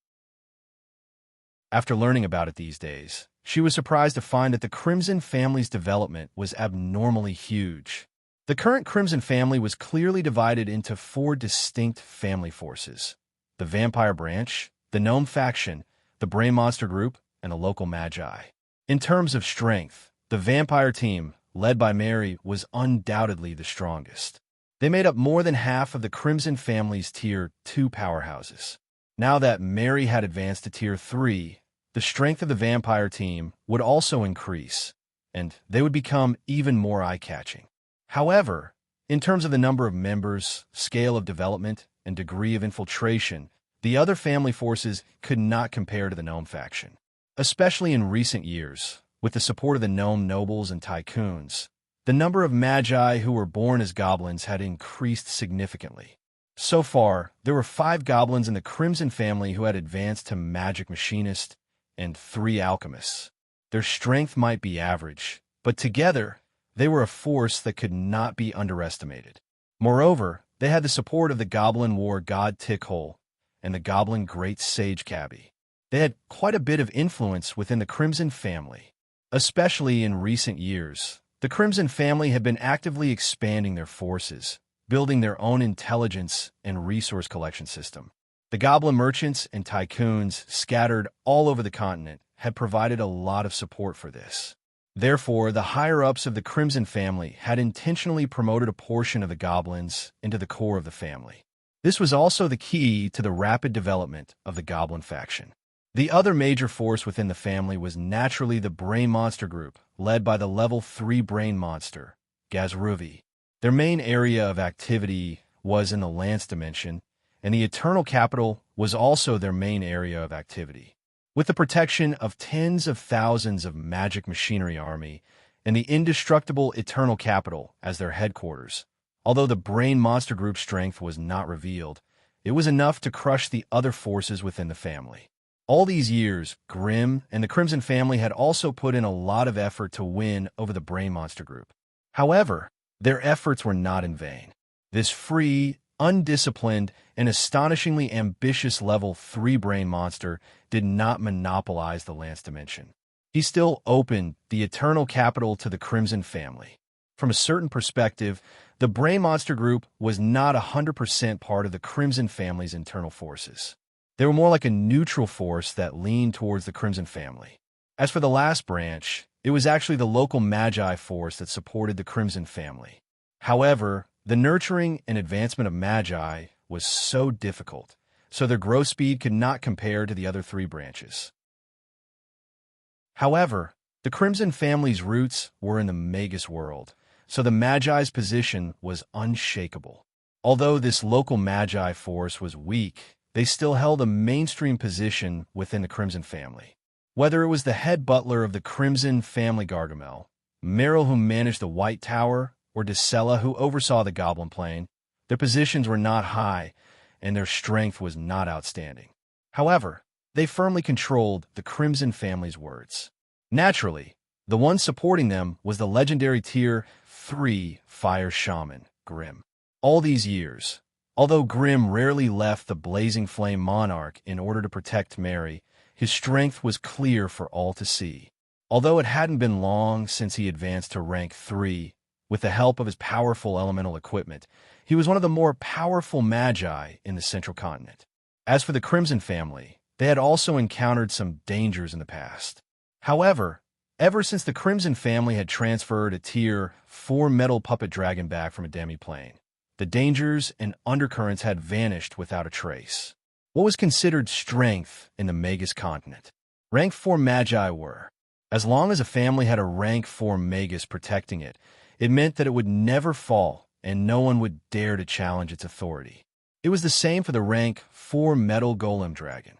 After learning about it these days, she was surprised to find that the Crimson family's development was abnormally huge. The current Crimson family was clearly divided into 4 distinct family forces: the vampire branch, the gnome faction, the brain monster group, and the local magi. In terms of strength, the vampire team, led by Mary, was undoubtedly the strongest. They made up more than half of the Crimson family's Tier 2 powerhouses. Now that Mary had advanced to Tier 3, the strength of the vampire team would also increase, and they would become even more eye-catching. However, in terms of the number of members, scale of development, and degree of infiltration, the other family forces could not compare to the gnome faction. Especially in recent years, with the support of the gnome nobles and tycoons, the number of magi who were born as goblins had increased significantly. So far, there were 5 goblins in the Crimson family who had advanced to magic machinist, and 3 alchemists. Their strength might be average, but together, they were a force that could not be underestimated. Moreover, they had the support of the goblin war god Tickhole and the goblin great sage Cabby. They had quite a bit of influence within the Crimson family. Especially in recent years, the Crimson family had been actively expanding their forces, building their own intelligence and resource collection system. The goblin merchants and tycoons scattered all over the continent had provided a lot of support for this. Therefore, the higher-ups of the Crimson family had intentionally promoted a portion of the goblins into the core of the family. This was also the key to the rapid development of the goblin faction. The other major force within the family was naturally the brain monster group, led by the level 3 brain monster, Gazruvi. Their main area of activity was in the Lance dimension, and the Eternal Capital was also their main area of activity. With the protection of tens of thousands of magic machinery army and the indestructible Eternal Capital as their headquarters, although the Brain Monster Group's strength was not revealed, it was enough to crush the other forces within the family. All these years, Grimm and the Crimson family had also put in a lot of effort to win over the Brain Monster Group. However, their efforts were not in vain. This free, undisciplined, and astonishingly ambitious level 3 brain monster did not monopolize the Lance dimension. He still opened the Eternal Capital to the Crimson family. From a certain perspective, the Brain Monster Group was not 100% part of the Crimson family's internal forces. They were more like a neutral force that leaned towards the Crimson family. As for the last branch, it was actually the local Magi force that supported the Crimson family. However, the nurturing and advancement of Magi was so difficult, so their growth speed could not compare to the other 3 branches. However, the Crimson family's roots were in the Magus world, so the Magi's position was unshakable. Although this local Magi force was weak, they still held a mainstream position within the Crimson family. Whether it was the head butler of the Crimson family Gargamel, Meryl who managed the White Tower, or Decella who oversaw the Goblin Plane, their positions were not high, and their strength was not outstanding. However, they firmly controlled the Crimson family's words. Naturally, the one supporting them was the legendary Tier 3 Fire Shaman, Grimm. All these years, although Grimm rarely left the Blazing Flame Monarch in order to protect Mary, his strength was clear for all to see. Although it hadn't been long since he advanced to rank 3, with the help of his powerful elemental equipment, he was one of the more powerful magi in the central continent. As for the Crimson family, they had also encountered some dangers in the past. However, ever since the Crimson family had transferred a Tier 4 metal puppet dragon back from a demi-plane, the dangers and undercurrents had vanished without a trace. What was considered strength in the Magus continent? Rank 4 magi were. As long as a family had a rank 4 Magus protecting it, it meant that it would never fall and no one would dare to challenge its authority. It was the same for the rank 4 metal golem dragon.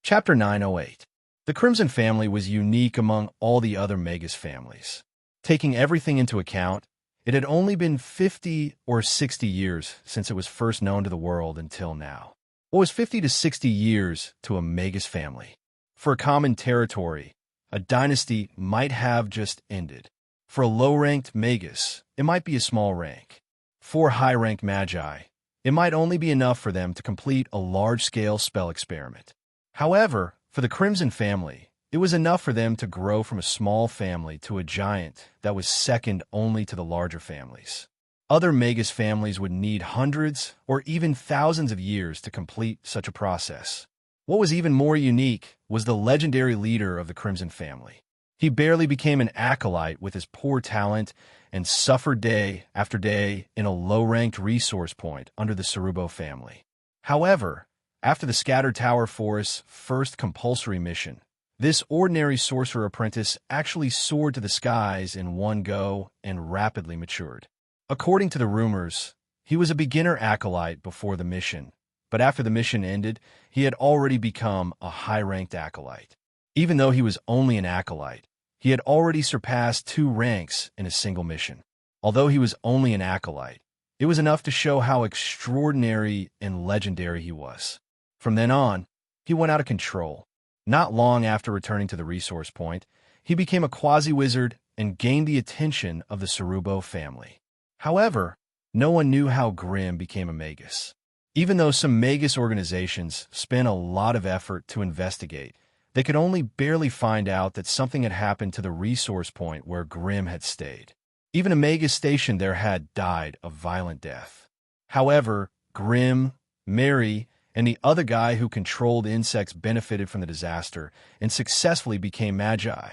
Chapter 908. The Crimson family was unique among all the other Magus families. Taking everything into account, it had only been 50 or 60 years since it was first known to the world until now. What was 50 to 60 years to a Magus family? For a common territory, a dynasty might have just ended. For a low-ranked Magus, it might be a small rank. For high-ranked Magi, it might only be enough for them to complete a large-scale spell experiment. However, for the Crimson family, it was enough for them to grow from a small family to a giant that was second only to the larger families. Other Magus families would need hundreds or even thousands of years to complete such a process. What was even more unique was the legendary leader of the Crimson family. He barely became an acolyte with his poor talent and suffered day after day in a low-ranked resource point under the Cerubo family. However, after the Scattered Tower Forest's first compulsory mission, this ordinary sorcerer apprentice actually soared to the skies in one go and rapidly matured. According to the rumors, he was a beginner acolyte before the mission, but after the mission ended, he had already become a high-ranked acolyte. Even though he was only an acolyte, he had already surpassed 2 ranks in a single mission. Although he was only an acolyte, it was enough to show how extraordinary and legendary he was. From then on, he went out of control. Not long after returning to the resource point, he became a quasi-wizard and gained the attention of the Cerubo family. However, no one knew how Grimm became a Magus. Even though some Magus organizations spent a lot of effort to investigate, they could only barely find out that something had happened to the resource point where Grimm had stayed. Even a Magus stationed there had died a violent death. However, Grimm, Mary, and the other guy who controlled insects benefited from the disaster and successfully became Magi.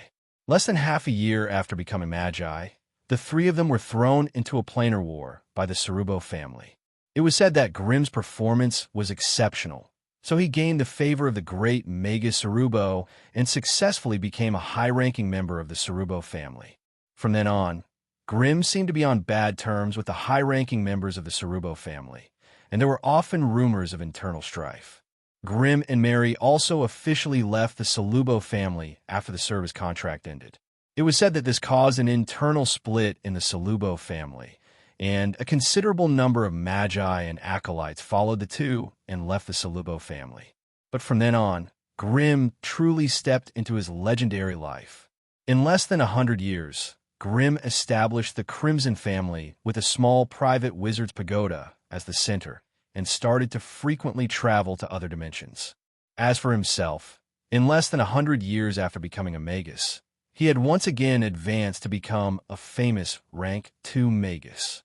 Less than half a year after becoming Magi, the 3 of them were thrown into a planar war by the Cerubo family. It was said that Grimm's performance was exceptional, so he gained the favor of the great Magus Cerubo and successfully became a high-ranking member of the Cerubo family. From then on, Grimm seemed to be on bad terms with the high-ranking members of the Cerubo family, and there were often rumors of internal strife. Grimm and Mary also officially left the Cerubo family after the service contract ended. It was said that this caused an internal split in the Cerubo family, and a considerable number of Magi and acolytes followed the two and left the Cerubo family. But from then on, Grimm truly stepped into his legendary life. In less than 100 years, Grimm established the Crimson family with a small private wizard's pagoda as the center, and started to frequently travel to other dimensions. As for himself, in less than 100 years after becoming a Magus, he had once again advanced to become a famous rank 2 Magus.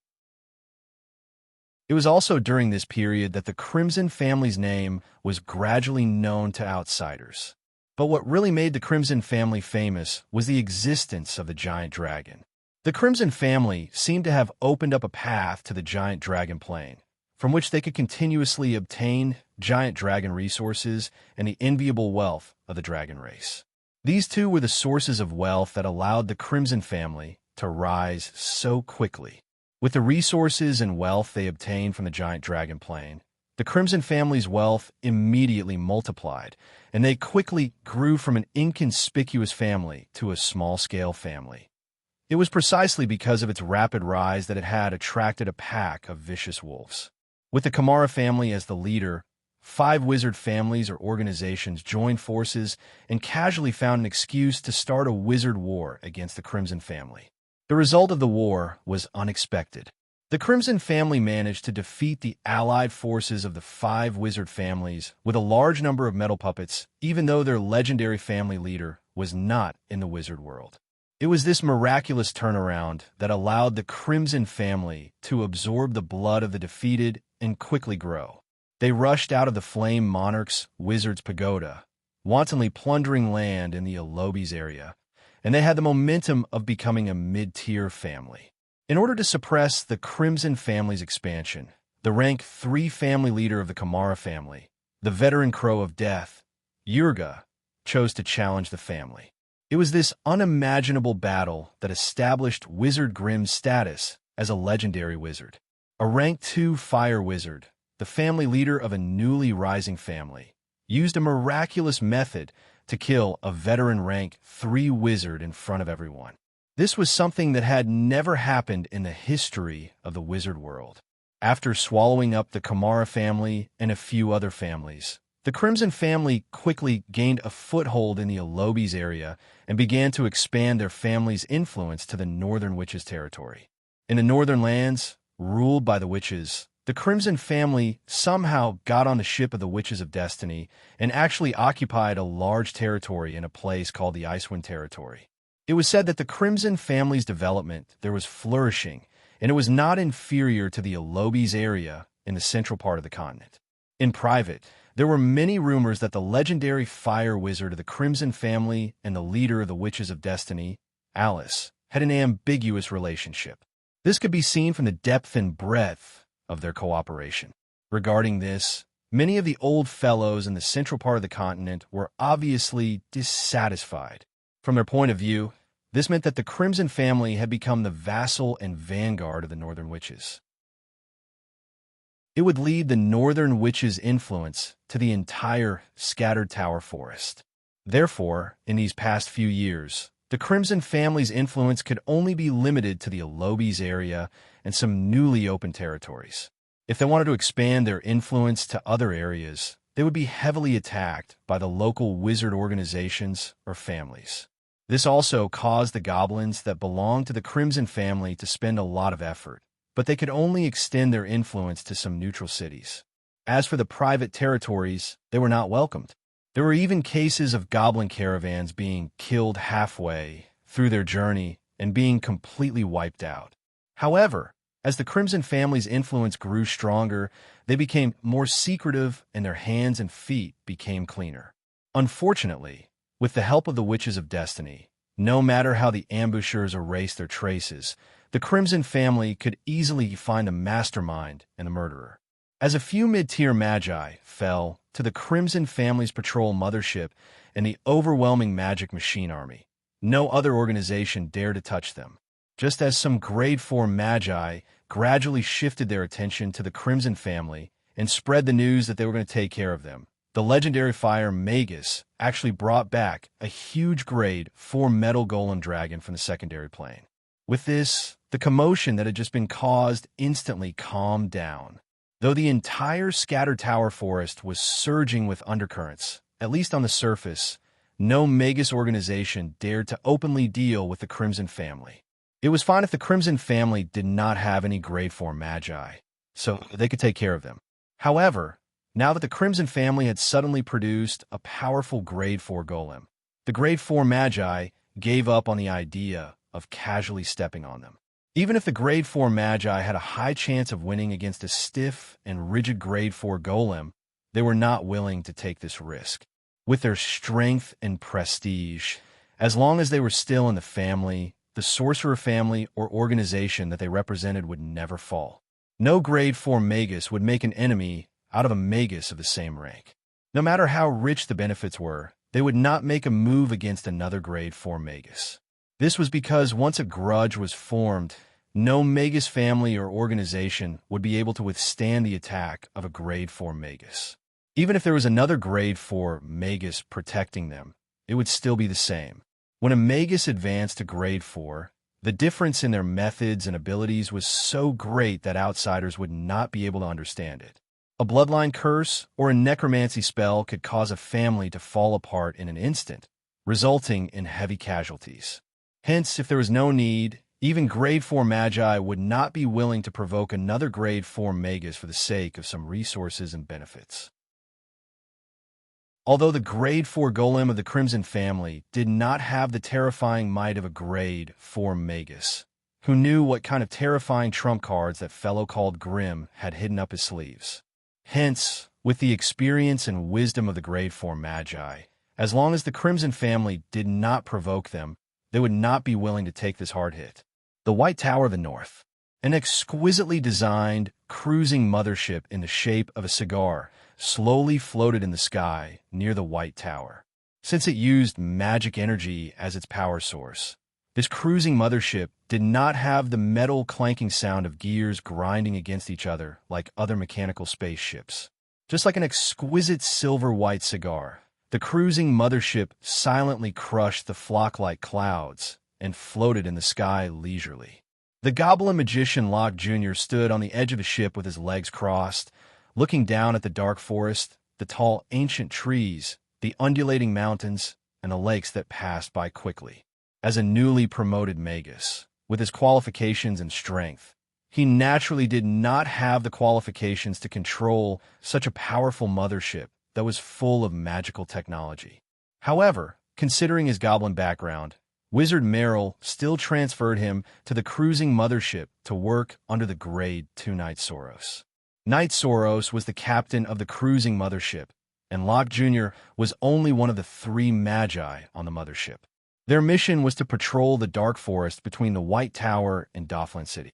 It was also during this period that the Crimson family's name was gradually known to outsiders. But what really made the Crimson family famous was the existence of the giant dragon. The Crimson family seemed to have opened up a path to the giant dragon plane, from which they could continuously obtain giant dragon resources and the enviable wealth of the dragon race. These two were the sources of wealth that allowed the Crimson family to rise so quickly. With the resources and wealth they obtained from the giant dragon plane, the Crimson family's wealth immediately multiplied, and they quickly grew from an inconspicuous family to a small-scale family. It was precisely because of its rapid rise that it had attracted a pack of vicious wolves. With the Kamara family as the leader, 5 wizard families or organizations joined forces and casually found an excuse to start a wizard war against the Crimson family. The result of the war was unexpected. The Crimson family managed to defeat the allied forces of the 5 wizard families with a large number of metal puppets, even though their legendary family leader was not in the wizard world. It was this miraculous turnaround that allowed the Crimson family to absorb the blood of the defeated and quickly grow. They rushed out of the Flame Monarch's wizard's pagoda, wantonly plundering land in the Alobis area, and they had the momentum of becoming a mid-tier family. In order to suppress the Crimson family's expansion, the rank 3 family leader of the Kamara family, the veteran Crow of Death, Yurga, chose to challenge the family. It was this unimaginable battle that established Wizard Grimm's status as a legendary wizard. A rank 2 fire wizard, the family leader of a newly rising family, used a miraculous method to kill a veteran-rank 3 wizard in front of everyone. This was something that had never happened in the history of the wizard world. After swallowing up the Kamara family and a few other families, the Crimson family quickly gained a foothold in the Alobis area and began to expand their family's influence to the Northern Witches' territory. In the Northern lands, ruled by the witches, the Crimson family somehow got on the ship of the Witches of Destiny and actually occupied a large territory in a place called the Icewind Territory. It was said that the Crimson family's development there was flourishing, and it was not inferior to the Alobis area in the central part of the continent. In private, there were many rumors that the legendary fire wizard of the Crimson family and the leader of the Witches of Destiny, Alice, had an ambiguous relationship. This could be seen from the depth and breadth of their cooperation. Regarding this, many of the old fellows in the central part of the continent were obviously dissatisfied. From their point of view, this meant that the Crimson family had become the vassal and vanguard of the Northern Witches. It would lead the Northern Witches' influence to the entire Scattered Tower Forest. Therefore, in these past few years, the Crimson family's influence could only be limited to the Alobis area and some newly opened territories. If they wanted to expand their influence to other areas, they would be heavily attacked by the local wizard organizations or families. This also caused the goblins that belonged to the Crimson family to spend a lot of effort, but they could only extend their influence to some neutral cities. As for the private territories, they were not welcomed. There were even cases of goblin caravans being killed halfway through their journey and being completely wiped out. However, as the Crimson family's influence grew stronger, they became more secretive and their hands and feet became cleaner. Unfortunately, with the help of the Witches of Destiny, no matter how the ambushers erased their traces, the Crimson family could easily find the mastermind and the murderer. As a few mid-tier magi fell to the Crimson family's patrol mothership and the overwhelming magic machine army, no other organization dared to touch them. Just as some grade 4 magi gradually shifted their attention to the Crimson family and spread the news that they were going to take care of them, the legendary fire Magus actually brought back a huge grade 4 metal golem dragon from the secondary plane. With this, the commotion that had just been caused instantly calmed down. Though the entire Scattered Tower Forest was surging with undercurrents, at least on the surface, no Magus organization dared to openly deal with the Crimson family. It was fine if the Crimson family did not have any grade 4 magi, so they could take care of them. However, now that the Crimson family had suddenly produced a powerful grade 4 golem, the grade 4 magi gave up on the idea of casually stepping on them. Even if the grade 4 magi had a high chance of winning against a stiff and rigid grade 4 golem, they were not willing to take this risk. With their strength and prestige, as long as they were still in the family, the sorcerer family or organization that they represented would never fall. No grade 4 magus would make an enemy out of a magus of the same rank. No matter how rich the benefits were, they would not make a move against another grade 4 magus. This was because once a grudge was formed, no magus family or organization would be able to withstand the attack of a grade 4 magus. Even if there was another grade 4 magus protecting them, it would still be the same. When a magus advanced to grade 4, the difference in their methods and abilities was so great that outsiders would not be able to understand it. A bloodline curse or a necromancy spell could cause a family to fall apart in an instant, resulting in heavy casualties. Hence, if there was no need, even grade 4 magi would not be willing to provoke another grade 4 magus for the sake of some resources and benefits. Although the grade 4 golem of the Crimson family did not have the terrifying might of a grade 4 magus, who knew what kind of terrifying trump cards that fellow called Grim had hidden up his sleeves. Hence, with the experience and wisdom of the grade 4 magi, as long as the Crimson family did not provoke them, they would not be willing to take this hard hit. The White Tower of the North, an exquisitely designed, cruising mothership in the shape of a cigar, slowly floated in the sky near the White Tower. Since it used magic energy as its power source, this cruising mothership did not have the metal clanking sound of gears grinding against each other like other mechanical spaceships. Just like an exquisite silver-white cigar, The cruising mothership silently crushed the flock-like clouds and floated in the sky leisurely. The goblin magician Locke Jr. stood on the edge of the ship with his legs crossed, looking down at the dark forest, the tall ancient trees, the undulating mountains, and the lakes that passed by quickly. As a newly promoted magus, with his qualifications and strength, he naturally did not have the qualifications to control such a powerful mothership that was full of magical technology. However, considering his goblin background, Wizard Merrill still transferred him to the cruising mothership to work under the grade 2 Knight Soros. Knight Soros was the captain of the cruising mothership, and Locke Jr. was only one of the 3 magi on the mothership. Their mission was to patrol the dark forest between the White Tower and Doffland City.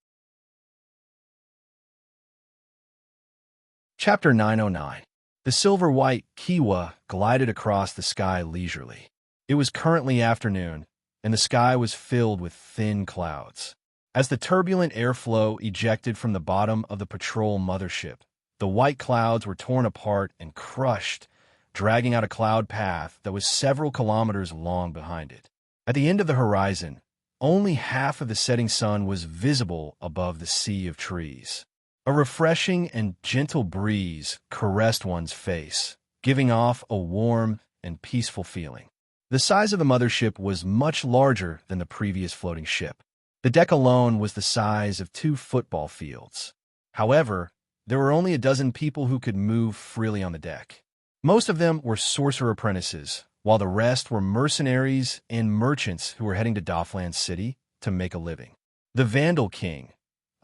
Chapter 909. The silver-white Kiwa glided across the sky leisurely. It was currently afternoon, and the sky was filled with thin clouds. As the turbulent airflow ejected from the bottom of the patrol mothership, the white clouds were torn apart and crushed, dragging out a cloud path that was several kilometers long behind it. At the end of the horizon, only half of the setting sun was visible above the sea of trees. A refreshing and gentle breeze caressed one's face, giving off a warm and peaceful feeling. The size of the mothership was much larger than the previous floating ship. The deck alone was the size of 2 football fields. However, there were only a dozen people who could move freely on the deck. Most of them were sorcerer apprentices, while the rest were mercenaries and merchants who were heading to Doffland City to make a living. The Vandal King,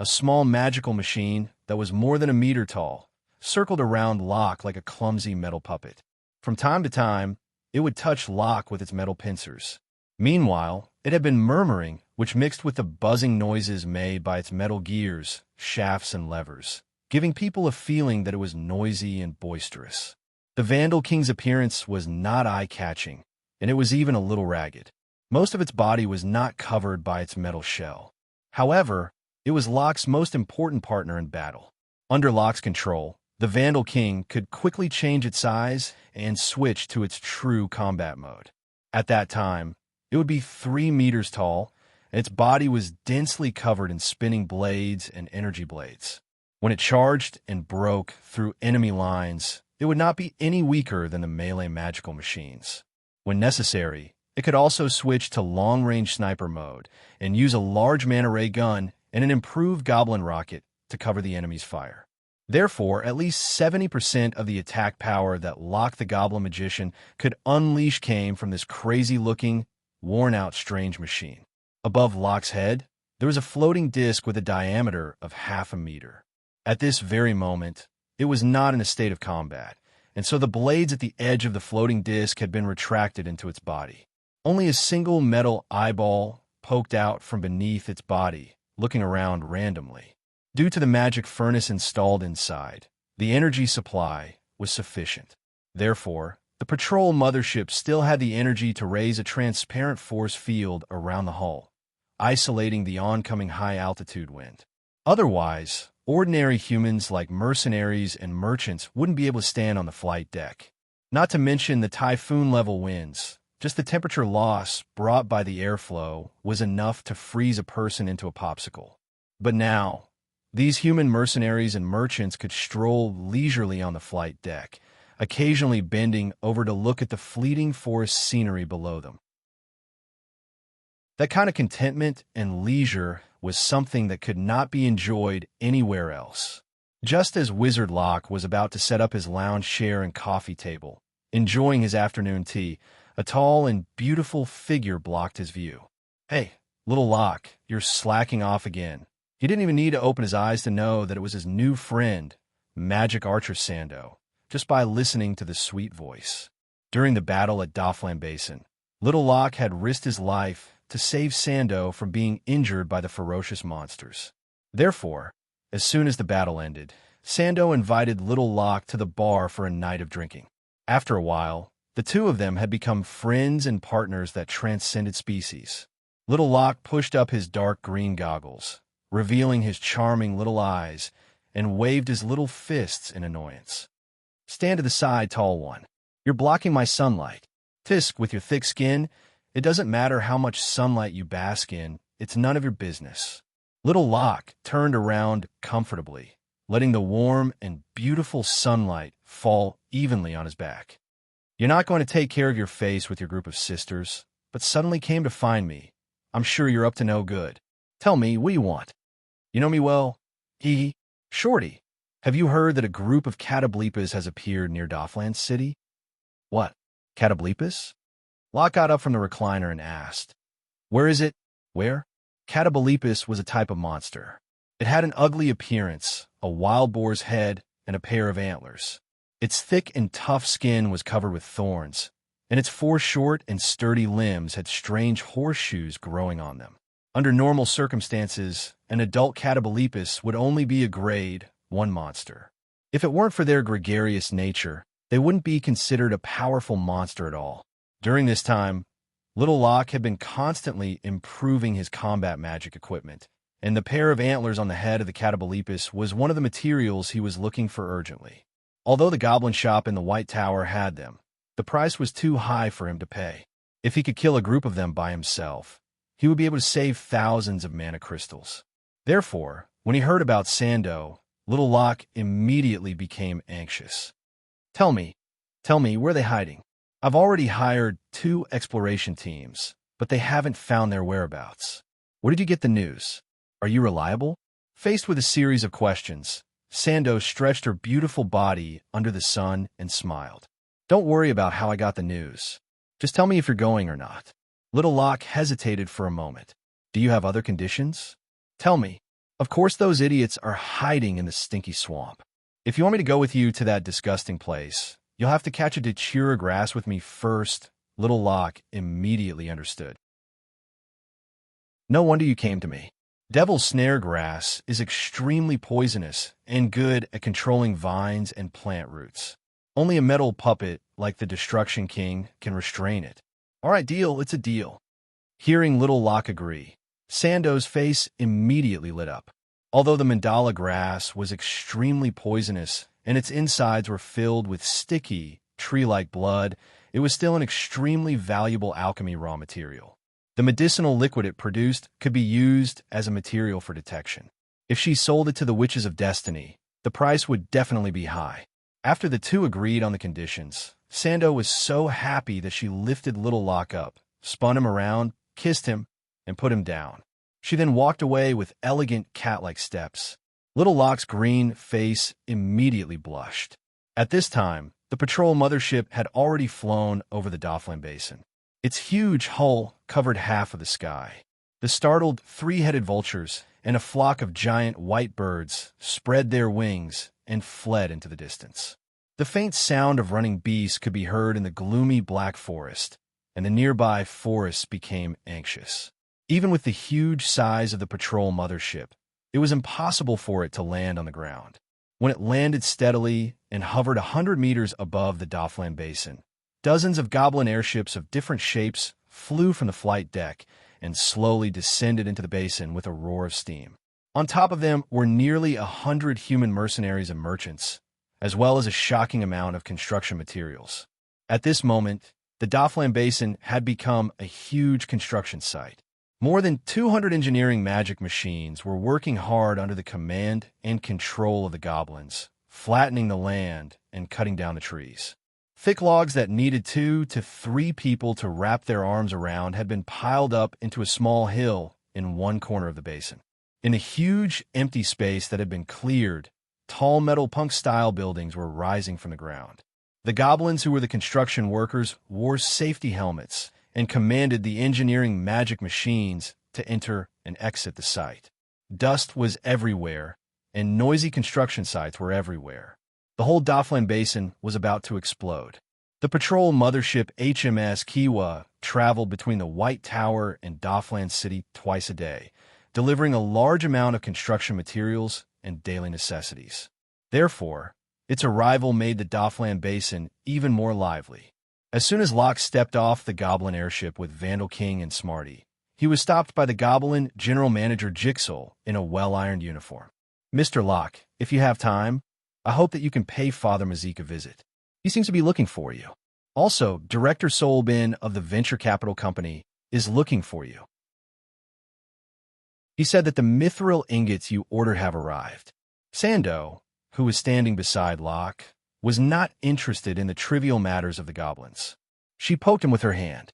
a small magical machine that was more than a meter tall, circled around Locke like a clumsy metal puppet. From time to time, it would touch Locke with its metal pincers. Meanwhile, it had been murmuring, which mixed with the buzzing noises made by its metal gears, shafts, and levers, giving people a feeling that it was noisy and boisterous. The Vandal King's appearance was not eye-catching, and it was even a little ragged. Most of its body was not covered by its metal shell. However, it was Locke's most important partner in battle. Under Locke's control, the Vandal King could quickly change its size and switch to its true combat mode. At that time, it would be 3 meters tall, and its body was densely covered in spinning blades and energy blades. When it charged and broke through enemy lines, it would not be any weaker than the melee magical machines. When necessary, it could also switch to long-range sniper mode and use a large mana ray gun and an improved goblin rocket to cover the enemy's fire. Therefore, at least 70% of the attack power that Locke the Goblin Magician could unleash came from this crazy-looking, worn-out strange machine. Above Locke's head, there was a floating disc with a diameter of 0.5 meter. At this very moment, it was not in a state of combat, and so the blades at the edge of the floating disc had been retracted into its body. Only a single metal eyeball poked out from beneath its body, looking around randomly. Due to the magic furnace installed inside, the energy supply was sufficient. Therefore, the patrol mothership still had the energy to raise a transparent force field around the hull, isolating the oncoming high-altitude wind. Otherwise, ordinary humans like mercenaries and merchants wouldn't be able to stand on the flight deck. Not to mention the typhoon-level winds. Just the temperature loss brought by the airflow was enough to freeze a person into a popsicle. But now, these human mercenaries and merchants could stroll leisurely on the flight deck, occasionally bending over to look at the fleeting forest scenery below them. That kind of contentment and leisure was something that could not be enjoyed anywhere else. Just as Wizard Locke was about to set up his lounge chair and coffee table, enjoying his afternoon tea, a tall and beautiful figure blocked his view. "Hey, little Locke, you're slacking off again." He didn't even need to open his eyes to know that it was his new friend, Magic Archer Sando, just by listening to the sweet voice. During the battle at Doffland Basin, little Locke had risked his life to save Sando from being injured by the ferocious monsters. Therefore, as soon as the battle ended, Sando invited little Locke to the bar for a night of drinking. After a while, the two of them had become friends and partners that transcended species. Little Locke pushed up his dark green goggles, revealing his charming little eyes, and waved his little fists in annoyance. "Stand to the side, tall one. You're blocking my sunlight. Tisk, with your thick skin, it doesn't matter how much sunlight you bask in, it's none of your business. Little Locke turned around comfortably, letting the warm and beautiful sunlight fall evenly on his back. You're not going to take care of your face with your group of sisters, but suddenly came to find me. I'm sure you're up to no good. Tell me, what do you want? You know me well? Shorty, have you heard that a group of Catablipas has appeared near Doffland City? What? Catablipas? Locke got up from the recliner and asked. Where is it? Where? Catablipas was a type of monster. It had an ugly appearance, a wild boar's head, and a pair of antlers. Its thick and tough skin was covered with thorns, and its 4 short and sturdy limbs had strange horseshoes growing on them. Under normal circumstances, an adult Catablipas would only be a grade 1 monster. If it weren't for their gregarious nature, they wouldn't be considered a powerful monster at all. During this time, Little Locke had been constantly improving his combat magic equipment, and the pair of antlers on the head of the Catablipas was one of the materials he was looking for urgently. Although the goblin shop in the White Tower had them, the price was too high for him to pay. If he could kill a group of them by himself, he would be able to save thousands of mana crystals. Therefore, when he heard about Sando, Little Locke immediately became anxious. Tell me, where are they hiding? I've already hired 2 exploration teams, but they haven't found their whereabouts. Where did you get the news? Are you reliable? Faced with a series of questions, Sando stretched her beautiful body under the sun and smiled. Don't worry about how I got the news. Just tell me if you're going or not. Little Locke hesitated for a moment. Do you have other conditions? Tell me. Of course those idiots are hiding in the stinky swamp. If you want me to go with you to that disgusting place, you'll have to catch a datura grass with me first. Little Locke immediately understood. No wonder you came to me. Devil's snare grass is extremely poisonous and good at controlling vines and plant roots. Only a metal puppet like the Destruction King can restrain it. All right, deal, it's a deal. Hearing Little Locke agree, Sando's face immediately lit up. Although the mandala grass was extremely poisonous and its insides were filled with sticky, tree-like blood, it was still an extremely valuable alchemy raw material. The medicinal liquid it produced could be used as a material for detection. If she sold it to the Witches of Destiny, the price would definitely be high. After the 2 agreed on the conditions, Sando was so happy that she lifted Little Locke up, spun him around, kissed him, and put him down. She then walked away with elegant cat-like steps. Little Locke's green face immediately blushed. At this time, the patrol mothership had already flown over the Doffland Basin. Its huge hull covered half of the sky. The startled 3-headed vultures and a flock of giant white birds spread their wings and fled into the distance. The faint sound of running beasts could be heard in the gloomy black forest, and the nearby forests became anxious. Even with the huge size of the patrol mothership, it was impossible for it to land on the ground. When it landed steadily and hovered 100 meters above the Doffland Basin, dozens of goblin airships of different shapes flew from the flight deck and slowly descended into the basin with a roar of steam. On top of them were nearly 100 human mercenaries and merchants, as well as a shocking amount of construction materials. At this moment, the Doffland Basin had become a huge construction site. More than 200 engineering magic machines were working hard under the command and control of the goblins, flattening the land and cutting down the trees. Thick logs that needed 2 to 3 people to wrap their arms around had been piled up into a small hill in one corner of the basin. In a huge, empty space that had been cleared, tall metal punk-style buildings were rising from the ground. The goblins who were the construction workers wore safety helmets and commanded the engineering magic machines to enter and exit the site. Dust was everywhere, and noisy construction sites were everywhere. The whole Doffland Basin was about to explode. The patrol mothership HMS Kiwa traveled between the White Tower and Doffland City twice a day, delivering a large amount of construction materials and daily necessities. Therefore, its arrival made the Doffland Basin even more lively. As soon as Locke stepped off the Goblin airship with Vandal King and Smarty, he was stopped by the Goblin General Manager Jigsaw in a well-ironed uniform. Mr. Locke, if you have time, I hope that you can pay Father Mazik a visit. He seems to be looking for you. Also, Director Solbin of the venture capital company is looking for you. He said that the mithril ingots you ordered have arrived. Sando, who was standing beside Locke, was not interested in the trivial matters of the goblins. She poked him with her hand.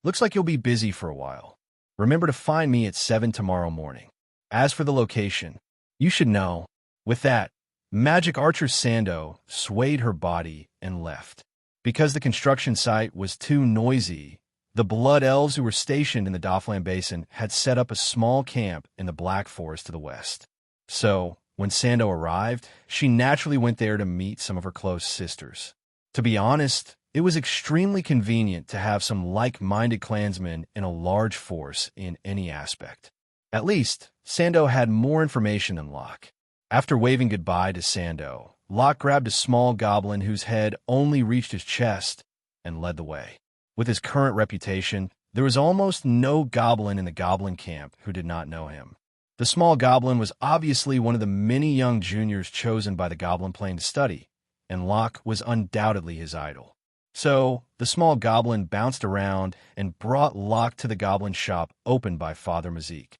Looks like you'll be busy for a while. Remember to find me at 7 tomorrow morning. As for the location, you should know. With that, Magic Archer Sando swayed her body and left. Because the construction site was too noisy, the Blood Elves who were stationed in the Doffland Basin had set up a small camp in the Black Forest to the west. So, when Sando arrived, she naturally went there to meet some of her close sisters. To be honest, it was extremely convenient to have some like-minded clansmen in a large force in any aspect. At least, Sando had more information than Locke. After waving goodbye to Sando, Locke grabbed a small goblin whose head only reached his chest and led the way. With his current reputation, there was almost no goblin in the goblin camp who did not know him. The small goblin was obviously one of the many young juniors chosen by the goblin plane to study, and Locke was undoubtedly his idol. So, the small goblin bounced around and brought Locke to the goblin shop opened by Father Mazik.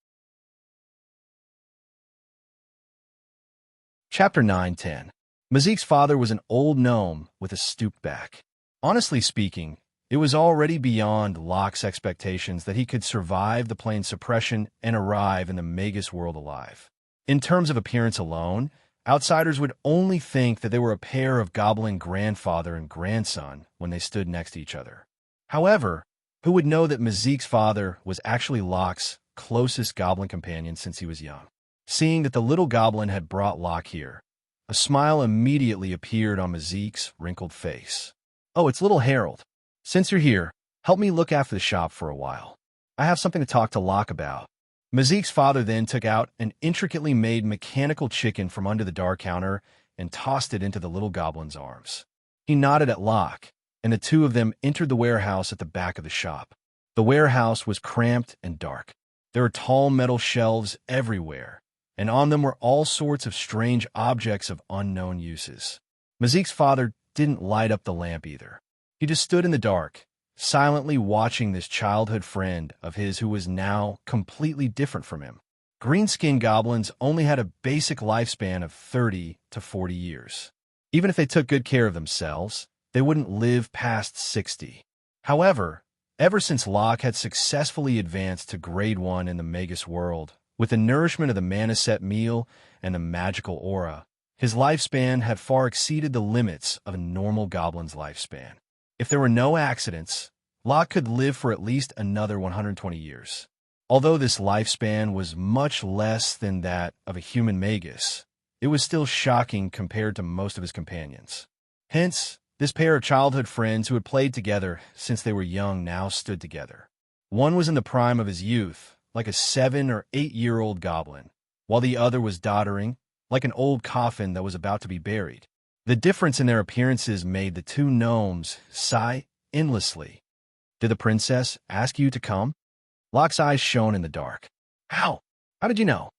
Chapter 9-10. Mazik's father was an old gnome with a stooped back. Honestly speaking, it was already beyond Locke's expectations that he could survive the plane's suppression and arrive in the Magus world alive. In terms of appearance alone, outsiders would only think that they were a pair of goblin grandfather and grandson when they stood next to each other. However, who would know that Mazik's father was actually Locke's closest goblin companion since he was young? Seeing that the little goblin had brought Locke here, a smile immediately appeared on Mazik's wrinkled face. "Oh, it's little Harold. Since you're here, help me look after the shop for a while. I have something to talk to Locke about." Mazik's father then took out an intricately made mechanical chicken from under the dark counter and tossed it into the little goblin's arms. He nodded at Locke, and the two of them entered the warehouse at the back of the shop. The warehouse was cramped and dark. There were tall metal shelves everywhere, and on them were all sorts of strange objects of unknown uses. Mazik's father didn't light up the lamp either. He just stood in the dark, silently watching this childhood friend of his who was now completely different from him. Green-skinned goblins only had a basic lifespan of 30 to 40 years. Even if they took good care of themselves, they wouldn't live past 60. However, ever since Locke had successfully advanced to Grade 1 in the Magus world, with the nourishment of the Manaset meal and the magical aura, his lifespan had far exceeded the limits of a normal goblin's lifespan. If there were no accidents, Locke could live for at least another 120 years. Although this lifespan was much less than that of a human magus, it was still shocking compared to most of his companions. Hence, this pair of childhood friends who had played together since they were young now stood together. One was in the prime of his youth, like a 7 or 8-year-old goblin, while the other was doddering, like an old coffin that was about to be buried. The difference in their appearances made the two gnomes sigh endlessly. "Did the princess ask you to come?" Locke's eyes shone in the dark. How? How did you know?"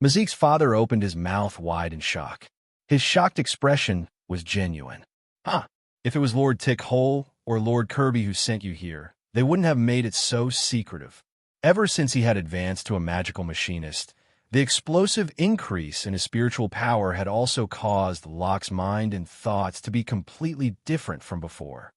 Mazik's father opened his mouth wide in shock. His shocked expression was genuine. "Huh. If it was Lord Tickhole or Lord Kirby who sent you here, they wouldn't have made it so secretive." Ever since he had advanced to a magical machinist, the explosive increase in his spiritual power had also caused Locke's mind and thoughts to be completely different from before.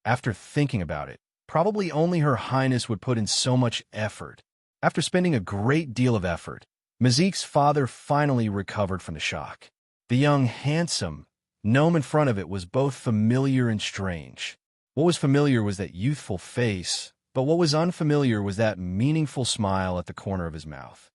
After thinking about it, probably only Her Highness would put in so much effort. After spending a great deal of effort, Mazik's father finally recovered from the shock. The young, handsome gnome in front of it was both familiar and strange. What was familiar was that youthful face, but what was unfamiliar was that meaningful smile at the corner of his mouth.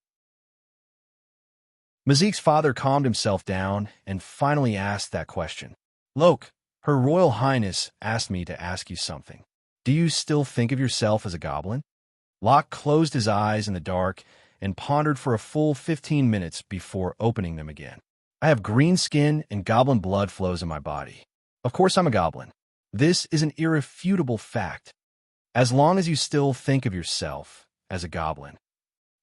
Mazik's father calmed himself down and finally asked that question. "Loke, Her Royal Highness asked me to ask you something. Do you still think of yourself as a goblin?" Locke closed his eyes in the dark and pondered for a full 15 minutes before opening them again. "I have green skin and goblin blood flows in my body. Of course I'm a goblin. This is an irrefutable fact. As long as you still think of yourself as a goblin."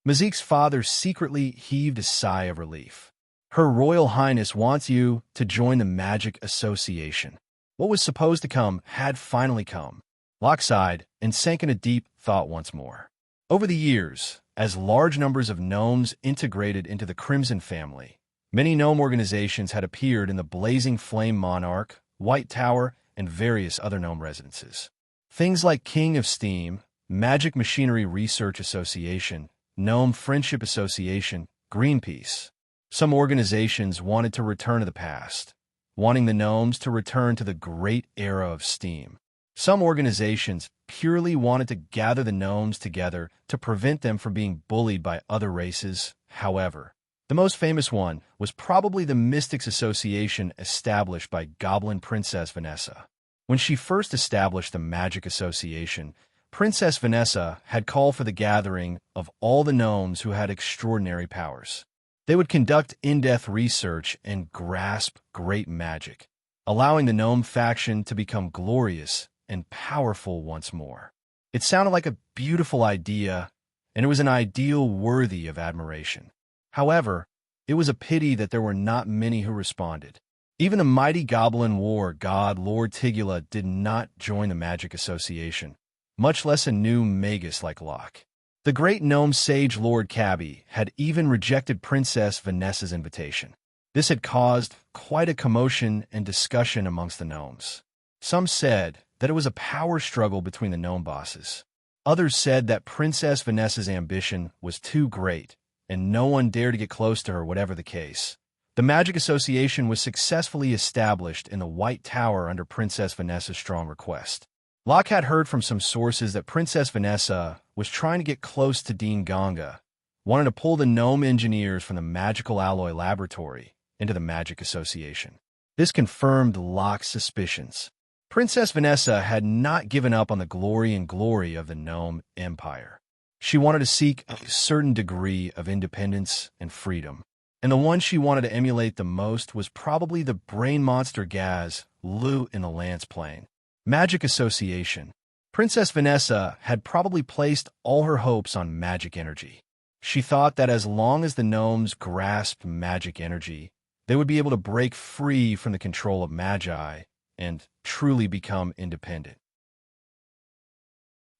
Mazik's father secretly heaved a sigh of relief. "Her Royal Highness wants you to join the Magic Association. What was supposed to come had finally come. Locke sighed and sank into deep thought once more. Over the years, as large numbers of gnomes integrated into the Crimson family, many gnome organizations had appeared in the Blazing Flame Monarch, White Tower, and various other gnome residences. Things like King of Steam, Magic Machinery Research Association, Gnome Friendship Association, Greenpeace. Some organizations wanted to return to the past, wanting the gnomes to return to the great era of Steam. Some organizations purely wanted to gather the gnomes together to prevent them from being bullied by other races. However, the most famous one was probably the Mystics Association established by Goblin Princess Vanessa. When she first established the Magic Association, Princess Vanessa had called for the gathering of all the gnomes who had extraordinary powers. They would conduct in-depth research and grasp great magic, allowing the gnome faction to become glorious and powerful once more. It sounded like a beautiful idea, and it was an ideal worthy of admiration. However, it was a pity that there were not many who responded. Even the mighty goblin war god Lord Tigula did not join the Magic Association, much less a new magus like Locke. The great gnome sage Lord Cabby had even rejected Princess Vanessa's invitation. This had caused quite a commotion and discussion amongst the gnomes. Some said that it was a power struggle between the gnome bosses. Others said that Princess Vanessa's ambition was too great, and no one dared to get close to her, whatever the case. The Magic Association was successfully established in the White Tower under Princess Vanessa's strong request. Locke had heard from some sources that Princess Vanessa was trying to get close to Dean Ganga, wanting to pull the gnome engineers from the Magical Alloy Laboratory into the Magic Association. This confirmed Locke's suspicions. Princess Vanessa had not given up on the glory of the gnome empire. She wanted to seek a certain degree of independence and freedom, and the one she wanted to emulate the most was probably the brain monster Gaz, Lu in the Lance Plane. Magic Association. Princess Vanessa had probably placed all her hopes on magic energy. She thought that as long as the gnomes grasped magic energy, they would be able to break free from the control of magi and truly become independent.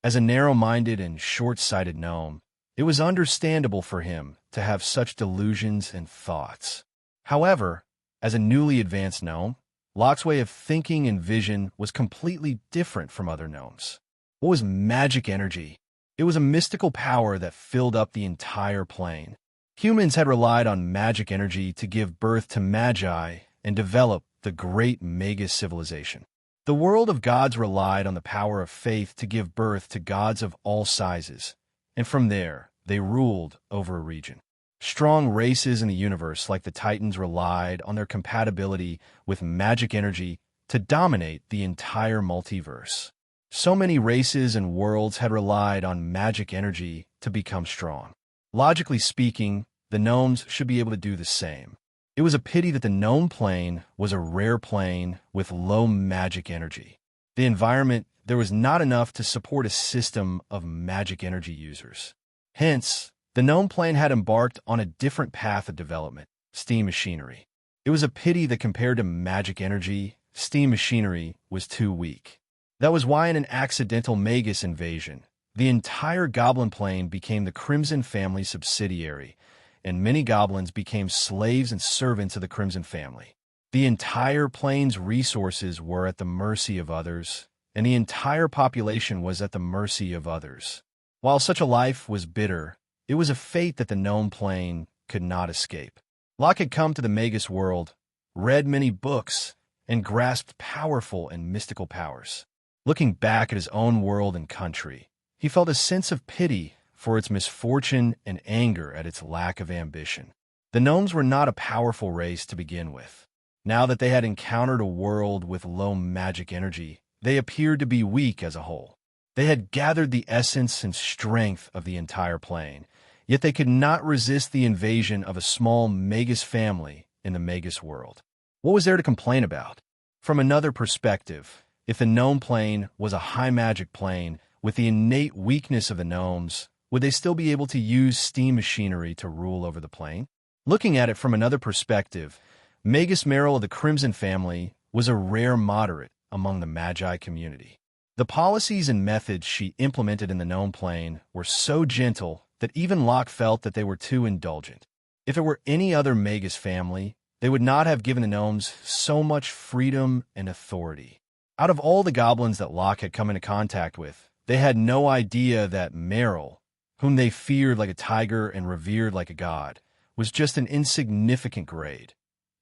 As a narrow-minded and short-sighted gnome, it was understandable for him to have such delusions and thoughts. However, as a newly advanced gnome, Locke's way of thinking and vision was completely different from other gnomes. What was magic energy? It was a mystical power that filled up the entire plane. Humans had relied on magic energy to give birth to magi and develop the great Magus civilization. The world of gods relied on the power of faith to give birth to gods of all sizes, and from there, they ruled over a region. Strong races in the universe like the Titans relied on their compatibility with magic energy to dominate the entire multiverse. So many races and worlds had relied on magic energy to become strong. Logically speaking, the gnomes should be able to do the same. It was a pity that the gnome plane was a rare plane with low magic energy. The environment, there was not enough to support a system of magic energy users. Hence, the gnome plane had embarked on a different path of development, steam machinery. It was a pity that compared to magic energy, steam machinery was too weak. That was why in an accidental Magus invasion, the entire goblin plane became the Crimson family subsidiary, and many goblins became slaves and servants of the Crimson family. The entire plane's resources were at the mercy of others, and the entire population was at the mercy of others. While such a life was bitter, it was a fate that the gnome plane could not escape. Locke had come to the Magus world, read many books, and grasped powerful and mystical powers. Looking back at his own world and country, he felt a sense of pity for its misfortune and anger at its lack of ambition. The gnomes were not a powerful race to begin with. Now that they had encountered a world with low magic energy, they appeared to be weak as a whole. They had gathered the essence and strength of the entire plane, yet they could not resist the invasion of a small Magus family in the Magus world. What was there to complain about? From another perspective, if the gnome plane was a high magic plane with the innate weakness of the gnomes, would they still be able to use steam machinery to rule over the plane? Looking at it from another perspective, Magus Merrill of the Crimson family was a rare moderate among the Magi community. The policies and methods she implemented in the gnome plane were so gentle that even Locke felt that they were too indulgent. If it were any other Magus family, they would not have given the gnomes so much freedom and authority. Out of all the goblins that Locke had come into contact with, they had no idea that Meryl, whom they feared like a tiger and revered like a god, was just an insignificant grade,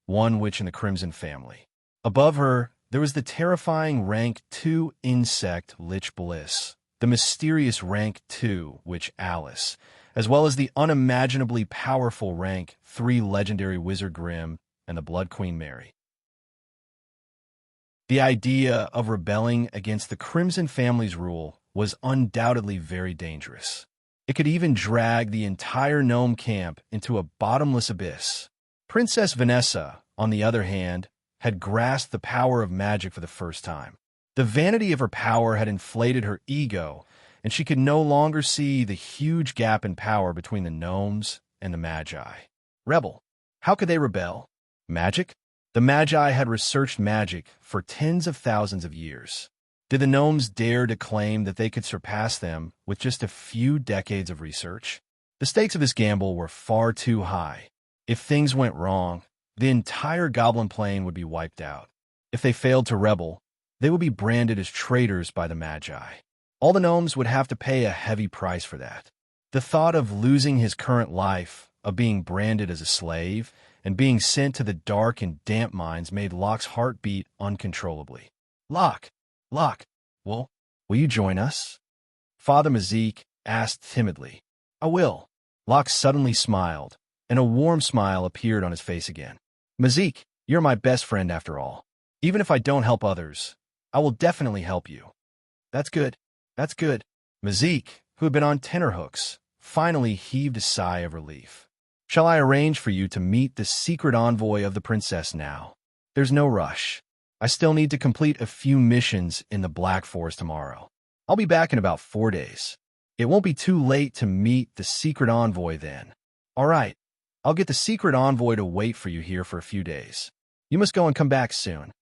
one witch in the Crimson family. Above her, there was the terrifying Rank 2 insect Lich Bliss, the mysterious Rank 2 witch Alice, as well as the unimaginably powerful Rank 3 legendary wizard Grim and the Blood Queen Mary. The idea of rebelling against the Crimson family's rule was undoubtedly very dangerous. It could even drag the entire gnome camp into a bottomless abyss. Princess Vanessa, on the other hand, had grasped the power of magic for the first time. The vanity of her power had inflated her ego, and she could no longer see the huge gap in power between the gnomes and the Magi. Rebel. How could they rebel? Magic? The Magi had researched magic for tens of thousands of years. Did the gnomes dare to claim that they could surpass them with just a few decades of research? The stakes of this gamble were far too high. If things went wrong, the entire goblin plane would be wiped out. If they failed to rebel, they would be branded as traitors by the Magi. All the gnomes would have to pay a heavy price for that. The thought of losing his current life, of being branded as a slave, and being sent to the dark and damp mines made Locke's heart beat uncontrollably. Locke, will you join us? Father Mazik asked timidly. I will. Locke suddenly smiled, and a warm smile appeared on his face again. Mazik, you're my best friend after all. Even if I don't help others, I will definitely help you. That's good. Mazik, who had been on tenterhooks, finally heaved a sigh of relief. Shall I arrange for you to meet the secret envoy of the princess now? There's no rush. I still need to complete a few missions in the Black Forest tomorrow. I'll be back in about 4 days. It won't be too late to meet the secret envoy then. All right, I'll get the secret envoy to wait for you here for a few days. You must go and come back soon.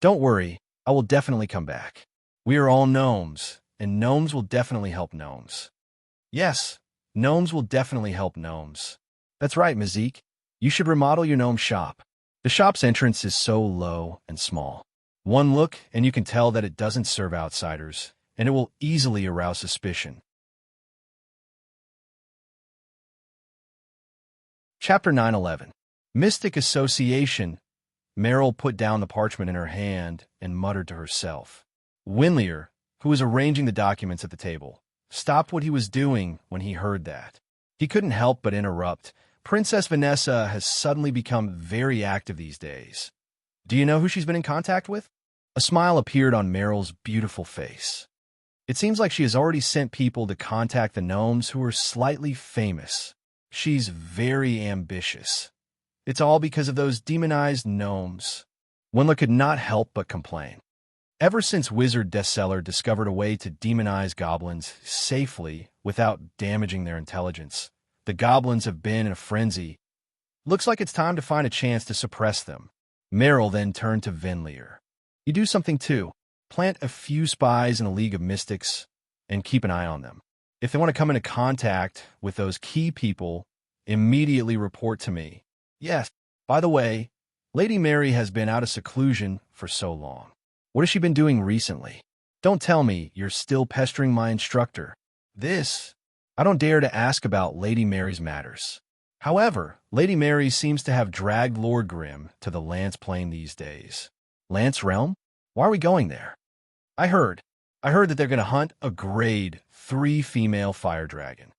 Don't worry, I will definitely come back. We are all gnomes, and gnomes will definitely help gnomes. Yes, gnomes will definitely help gnomes. That's right, Mazik. You should remodel your gnome shop. The shop's entrance is so low and small. One look and you can tell that it doesn't serve outsiders, and it will easily arouse suspicion. Chapter 9:11. Mystic Association. Meryl put down the parchment in her hand and muttered to herself. Winlier, who was arranging the documents at the table, stopped what he was doing when he heard that. He couldn't help but interrupt. Princess Vanessa has suddenly become very active these days. Do you know who she's been in contact with? A smile appeared on Meryl's beautiful face. It seems like she has already sent people to contact the gnomes who are slightly famous. She's very ambitious. It's all because of those demonized gnomes. Wendler could not help but complain. Ever since Wizard Deseller discovered a way to demonize goblins safely without damaging their intelligence, the goblins have been in a frenzy. Looks like it's time to find a chance to suppress them. Meryl then turned to Venlier. You do something too. Plant a few spies in a League of Mystics and keep an eye on them. If they want to come into contact with those key people, immediately report to me. Yes, by the way, Lady Mary has been out of seclusion for so long. What has she been doing recently? Don't tell me you're still pestering my instructor. I don't dare to ask about Lady Mary's matters. However, Lady Mary seems to have dragged Lord Grim to the Lance Plane these days. Lance Realm? Why are we going there? I heard that they're going to hunt a grade 3 female fire dragon.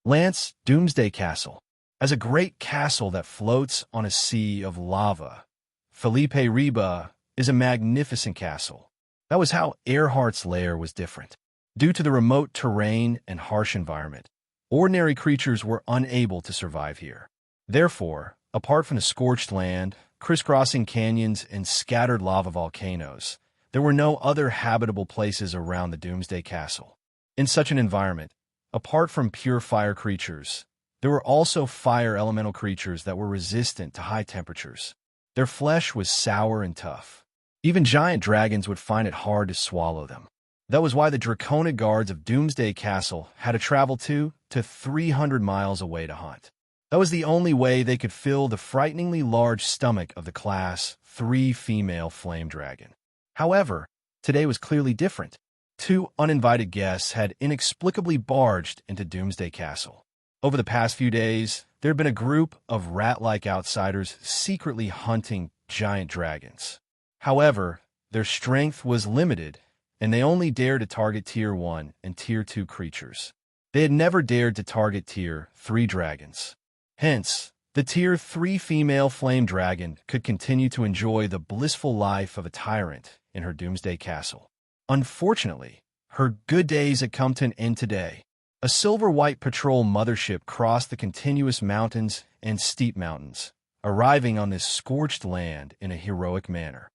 Lance Doomsday Castle. As a great castle that floats on a sea of lava, Felipe Riba is a magnificent castle. That was how Earhart's lair was different. Due to the remote terrain and harsh environment, ordinary creatures were unable to survive here. Therefore, apart from the scorched land, crisscrossing canyons, and scattered lava volcanoes, there were no other habitable places around the Doomsday Castle. In such an environment, apart from pure fire creatures, there were also fire elemental creatures that were resistant to high temperatures. Their flesh was sour and tough. Even giant dragons would find it hard to swallow them. That was why the draconic guards of Doomsday Castle had to travel 2 to 300 miles away to hunt. That was the only way they could fill the frighteningly large stomach of the Class 3 female flame dragon. However, today was clearly different. 2 uninvited guests had inexplicably barged into Doomsday Castle. Over the past few days, there had been a group of rat-like outsiders secretly hunting giant dragons. However, their strength was limited, and they only dared to target Tier 1 and Tier 2 creatures. They had never dared to target Tier 3 dragons. Hence, the Tier 3 female flame dragon could continue to enjoy the blissful life of a tyrant in her Doomsday Castle. Unfortunately, her good days had come to an end today. A silver-white patrol mothership crossed the continuous mountains and steep mountains, arriving on this scorched land in a heroic manner.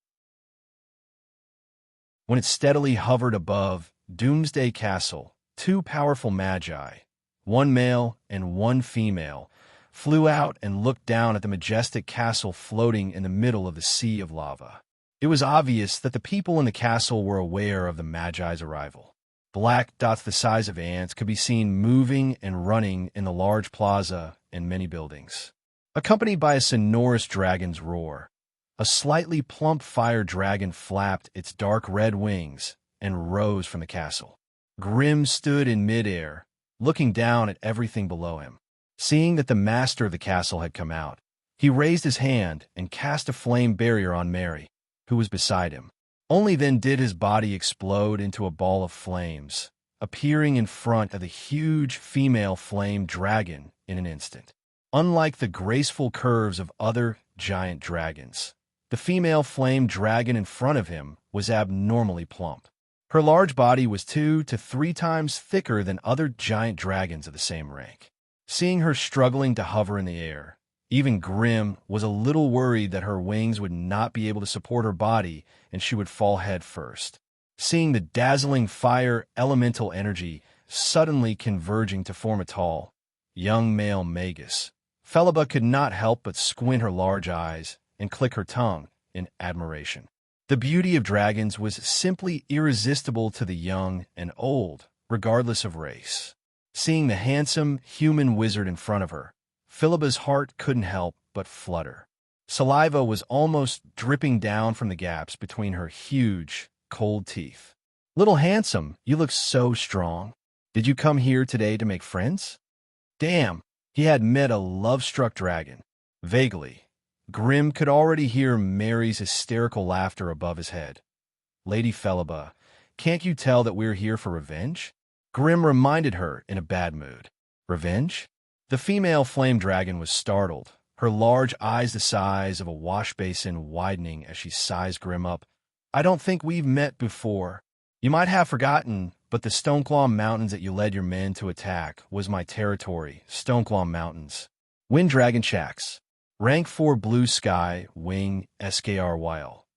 When it steadily hovered above Doomsday Castle, 2 powerful magi, one male and one female, flew out and looked down at the majestic castle floating in the middle of the sea of lava. It was obvious that the people in the castle were aware of the Magi's arrival. Black dots the size of ants could be seen moving and running in the large plaza and many buildings. Accompanied by a sonorous dragon's roar, a slightly plump fire dragon flapped its dark red wings and rose from the castle. Grim stood in midair, looking down at everything below him. Seeing that the master of the castle had come out, he raised his hand and cast a flame barrier on Mary, who was beside him. Only then did his body explode into a ball of flames, appearing in front of the huge female flame dragon in an instant. Unlike the graceful curves of other giant dragons, the female flame dragon in front of him was abnormally plump. Her large body was 2 to 3 times thicker than other giant dragons of the same rank. Seeing her struggling to hover in the air, even Grim was a little worried that her wings would not be able to support her body and she would fall head first. Seeing the dazzling fire elemental energy suddenly converging to form a tall, young male magus, Philippa could not help but squint her large eyes and click her tongue in admiration. The beauty of dragons was simply irresistible to the young and old, regardless of race. Seeing the handsome human wizard in front of her, Philippa's heart couldn't help but flutter. Saliva was almost dripping down from the gaps between her huge, cold teeth. "Little handsome, you look so strong. Did you come here today to make friends?" Damn, he had met a love-struck dragon. Vaguely, Grim could already hear Mary's hysterical laughter above his head. "Lady Philippa, can't you tell that we're here for revenge?" Grim reminded her in a bad mood. "Revenge?" The female flame dragon was startled, her large eyes the size of a wash basin widening as she sized Grim up. "I don't think we've met before. You might have forgotten, but the Stoneclaw Mountains that you led your men to attack was my territory, Stoneclaw Mountains. Wind Dragon Shacks. Rank 4 Blue Sky, Wing, SKRYL.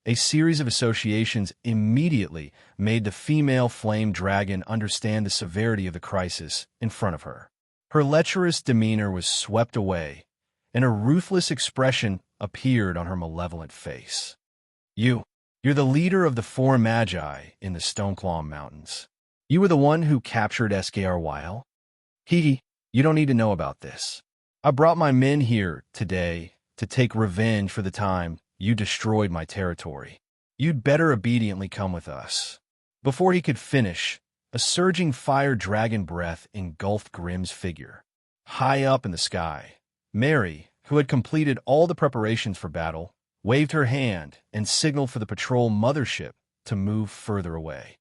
A series of associations immediately made the female flame dragon understand the severity of the crisis in front of her. Her lecherous demeanor was swept away, and a ruthless expression appeared on her malevolent face. You're the leader of the 4 Magi in the Stoneclaw Mountains. You were the one who captured SKRYL? Hee, you don't need to know about this. I brought my men here today to take revenge for the time you destroyed my territory. You'd better obediently come with us." Before he could finish, a surging fire dragon breath engulfed Grim's figure. High up in the sky, Mary, who had completed all the preparations for battle, waved her hand and signaled for the patrol mothership to move further away.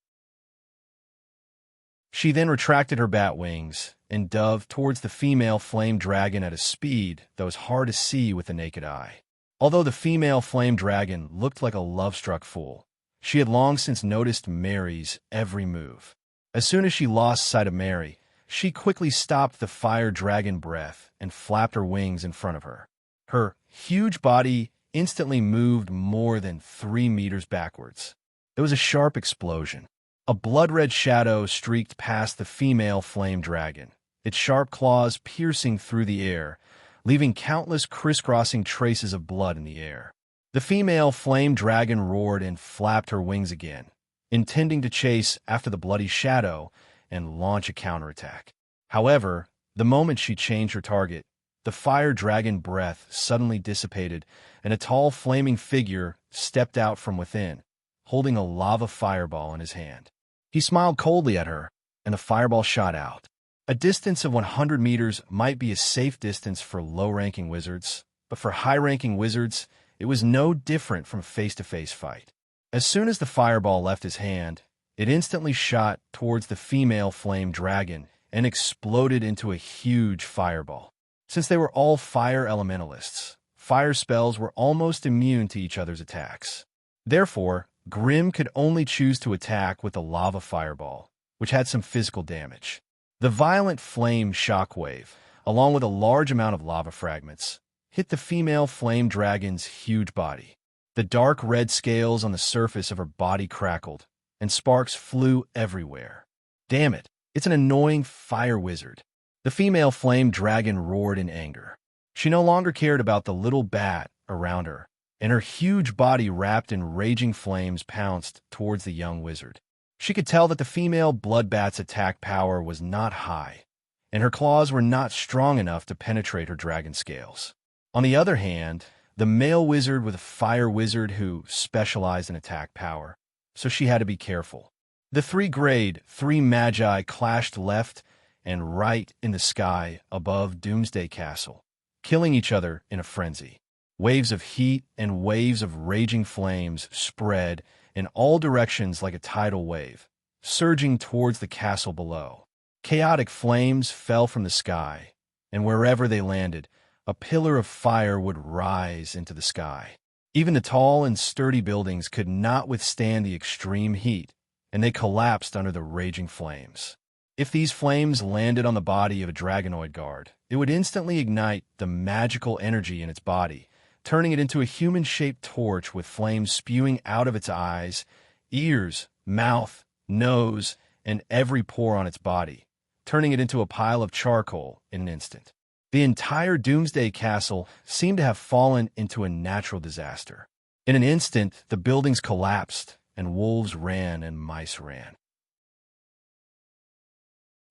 She then retracted her bat wings and dove towards the female flame dragon at a speed that was hard to see with the naked eye. Although the female flame dragon looked like a love-struck fool, she had long since noticed Mary's every move. As soon as she lost sight of Mary, she quickly stopped the fire dragon breath and flapped her wings in front of her. Her huge body instantly moved more than 3 meters backwards. There was a sharp explosion. A blood-red shadow streaked past the female flame dragon, its sharp claws piercing through the air, leaving countless crisscrossing traces of blood in the air. The female flame dragon roared and flapped her wings again, intending to chase after the bloody shadow and launch a counterattack. However, the moment she changed her target, the fire dragon breath suddenly dissipated, and a tall flaming figure stepped out from within, holding a lava fireball in his hand. He smiled coldly at her, and the fireball shot out. A distance of 100 meters might be a safe distance for low-ranking wizards, but for high-ranking wizards, it was no different from a face-to-face fight. As soon as the fireball left his hand, it instantly shot towards the female flame dragon and exploded into a huge fireball. Since they were all fire elementalists, fire spells were almost immune to each other's attacks. Therefore, Grim could only choose to attack with a lava fireball, which had some physical damage. The violent flame shockwave, along with a large amount of lava fragments, hit the female flame dragon's huge body. The dark red scales on the surface of her body crackled, and sparks flew everywhere. Damn it, it's an annoying fire wizard. The female flame dragon roared in anger. She no longer cared about the little bat around her, and her huge body wrapped in raging flames pounced towards the young wizard. She could tell that the female bloodbat's attack power was not high, and her claws were not strong enough to penetrate her dragon scales. On the other hand, the male wizard was a fire wizard who specialized in attack power, so she had to be careful. The three magi clashed left and right in the sky above Doomsday Castle, killing each other in a frenzy. Waves of heat and waves of raging flames spread in all directions like a tidal wave, surging towards the castle below. Chaotic flames fell from the sky, and wherever they landed, a pillar of fire would rise into the sky. Even the tall and sturdy buildings could not withstand the extreme heat, and they collapsed under the raging flames. If these flames landed on the body of a dragonoid guard, it would instantly ignite the magical energy in its body, turning it into a human-shaped torch with flames spewing out of its eyes, ears, mouth, nose, and every pore on its body, turning it into a pile of charcoal in an instant. The entire Doomsday Castle seemed to have fallen into a natural disaster. In an instant, the buildings collapsed, and wolves ran and mice ran.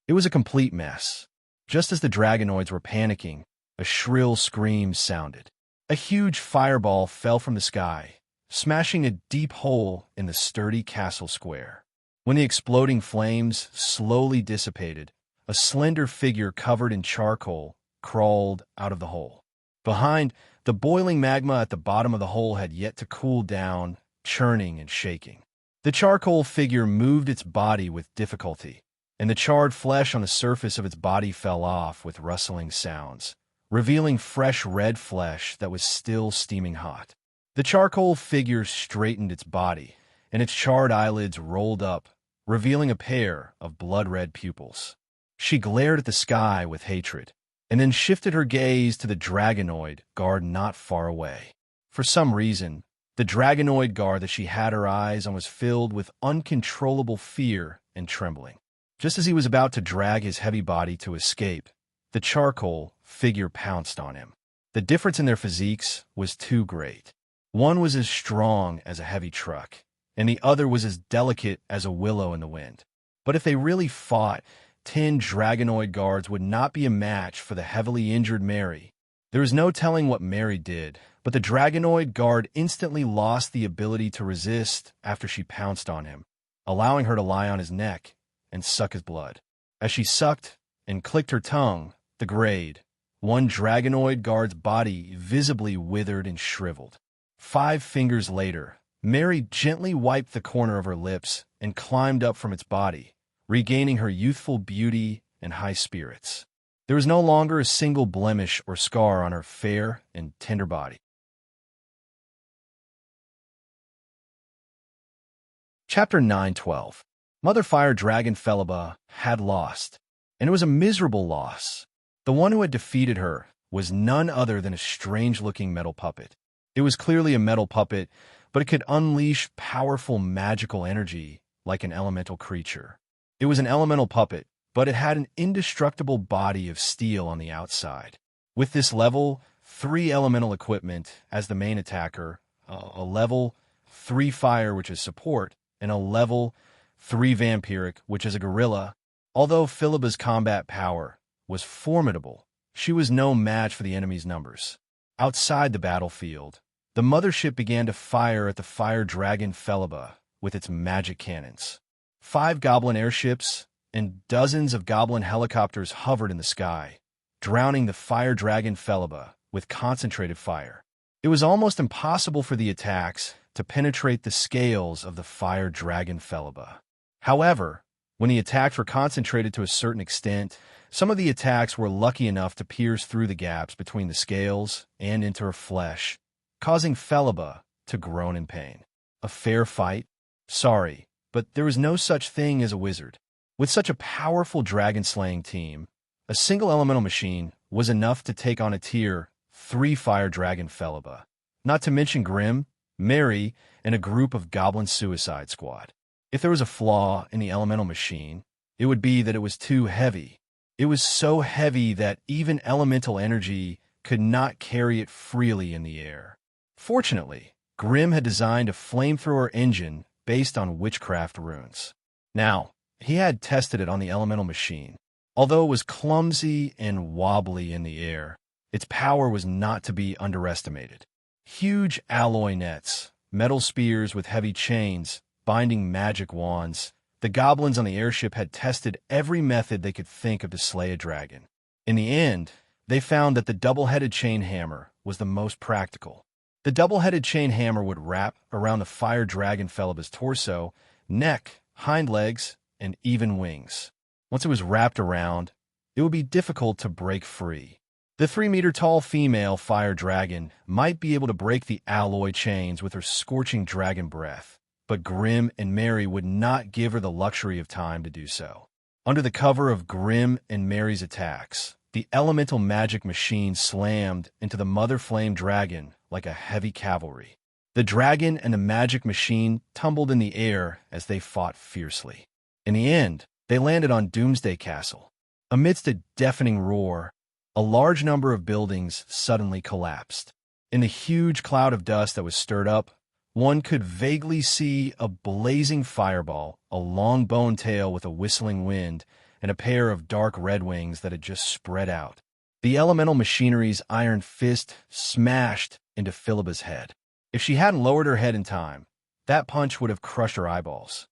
It was a complete mess. Just as the dragonoids were panicking, a shrill scream sounded. A huge fireball fell from the sky, smashing a deep hole in the sturdy castle square. When the exploding flames slowly dissipated, a slender figure covered in charcoal crawled out of the hole. Behind, the boiling magma at the bottom of the hole had yet to cool down, churning and shaking. The charcoal figure moved its body with difficulty, and the charred flesh on the surface of its body fell off with rustling sounds, revealing fresh red flesh that was still steaming hot. The charcoal figure straightened its body, and its charred eyelids rolled up, revealing a pair of blood-red pupils. She glared at the sky with hatred, and then shifted her gaze to the dragonoid guard not far away. For some reason, the dragonoid guard that she had her eyes on was filled with uncontrollable fear and trembling. Just as he was about to drag his heavy body to escape, the charcoal figure pounced on him. The difference in their physiques was too great. One was as strong as a heavy truck, and the other was as delicate as a willow in the wind. But if they really fought, 10 dragonoid guards would not be a match for the heavily injured Mary. There was no telling what Mary did, but the dragonoid guard instantly lost the ability to resist after she pounced on him, allowing her to lie on his neck and suck his blood. As she sucked and clicked her tongue, the grade, one dragonoid guard's body visibly withered and shriveled. 5 fingers later, Mary gently wiped the corner of her lips and climbed up from its body, regaining her youthful beauty and high spirits. There was no longer a single blemish or scar on her fair and tender body. Chapter 9:12. Mother Fire Dragon Felaba had lost, and it was a miserable loss. The one who had defeated her was none other than a strange-looking metal puppet. It was clearly a metal puppet, but it could unleash powerful magical energy like an elemental creature. It was an elemental puppet, but it had an indestructible body of steel on the outside. With this level 3 elemental equipment as the main attacker, a level 3 fire, which is support, and a level 3 vampiric, which is a gorilla. Although Philibba's combat power was formidable, she was no match for the enemy's numbers. Outside the battlefield, the mothership began to fire at the fire dragon Philibba with its magic cannons. 5 goblin airships and dozens of goblin helicopters hovered in the sky, drowning the fire dragon Philibba with concentrated fire. It was almost impossible for the attacks to penetrate the scales of the fire dragon Philibba. However, when the attacks were concentrated to a certain extent, some of the attacks were lucky enough to pierce through the gaps between the scales and into her flesh, causing Philibba to groan in pain. A fair fight? Sorry, but there was no such thing as a wizard. With such a powerful dragon-slaying team, a single elemental machine was enough to take on a tier 3 fire dragon Philibba, not to mention Grim, Mary, and a group of goblin suicide squad. If there was a flaw in the elemental machine, it would be that it was too heavy. It was so heavy that even elemental energy could not carry it freely in the air. Fortunately, Grim had designed a flamethrower engine based on witchcraft runes. Now, he had tested it on the elemental machine. Although it was clumsy and wobbly in the air, its power was not to be underestimated. Huge alloy nets, metal spears with heavy chains, binding magic wands, the goblins on the airship had tested every method they could think of to slay a dragon. In the end, they found that the double-headed chain hammer was the most practical. The double-headed chain hammer would wrap around the fire dragon Philibba's torso, neck, hind legs, and even wings. Once it was wrapped around, it would be difficult to break free. The 3-meter-tall female fire dragon might be able to break the alloy chains with her scorching dragon breath, but Grim and Mary would not give her the luxury of time to do so. Under the cover of Grim and Mary's attacks, the elemental magic machine slammed into the mother flame dragon like a heavy cavalry. The dragon and the magic machine tumbled in the air as they fought fiercely. In the end, they landed on Doomsday Castle. Amidst a deafening roar, a large number of buildings suddenly collapsed. In the huge cloud of dust that was stirred up, one could vaguely see a blazing fireball, a long bone tail with a whistling wind, and a pair of dark red wings that had just spread out. The elemental machinery's iron fist smashed into Philibba's head. If she hadn't lowered her head in time, that punch would have crushed her eyeballs.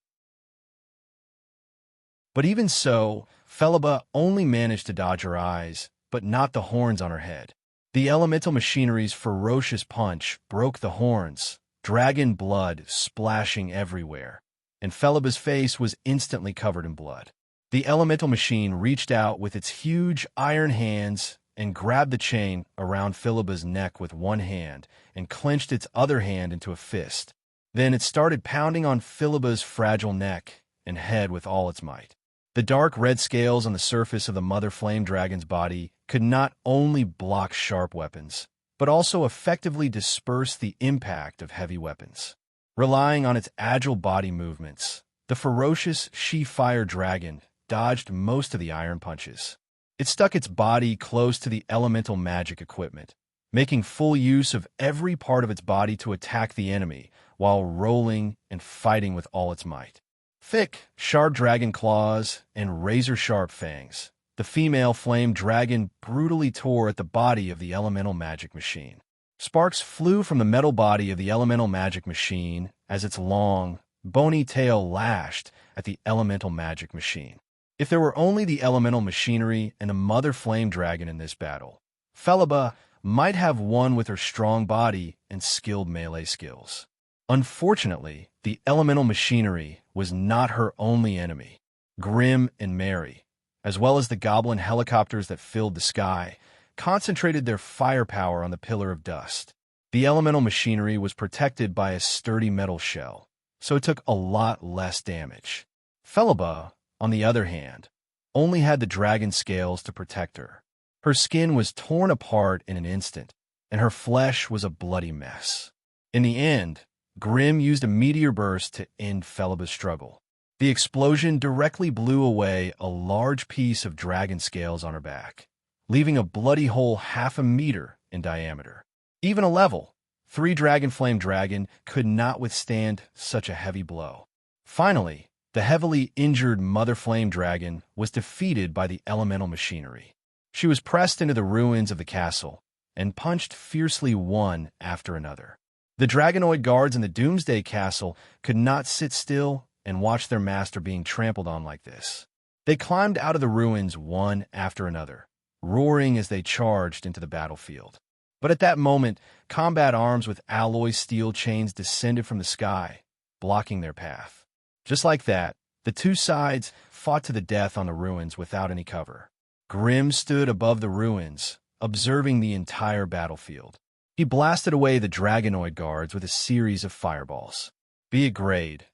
But even so, Philibba only managed to dodge her eyes, but not the horns on her head. The elemental machinery's ferocious punch broke the horns, dragon blood splashing everywhere, and Philibba's face was instantly covered in blood. The elemental machine reached out with its huge iron hands and grabbed the chain around Philibba's neck with one hand and clenched its other hand into a fist. Then it started pounding on Philibba's fragile neck and head with all its might. The dark red scales on the surface of the mother flame dragon's body could not only block sharp weapons, but also effectively disperse the impact of heavy weapons. Relying on its agile body movements, the ferocious she-fire dragon dodged most of the iron punches. It stuck its body close to the elemental magic equipment, making full use of every part of its body to attack the enemy while rolling and fighting with all its might. Thick, sharp dragon claws and razor-sharp fangs, the female flame dragon brutally tore at the body of the elemental magic machine. Sparks flew from the metal body of the elemental magic machine as its long, bony tail lashed at the elemental magic machine. If there were only the elemental machinery and a mother flame dragon in this battle, Philibba might have won with her strong body and skilled melee skills. Unfortunately, the elemental machinery was not her only enemy. Grim and Mary, as well as the goblin helicopters that filled the sky, concentrated their firepower on the pillar of dust. The elemental machinery was protected by a sturdy metal shell, so it took a lot less damage. Philibba, on the other hand, only had the dragon scales to protect her. Her skin was torn apart in an instant, and her flesh was a bloody mess. In the end, Grim used a meteor burst to end Philibba's struggle. The explosion directly blew away a large piece of dragon scales on her back, leaving a bloody hole 0.5 meter in diameter. Even a level Three-dragon flame dragon could not withstand such a heavy blow. Finally, the heavily injured mother flame dragon was defeated by the elemental machinery. She was pressed into the ruins of the castle and punched fiercely one after another. The dragonoid guards in the Doomsday Castle could not sit still and watch their master being trampled on like this. They climbed out of the ruins one after another, roaring as they charged into the battlefield. But at that moment, combat arms with alloy steel chains descended from the sky, blocking their path. Just like that, the two sides fought to the death on the ruins without any cover. Grim stood above the ruins, observing the entire battlefield. He blasted away the dragonoid guards with a series of fireballs. Be it grade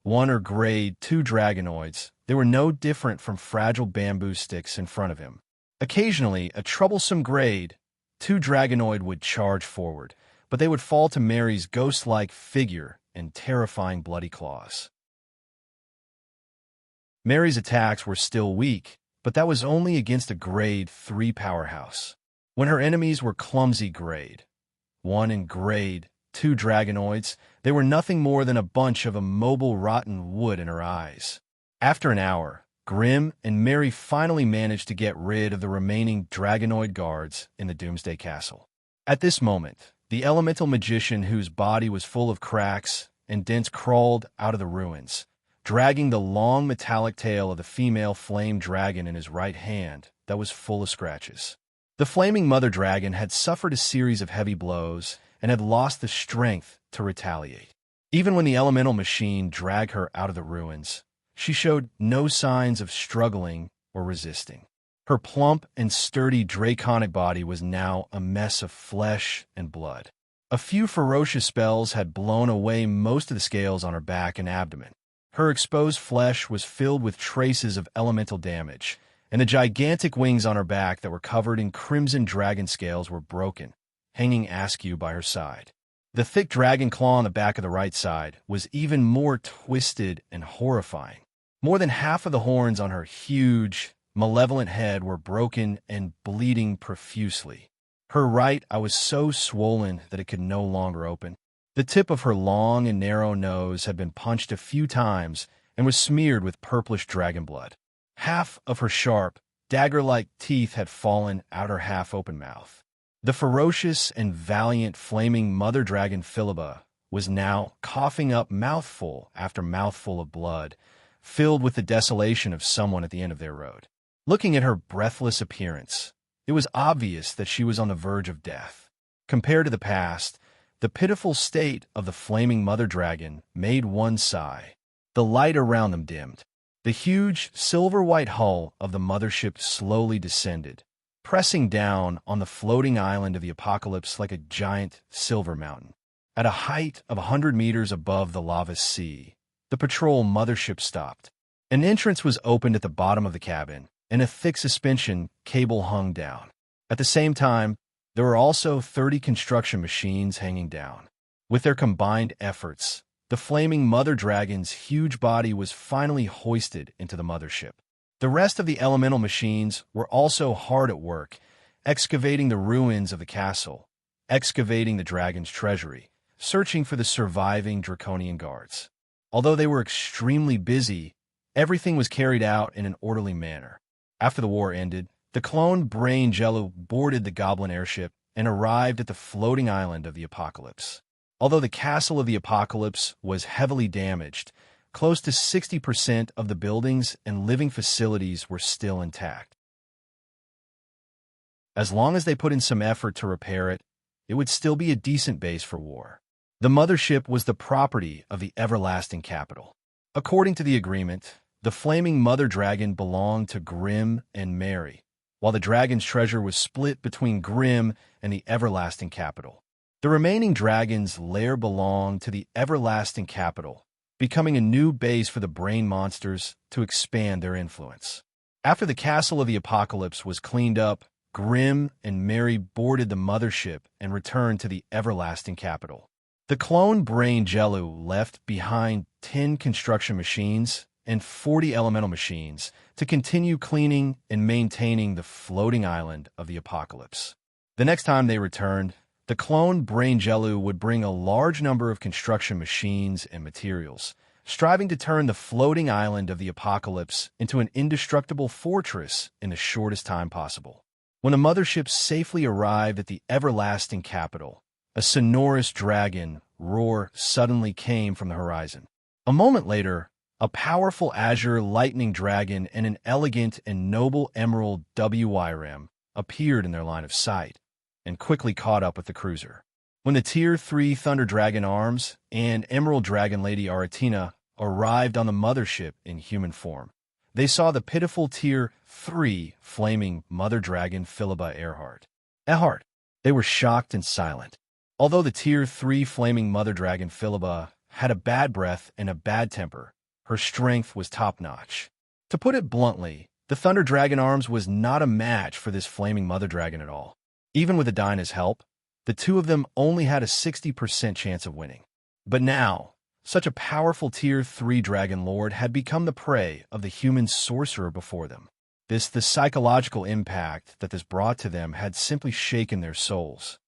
1 or grade 2 dragonoids, they were no different from fragile bamboo sticks in front of him. Occasionally, a troublesome grade 2 dragonoid would charge forward, but they would fall to Mary's ghost-like figure and terrifying bloody claws. Mary's attacks were still weak, but that was only against a grade 3 powerhouse. When her enemies were clumsy grade 1 and grade 2 dragonoids, they were nothing more than a bunch of immobile rotten wood in her eyes. After an hour, Grim and Mary finally managed to get rid of the remaining dragonoid guards in the Doomsday Castle. At this moment, the elemental magician whose body was full of cracks and dents crawled out of the ruins, dragging the long metallic tail of the female flame dragon in his right hand that was full of scratches. The flaming mother dragon had suffered a series of heavy blows and had lost the strength to retaliate. Even when the elemental machine dragged her out of the ruins, she showed no signs of struggling or resisting. Her plump and sturdy draconic body was now a mess of flesh and blood. A few ferocious spells had blown away most of the scales on her back and abdomen. Her exposed flesh was filled with traces of elemental damage, and the gigantic wings on her back that were covered in crimson dragon scales were broken, hanging askew by her side. The thick dragon claw on the back of the right side was even more twisted and horrifying. More than half of the horns on her huge, malevolent head were broken and bleeding profusely. Her right eye was so swollen that it could no longer open. The tip of her long and narrow nose had been punched a few times and was smeared with purplish dragon blood. Half of her sharp, dagger-like teeth had fallen out her half-open mouth. The ferocious and valiant flaming mother dragon Philibba was now coughing up mouthful after mouthful of blood, filled with the desolation of someone at the end of their road. Looking at her breathless appearance, it was obvious that she was on the verge of death. Compared to the past, the pitiful state of the flaming mother dragon made one sigh. The light around them dimmed. The huge, silver-white hull of the mothership slowly descended, pressing down on the floating island of the apocalypse like a giant silver mountain. At a height of 100 meters above the lava sea, the patrol mothership stopped. An entrance was opened at the bottom of the cabin, and a thick suspension cable hung down. At the same time, there were also 30 construction machines hanging down. With their combined efforts, the flaming mother dragon's huge body was finally hoisted into the mothership. The rest of the elemental machines were also hard at work, excavating the ruins of the castle, excavating the dragon's treasury, searching for the surviving draconian guards. Although they were extremely busy, everything was carried out in an orderly manner. After the war ended, the clone Brain Jello boarded the Goblin airship and arrived at the floating island of the apocalypse. Although the castle of the apocalypse was heavily damaged, close to 60% of the buildings and living facilities were still intact. As long as they put in some effort to repair it, it would still be a decent base for war. The mothership was the property of the everlasting capital. According to the agreement, the flaming mother dragon belonged to Grim and Mary, while the dragon's treasure was split between Grim and the everlasting capital. The remaining dragon's lair belonged to the everlasting capital, becoming a new base for the brain monsters to expand their influence. After the castle of the apocalypse was cleaned up, Grim and Mary boarded the mothership and returned to the everlasting capital. The clone Brain Jello left behind 10 construction machines and 40 elemental machines to continue cleaning and maintaining the floating island of the apocalypse. The next time they returned, The cloned brain Jelu would bring a large number of construction machines and materials, striving to turn the floating island of the apocalypse into an indestructible fortress in the shortest time possible. When the mothership safely arrived at the everlasting capital, a sonorous dragon roar suddenly came from the horizon. A moment later, a powerful azure lightning dragon and an elegant and noble emerald WYRAM appeared in their line of sight and quickly caught up with the cruiser. When the Tier 3 Thunder Dragon Arms and Emerald Dragon Lady Aratina arrived on the mothership in human form, they saw the pitiful Tier 3 Flaming Mother Dragon Philibba Earhart. They were shocked and silent. Although the Tier 3 Flaming Mother Dragon Philibba had a bad breath and a bad temper, her strength was top-notch. To put it bluntly, the Thunder Dragon Arms was not a match for this Flaming Mother Dragon at all. Even with Adina's help, the two of them only had a 60% chance of winning. But now, such a powerful Tier 3 Dragon Lord had become the prey of the human sorcerer before them. The psychological impact that this brought to them had simply shaken their souls.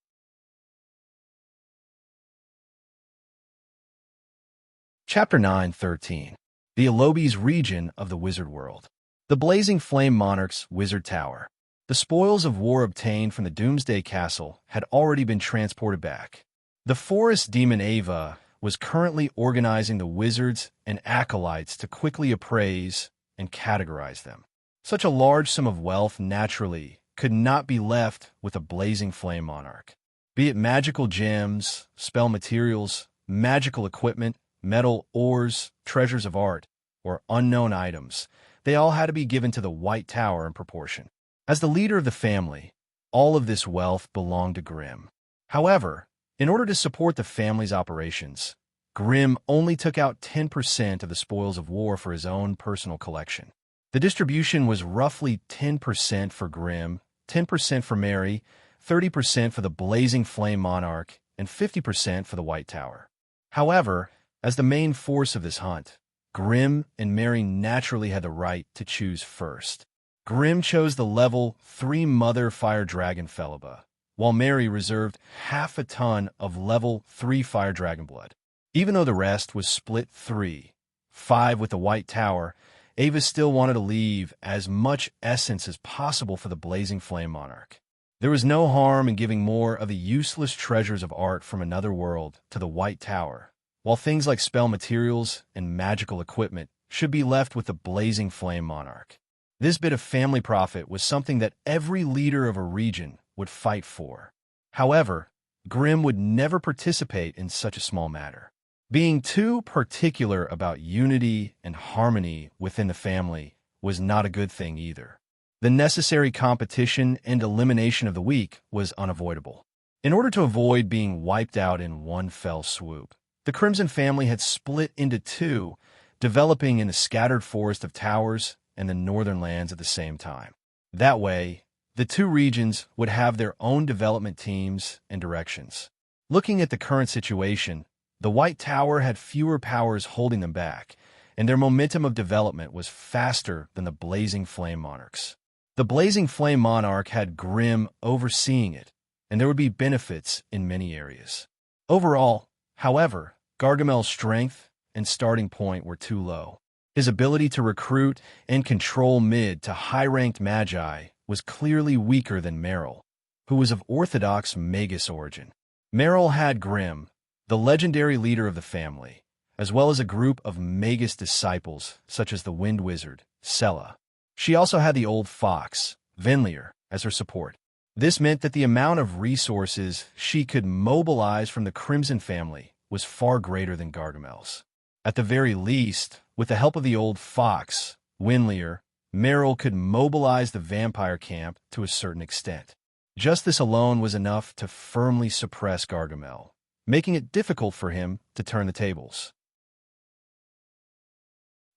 Chapter 9:13. The Alobis region of the Wizard World. The Blazing Flame Monarch's Wizard Tower. The spoils of war obtained from the Doomsday Castle had already been transported back. The forest demon Ava was currently organizing the wizards and acolytes to quickly appraise and categorize them. Such a large sum of wealth naturally could not be left with a Blazing Flame Monarch. Be it magical gems, spell materials, magical equipment, metal ores, treasures of art, or unknown items, they all had to be given to the White Tower in proportion. As the leader of the family, all of this wealth belonged to Grimm. However, in order to support the family's operations, Grimm only took out 10% of the spoils of war for his own personal collection. The distribution was roughly 10% for Grimm, 10% for Mary, 30% for the Blazing Flame Monarch, and 50% for the White Tower. However, as the main force of this hunt, Grimm and Mary naturally had the right to choose first. Grimm chose the level 3 Mother Fire Dragon Philibba, while Mary reserved half a ton of level 3 Fire Dragon blood. Even though the rest was split 3-5 with the White Tower, Ava still wanted to leave as much essence as possible for the Blazing Flame Monarch. There was no harm in giving more of the useless treasures of art from another world to the White Tower, while things like spell materials and magical equipment should be left with the Blazing Flame Monarch. This bit of family profit was something that every leader of a region would fight for. However, Grimm would never participate in such a small matter. Being too particular about unity and harmony within the family was not a good thing either. The necessary competition and elimination of the weak was unavoidable. In order to avoid being wiped out in one fell swoop, the Crimson family had split into two, developing in the scattered forest of towers and the northern lands at the same time. That way, the two regions would have their own development teams and directions. Looking at the current situation, the White Tower had fewer powers holding them back, and their momentum of development was faster than the Blazing Flame Monarchs. The Blazing Flame Monarch had Grimm overseeing it, and there would be benefits in many areas. Overall, however, Gargamel's strength and starting point were too low. His ability to recruit and control mid to high-ranked magi was clearly weaker than Merrill, who was of Orthodox Magus origin. Merrill had Grimm, the legendary leader of the family, as well as a group of Magus disciples such as the Wind Wizard, Sella. She also had the old fox, Venlier, as her support. This meant that the amount of resources she could mobilize from the Crimson family was far greater than Gargamel's. At the very least, with the help of the old fox, Winlier, Merrill could mobilize the vampire camp to a certain extent. Just this alone was enough to firmly suppress Gargamel, making it difficult for him to turn the tables.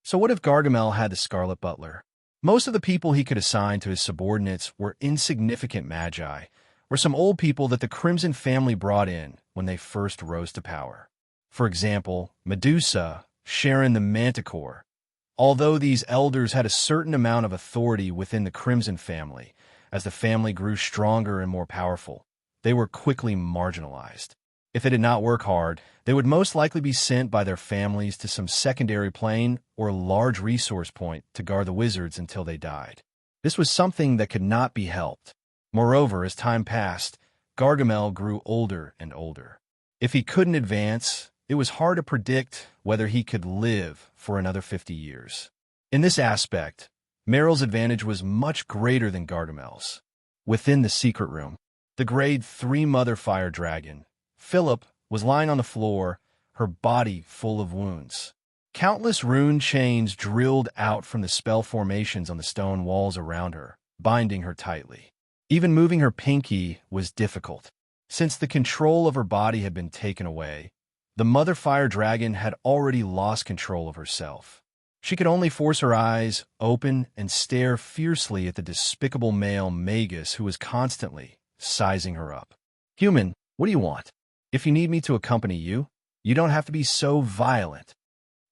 So what if Gargamel had the Scarlet Butler? Most of the people he could assign to his subordinates were insignificant magi, or some old people that the Crimson family brought in when they first rose to power. For example, Medusa, Sharon the Manticore. Although these elders had a certain amount of authority within the Crimson family, as the family grew stronger and more powerful, they were quickly marginalized. If they did not work hard, they would most likely be sent by their families to some secondary plane or large resource point to guard the wizards until they died. This was something that could not be helped. Moreover, as time passed, Gargamel grew older and older. If he couldn't advance, it was hard to predict whether he could live for another 50 years. In this aspect, Meryl's advantage was much greater than Gargamel's. Within the secret room, the Grade 3 Mother Fire Dragon, Philip, was lying on the floor, her body full of wounds. Countless rune chains drilled out from the spell formations on the stone walls around her, binding her tightly. Even moving her pinky was difficult. Since the control of her body had been taken away, the Mother Fire Dragon had already lost control of herself. She could only force her eyes open and stare fiercely at the despicable male Magus who was constantly sizing her up. "Human, what do you want? If you need me to accompany you, you don't have to be so violent."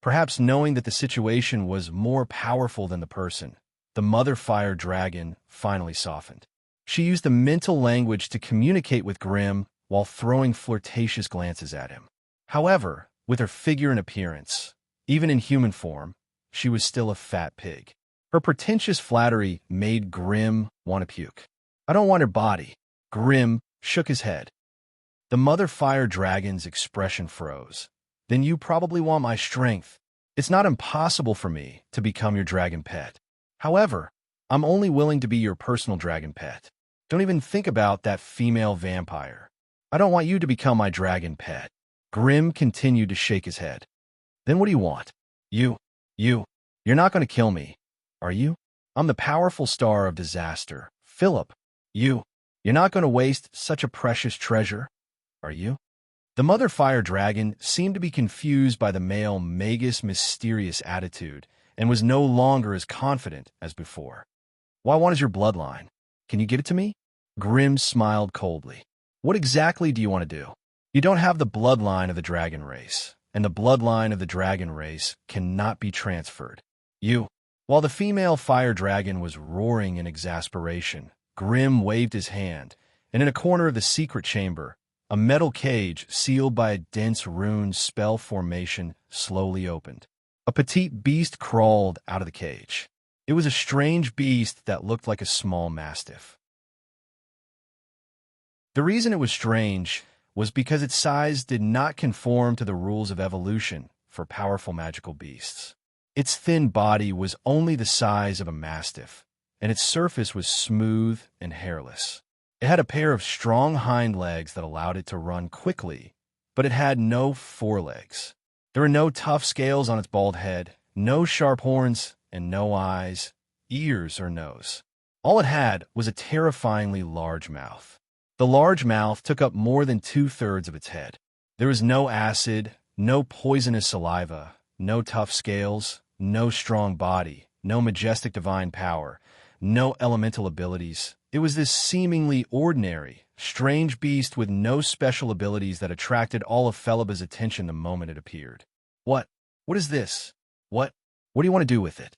Perhaps knowing that the situation was more powerful than the person, the Mother Fire Dragon finally softened. She used the mental language to communicate with Grimm while throwing flirtatious glances at him. However, with her figure and appearance, even in human form, she was still a fat pig. Her pretentious flattery made Grimm want to puke. "I don't want her body." Grimm shook his head. The Mother Fire Dragon's expression froze. "Then you probably want my strength. It's not impossible for me to become your dragon pet. However, I'm only willing to be your personal dragon pet. Don't even think about that female vampire. I don't want you to become my dragon pet." Grimm continued to shake his head. "Then what do you want? You're not going to kill me, are you? I'm the powerful star of disaster. Philip, you're not going to waste such a precious treasure, are you?" The Mother Fire Dragon seemed to be confused by the male Magus' mysterious attitude and was no longer as confident as before. "What I want is your bloodline. Can you give it to me?" Grimm smiled coldly. "What exactly do you want to do? You don't have the bloodline of the dragon race, and the bloodline of the dragon race cannot be transferred. While the female fire dragon was roaring in exasperation, Grimm waved his hand, and in a corner of the secret chamber, a metal cage sealed by a dense rune spell formation slowly opened. A petite beast crawled out of the cage. It was a strange beast that looked like a small mastiff. The reason it was strange was because its size did not conform to the rules of evolution for powerful magical beasts. Its thin body was only the size of a mastiff, and its surface was smooth and hairless. It had a pair of strong hind legs that allowed it to run quickly, but it had no forelegs. There were no tough scales on its bald head, no sharp horns, and no eyes, ears, or nose. All it had was a terrifyingly large mouth. The large mouth took up more than 2/3 of its head. There was no acid, no poisonous saliva, no tough scales, no strong body, no majestic divine power, no elemental abilities. It was this seemingly ordinary, strange beast with no special abilities that attracted all of Pheliba's attention the moment it appeared. What is this? What do you want to do with it?"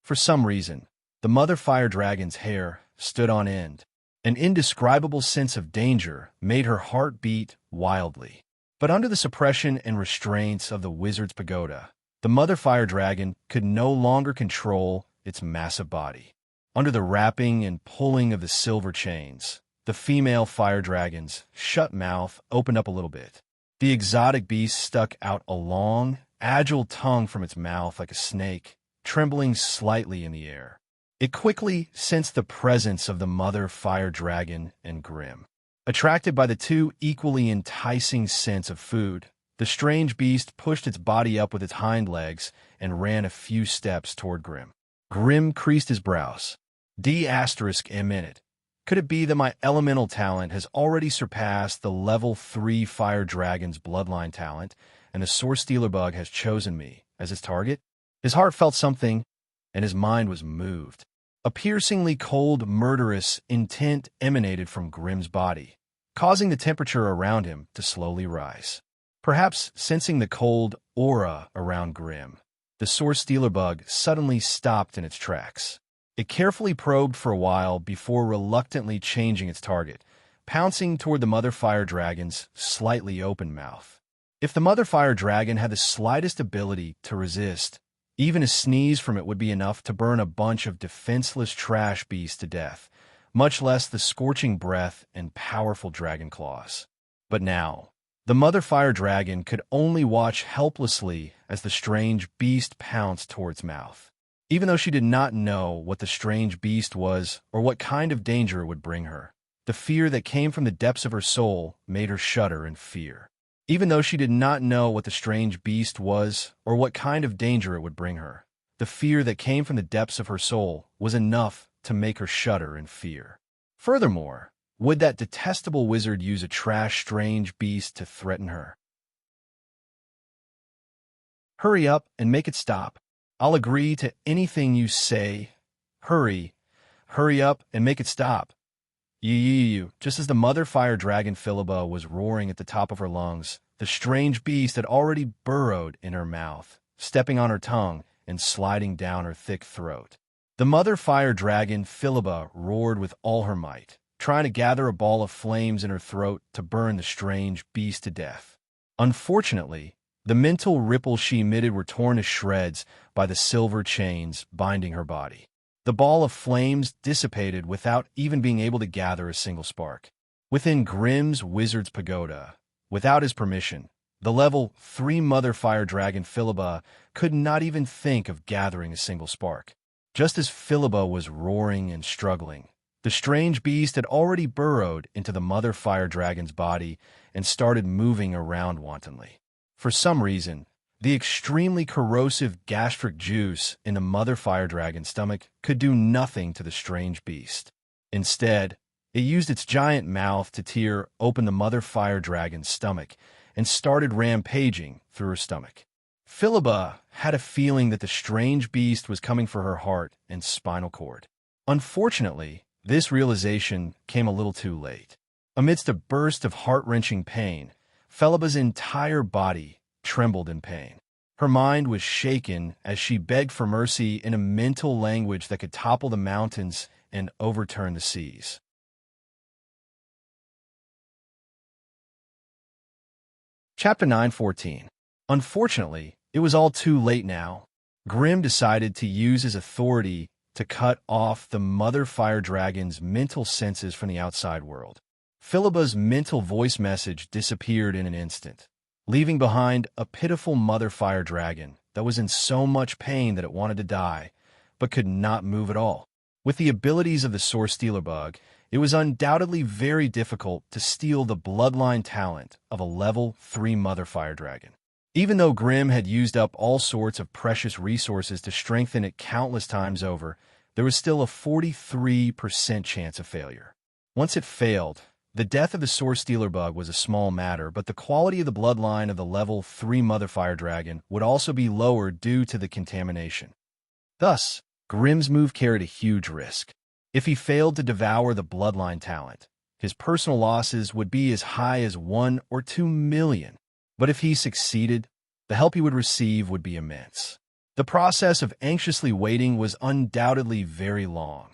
For some reason, the Mother Fire Dragon's hair stood on end. An indescribable sense of danger made her heart beat wildly. But under the suppression and restraints of the Wizard's Pagoda, the Mother Fire Dragon could no longer control its massive body. Under the wrapping and pulling of the silver chains, the female fire dragon's shut mouth opened up a little bit. The exotic beast stuck out a long, agile tongue from its mouth like a snake, trembling slightly in the air. It quickly sensed the presence of the Mother Fire Dragon and Grimm. Attracted by the two equally enticing scents of food, the strange beast pushed its body up with its hind legs and ran a few steps toward Grimm. Grimm creased his brows. D***. Could it be that my elemental talent has already surpassed the level 3 fire dragon's bloodline talent, and the Source Stealer Bug has chosen me as his target? His heart felt something, and his mind was moved. A piercingly cold, murderous intent emanated from Grimm's body, causing the temperature around him to slowly rise. Perhaps sensing the cold aura around Grimm, the Source Stealer Bug suddenly stopped in its tracks. It carefully probed for a while before reluctantly changing its target, pouncing toward the mother fire dragon's slightly open mouth. If the mother fire dragon had the slightest ability to resist, even a sneeze from it would be enough to burn a bunch of defenseless trash beasts to death, much less the scorching breath and powerful dragon claws. But now, the mother fire dragon could only watch helplessly as the strange beast pounced toward its mouth. Even though she did not know what the strange beast was or what kind of danger it would bring her, the fear that came from the depths of her soul made her shudder in fear. Even though she did not know what the strange beast was or what kind of danger it would bring her, the fear that came from the depths of her soul was enough to make her shudder in fear. Furthermore, would that detestable wizard use a trash strange beast to threaten her? Hurry up and make it stop. I'll agree to anything you say. Hurry up and make it stop. You. Just as the mother fire dragon Philippa was roaring at the top of her lungs, the strange beast had already burrowed in her mouth, stepping on her tongue and sliding down her thick throat. The mother fire dragon Philippa roared with all her might, trying to gather a ball of flames in her throat to burn the strange beast to death. Unfortunately, the mental ripples she emitted were torn to shreds by the silver chains binding her body. The ball of flames dissipated without even being able to gather a single spark. Within Grimm's Wizard's Pagoda, without his permission, the level 3 Mother Fire Dragon Philippa could not even think of gathering a single spark. Just as Philippa was roaring and struggling, the strange beast had already burrowed into the Mother Fire Dragon's body and started moving around wantonly. For some reason, the extremely corrosive gastric juice in the mother fire dragon's stomach could do nothing to the strange beast. Instead, it used its giant mouth to tear open the mother fire dragon's stomach and started rampaging through her stomach. Philippa had a feeling that the strange beast was coming for her heart and spinal cord. Unfortunately, this realization came a little too late. Amidst a burst of heart-wrenching pain, Philippa's entire body trembled in pain. Her mind was shaken as she begged for mercy in a mental language that could topple the mountains and overturn the seas. Chapter 9:14. Unfortunately, it was all too late now. Grimm decided to use his authority to cut off the mother fire dragon's mental senses from the outside world. Philippa's mental voice message disappeared in an instant, leaving behind a pitiful mother fire dragon that was in so much pain that it wanted to die, but could not move at all. With the abilities of the Source Stealer Bug, it was undoubtedly very difficult to steal the bloodline talent of a level 3 mother fire dragon. Even though Grimm had used up all sorts of precious resources to strengthen it countless times over, there was still a 43% chance of failure. Once it failed, the death of the Source Stealer Bug was a small matter, but the quality of the bloodline of the level 3 Mother Fire Dragon would also be lower due to the contamination. Thus, Grimm's move carried a huge risk. If he failed to devour the bloodline talent, his personal losses would be as high as 1 or 2 million. But if he succeeded, the help he would receive would be immense. The process of anxiously waiting was undoubtedly very long.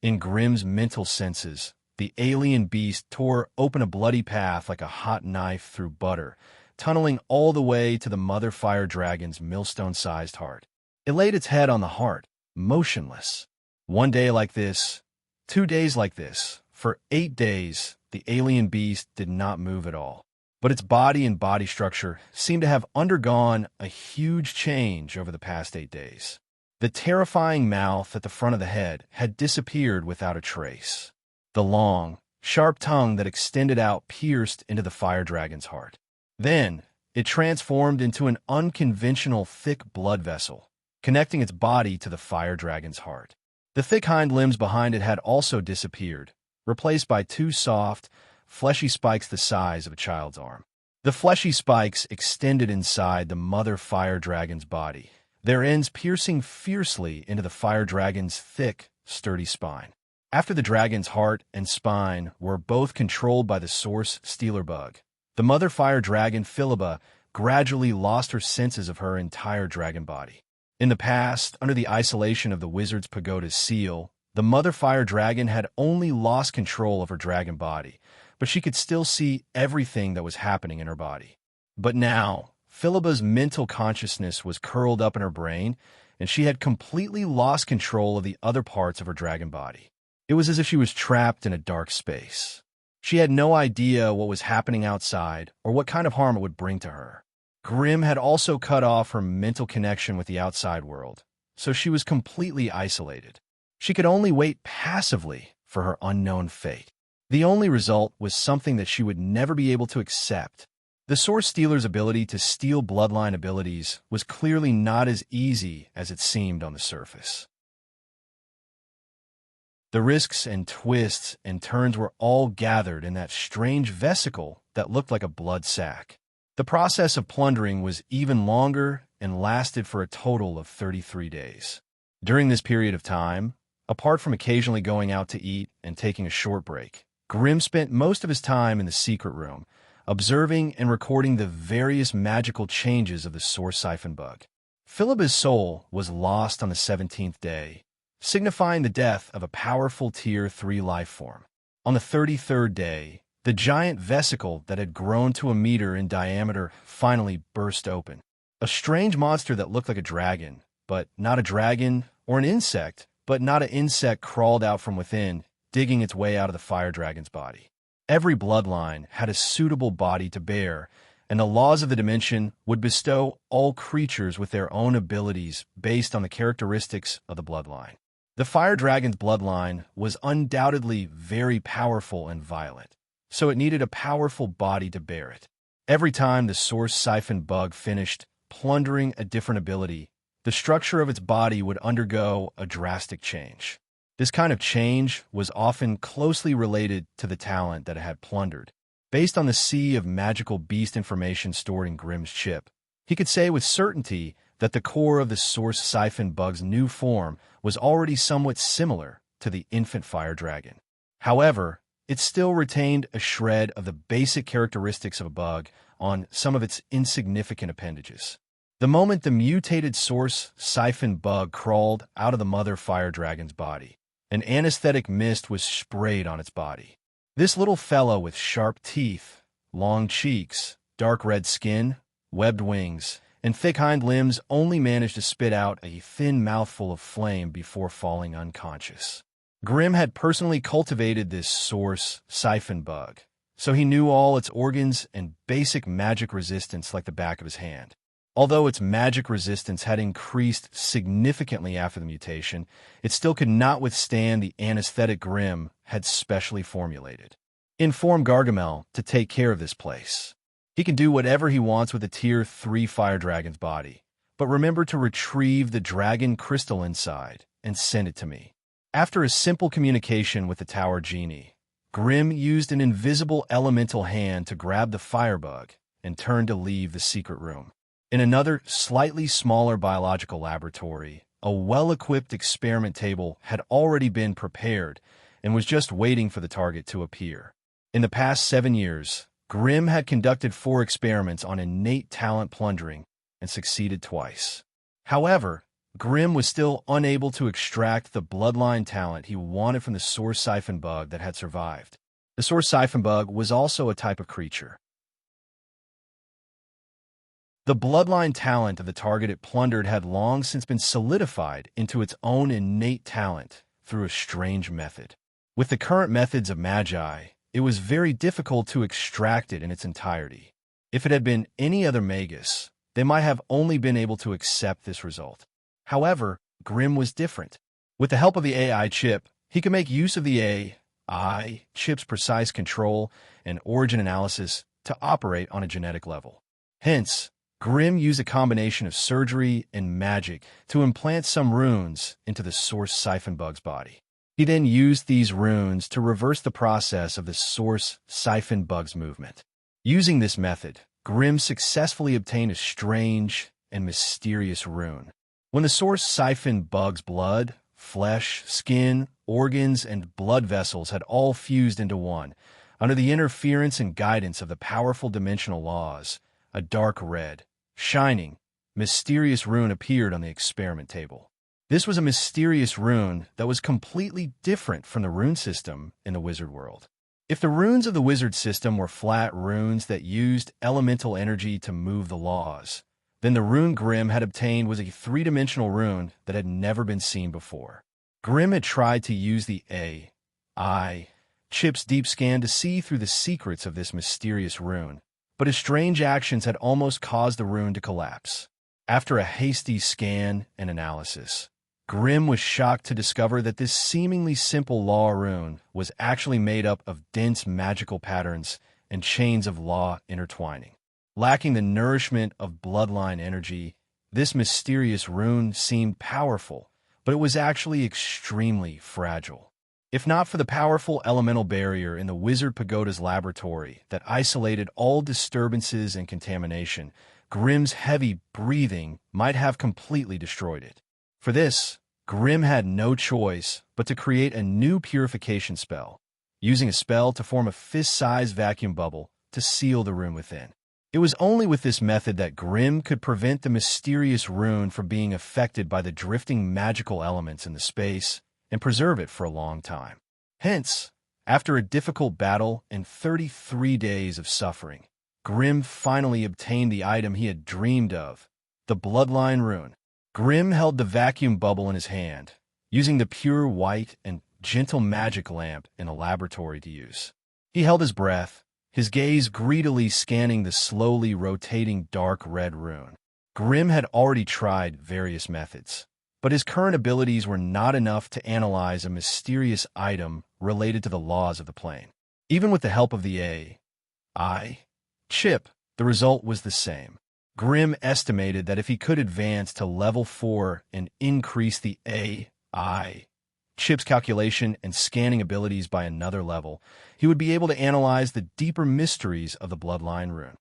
In Grimm's mental senses, the alien beast tore open a bloody path like a hot knife through butter, tunneling all the way to the mother fire dragon's millstone-sized heart. It laid its head on the heart, motionless. 1 day like this, 2 days like this, for 8 days, the alien beast did not move at all. But its body and body structure seemed to have undergone a huge change over the past 8 days. The terrifying mouth at the front of the head had disappeared without a trace. The long, sharp tongue that extended out pierced into the fire dragon's heart. Then, it transformed into an unconventional thick blood vessel, connecting its body to the fire dragon's heart. The thick hind limbs behind it had also disappeared, replaced by 2 soft, fleshy spikes the size of a child's arm. The fleshy spikes extended inside the mother fire dragon's body, their ends piercing fiercely into the fire dragon's thick, sturdy spine. After the dragon's heart and spine were both controlled by the Source Stealer Bug, the mother fire dragon Philippa gradually lost her senses of her entire dragon body. In the past, under the isolation of the Wizard's Pagoda's seal, the mother fire dragon had only lost control of her dragon body, but she could still see everything that was happening in her body. But now, Philiba's mental consciousness was curled up in her brain, and she had completely lost control of the other parts of her dragon body. It was as if she was trapped in a dark space. She had no idea what was happening outside or what kind of harm it would bring to her. Grimm had also cut off her mental connection with the outside world, so she was completely isolated. She could only wait passively for her unknown fate. The only result was something that she would never be able to accept. The Source Stealer's ability to steal bloodline abilities was clearly not as easy as it seemed on the surface. The risks and twists and turns were all gathered in that strange vesicle that looked like a blood sac. The process of plundering was even longer and lasted for a total of 33 days. During this period of time, apart from occasionally going out to eat and taking a short break, Grimm spent most of his time in the secret room, observing and recording the various magical changes of the Source Siphon Bug. Philiba's soul was lost on the 17th day, signifying the death of a powerful Tier 3 life form. On the 33rd day, the giant vesicle that had grown to a meter in diameter finally burst open. A strange monster that looked like a dragon, but not a dragon, or an insect, but not an insect, crawled out from within, digging its way out of the fire dragon's body. Every bloodline had a suitable body to bear, and the laws of the dimension would bestow all creatures with their own abilities based on the characteristics of the bloodline. The fire dragon's bloodline was undoubtedly very powerful and violent, so it needed a powerful body to bear it. Every time the Source Siphon Bug finished plundering a different ability, the structure of its body would undergo a drastic change. This kind of change was often closely related to the talent that it had plundered. Based on the sea of magical beast information stored in Grimm's chip, he could say with certainty that the core of the Source Siphon Bug's new form was already somewhat similar to the infant fire dragon. However, it still retained a shred of the basic characteristics of a bug on some of its insignificant appendages. The moment the mutated Source Siphon Bug crawled out of the mother fire dragon's body, an anesthetic mist was sprayed on its body. This little fellow with sharp teeth, long cheeks, dark red skin, webbed wings, and thick hind limbs only managed to spit out a thin mouthful of flame before falling unconscious. Grimm had personally cultivated this Source Siphon Bug, so he knew all its organs and basic magic resistance like the back of his hand. Although its magic resistance had increased significantly after the mutation, it still could not withstand the anesthetic Grimm had specially formulated. Inform Gargamel to take care of this place. He can do whatever he wants with the Tier 3 fire dragon's body, but remember to retrieve the dragon crystal inside and send it to me. After a simple communication with the Tower Genie, Grimm used an invisible elemental hand to grab the firebug and turned to leave the secret room. In another, slightly smaller biological laboratory, a well-equipped experiment table had already been prepared and was just waiting for the target to appear. In the past 7 years, Grimm had conducted 4 experiments on innate talent plundering and succeeded twice. However, Grimm was still unable to extract the bloodline talent he wanted from the Source Siphon Bug that had survived. The Source Siphon Bug was also a type of creature. The bloodline talent of the target it plundered had long since been solidified into its own innate talent through a strange method. With the current methods of magi, it was very difficult to extract it in its entirety. If it had been any other magus, they might have only been able to accept this result. However, Grimm was different. With the help of the AI chip, he could make use of the AI chip's precise control and origin analysis to operate on a genetic level. Hence, Grimm used a combination of surgery and magic to implant some runes into the Source Siphon Bug's body. He then used these runes to reverse the process of the Source Siphon Bug's movement. Using this method, Grimm successfully obtained a strange and mysterious rune. When the Source Siphon Bug's blood, flesh, skin, organs, and blood vessels had all fused into one, under the interference and guidance of the powerful dimensional laws, a dark red, shining, mysterious rune appeared on the experiment table. This was a mysterious rune that was completely different from the rune system in the wizard world. If the runes of the wizard system were flat runes that used elemental energy to move the laws, then the rune Grimm had obtained was a three-dimensional rune that had never been seen before. Grimm had tried to use the AI chip's deep scan to see through the secrets of this mysterious rune, but his strange actions had almost caused the rune to collapse. After a hasty scan and analysis, Grimm was shocked to discover that this seemingly simple law rune was actually made up of dense magical patterns and chains of law intertwining. Lacking the nourishment of bloodline energy, this mysterious rune seemed powerful, but it was actually extremely fragile. If not for the powerful elemental barrier in the Wizard Pagoda's laboratory that isolated all disturbances and contamination, Grimm's heavy breathing might have completely destroyed it. For this, Grimm had no choice but to create a new purification spell, using a spell to form a fist-sized vacuum bubble to seal the rune within. It was only with this method that Grimm could prevent the mysterious rune from being affected by the drifting magical elements in the space and preserve it for a long time. Hence, after a difficult battle and 33 days of suffering, Grimm finally obtained the item he had dreamed of, the bloodline rune. Grimm held the vacuum bubble in his hand, using the pure white and gentle magic lamp in a laboratory to use. He held his breath, his gaze greedily scanning the slowly rotating dark red rune. Grimm had already tried various methods, but his current abilities were not enough to analyze a mysterious item related to the laws of the plane. Even with the help of the AI chip, the result was the same. Grimm estimated that if he could advance to level 4 and increase the AI chip's calculation and scanning abilities by another level, he would be able to analyze the deeper mysteries of the bloodline rune.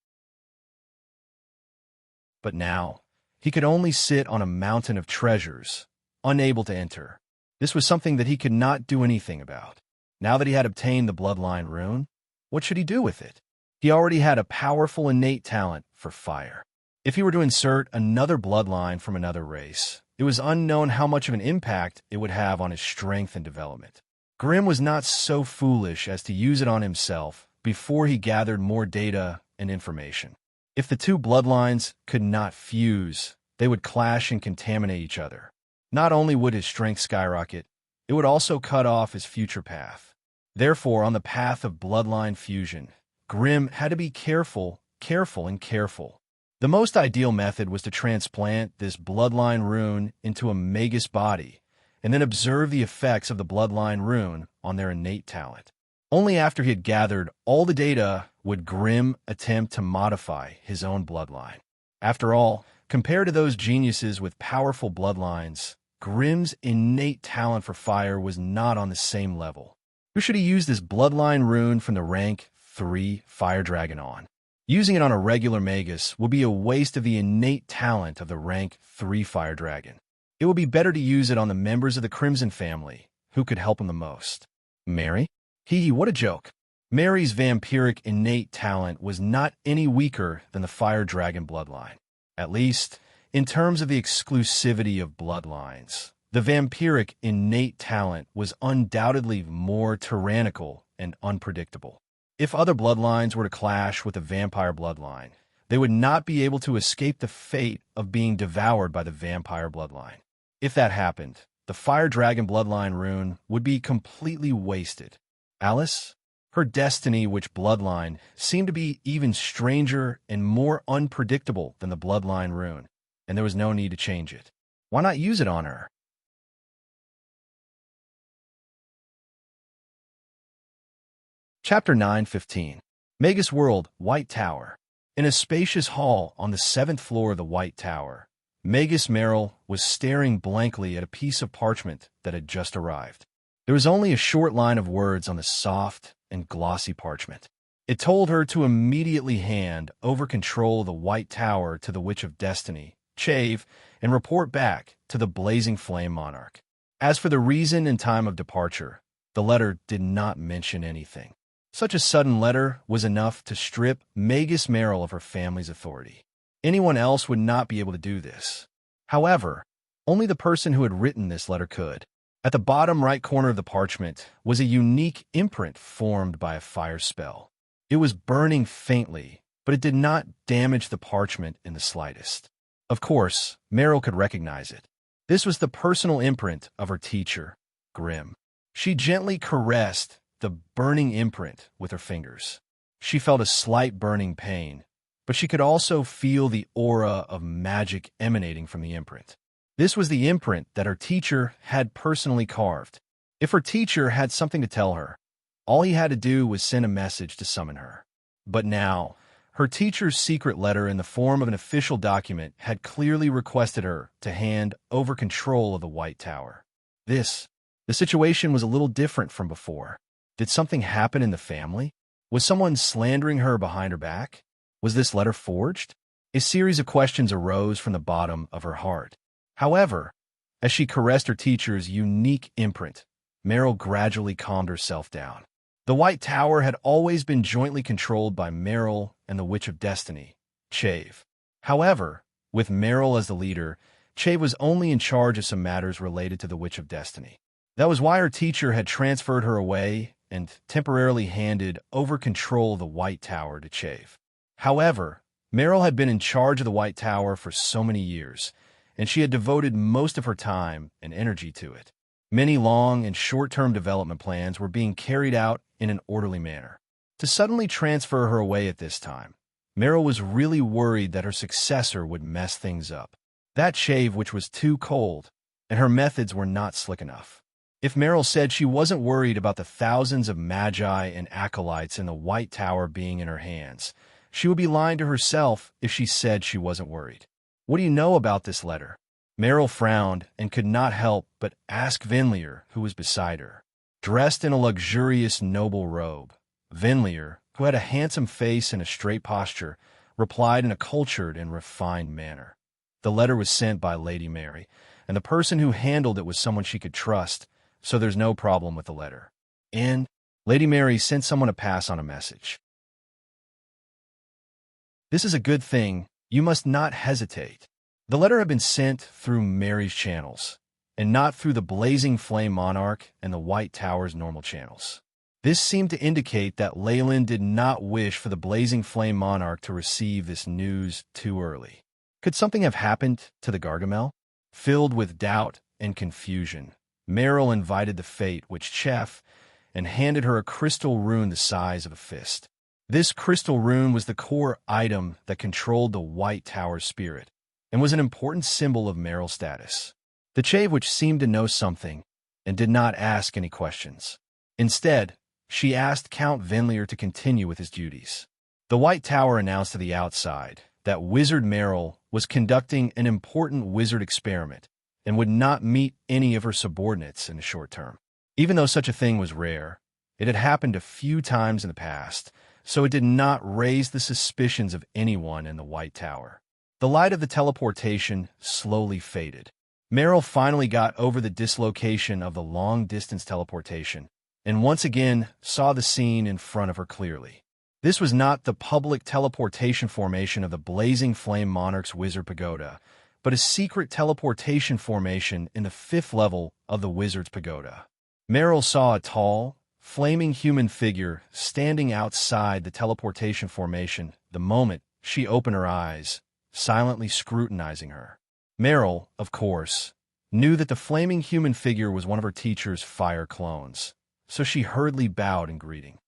But now, he could only sit on a mountain of treasures, unable to enter. This was something that he could not do anything about. Now that he had obtained the bloodline rune, what should he do with it? He already had a powerful innate talent for fire. If he were to insert another bloodline from another race, it was unknown how much of an impact it would have on his strength and development. Grimm was not so foolish as to use it on himself before he gathered more data and information. If the two bloodlines could not fuse, they would clash and contaminate each other. Not only would his strength skyrocket, it would also cut off his future path. Therefore, on the path of bloodline fusion, Grimm had to be careful. The most ideal method was to transplant this bloodline rune into a magus body, and then observe the effects of the bloodline rune on their innate talent. Only after he had gathered all the data would Grimm attempt to modify his own bloodline. After all, compared to those geniuses with powerful bloodlines, Grimm's innate talent for fire was not on the same level. Who should he use this bloodline rune from the rank 3 fire dragon on? Using it on a regular magus would be a waste of the innate talent of the rank 3 fire dragon. It would be better to use it on the members of the Crimson family, who could help him the most. Mary? What a joke. Mary's vampiric innate talent was not any weaker than the fire dragon bloodline. At least, in terms of the exclusivity of bloodlines, the vampiric innate talent was undoubtedly more tyrannical and unpredictable. If other bloodlines were to clash with the vampire bloodline, they would not be able to escape the fate of being devoured by the vampire bloodline. If that happened, the fire dragon bloodline rune would be completely wasted. Alice? Her destiny, which bloodline, seemed to be even stranger and more unpredictable than the bloodline rune, and there was no need to change it. Why not use it on her? Chapter 9:15. Magus World, White Tower. In a spacious hall on the 7th floor of the White Tower, Magus Merrill was staring blankly at a piece of parchment that had just arrived. There was only a short line of words on the soft and glossy parchment. It told her to immediately hand over control of the White Tower to the Witch of Destiny, Chave, and report back to the Blazing Flame Monarch. As for the reason and time of departure, the letter did not mention anything. Such a sudden letter was enough to strip Magus Merrill of her family's authority. Anyone else would not be able to do this. However, only the person who had written this letter could. At the bottom right corner of the parchment was a unique imprint formed by a fire spell. It was burning faintly, but it did not damage the parchment in the slightest. Of course, Meryl could recognize it. This was the personal imprint of her teacher, Grimm. She gently caressed the burning imprint with her fingers. She felt a slight burning pain, but she could also feel the aura of magic emanating from the imprint. This was the imprint that her teacher had personally carved. If her teacher had something to tell her, all he had to do was send a message to summon her. But now, her teacher's secret letter in the form of an official document had clearly requested her to hand over control of the White Tower. The situation was a little different from before. Did something happen in the family? Was someone slandering her behind her back? Was this letter forged? A series of questions arose from the bottom of her heart. However, as she caressed her teacher's unique imprint, Meryl gradually calmed herself down. The White Tower had always been jointly controlled by Meryl and the Witch of Destiny, Chave. However, with Meryl as the leader, Chave was only in charge of some matters related to the Witch of Destiny. That was why her teacher had transferred her away and temporarily handed over control of the White Tower to Chave. However, Meryl had been in charge of the White Tower for so many years, and she had devoted most of her time and energy to it. Many long and short-term development plans were being carried out in an orderly manner. To suddenly transfer her away at this time, Meryl was really worried that her successor would mess things up. That shave which was too cold, and her methods were not slick enough. If Meryl said she wasn't worried about the thousands of magi and acolytes in the White Tower being in her hands, she would be lying to herself if she said she wasn't worried. What do you know about this letter? Meryl frowned and could not help but ask Vinlier, who was beside her. Dressed in a luxurious noble robe, Vinlier, who had a handsome face and a straight posture, replied in a cultured and refined manner. The letter was sent by Lady Mary, and the person who handled it was someone she could trust, so there's no problem with the letter. And Lady Mary sent someone to pass on a message. This is a good thing. You must not hesitate. The letter had been sent through Mary's channels, and not through the Blazing Flame Monarch and the White Tower's normal channels. This seemed to indicate that Leyland did not wish for the Blazing Flame Monarch to receive this news too early. Could something have happened to the Gargamel? Filled with doubt and confusion, Meryl invited the fate which Chef and handed her a crystal rune the size of a fist. This crystal rune was the core item that controlled the White Tower's spirit, and was an important symbol of Meryl's status. The Chave which seemed to know something, and did not ask any questions. Instead, she asked Count Vinlier to continue with his duties. The White Tower announced to the outside that Wizard Meryl was conducting an important wizard experiment, and would not meet any of her subordinates in the short term. Even though such a thing was rare, it had happened a few times in the past, so it did not raise the suspicions of anyone in the White Tower. The light of the teleportation slowly faded. Meryl finally got over the dislocation of the long-distance teleportation, and once again saw the scene in front of her clearly. This was not the public teleportation formation of the Blazing Flame Monarch's Wizard Pagoda, but a secret teleportation formation in the 5th level of the Wizard's Pagoda. Meryl saw a tall, flaming human figure standing outside the teleportation formation the moment she opened her eyes, silently scrutinizing her. Meryl, of course, knew that the flaming human figure was one of her teacher's fire clones, so she hurriedly bowed in greeting.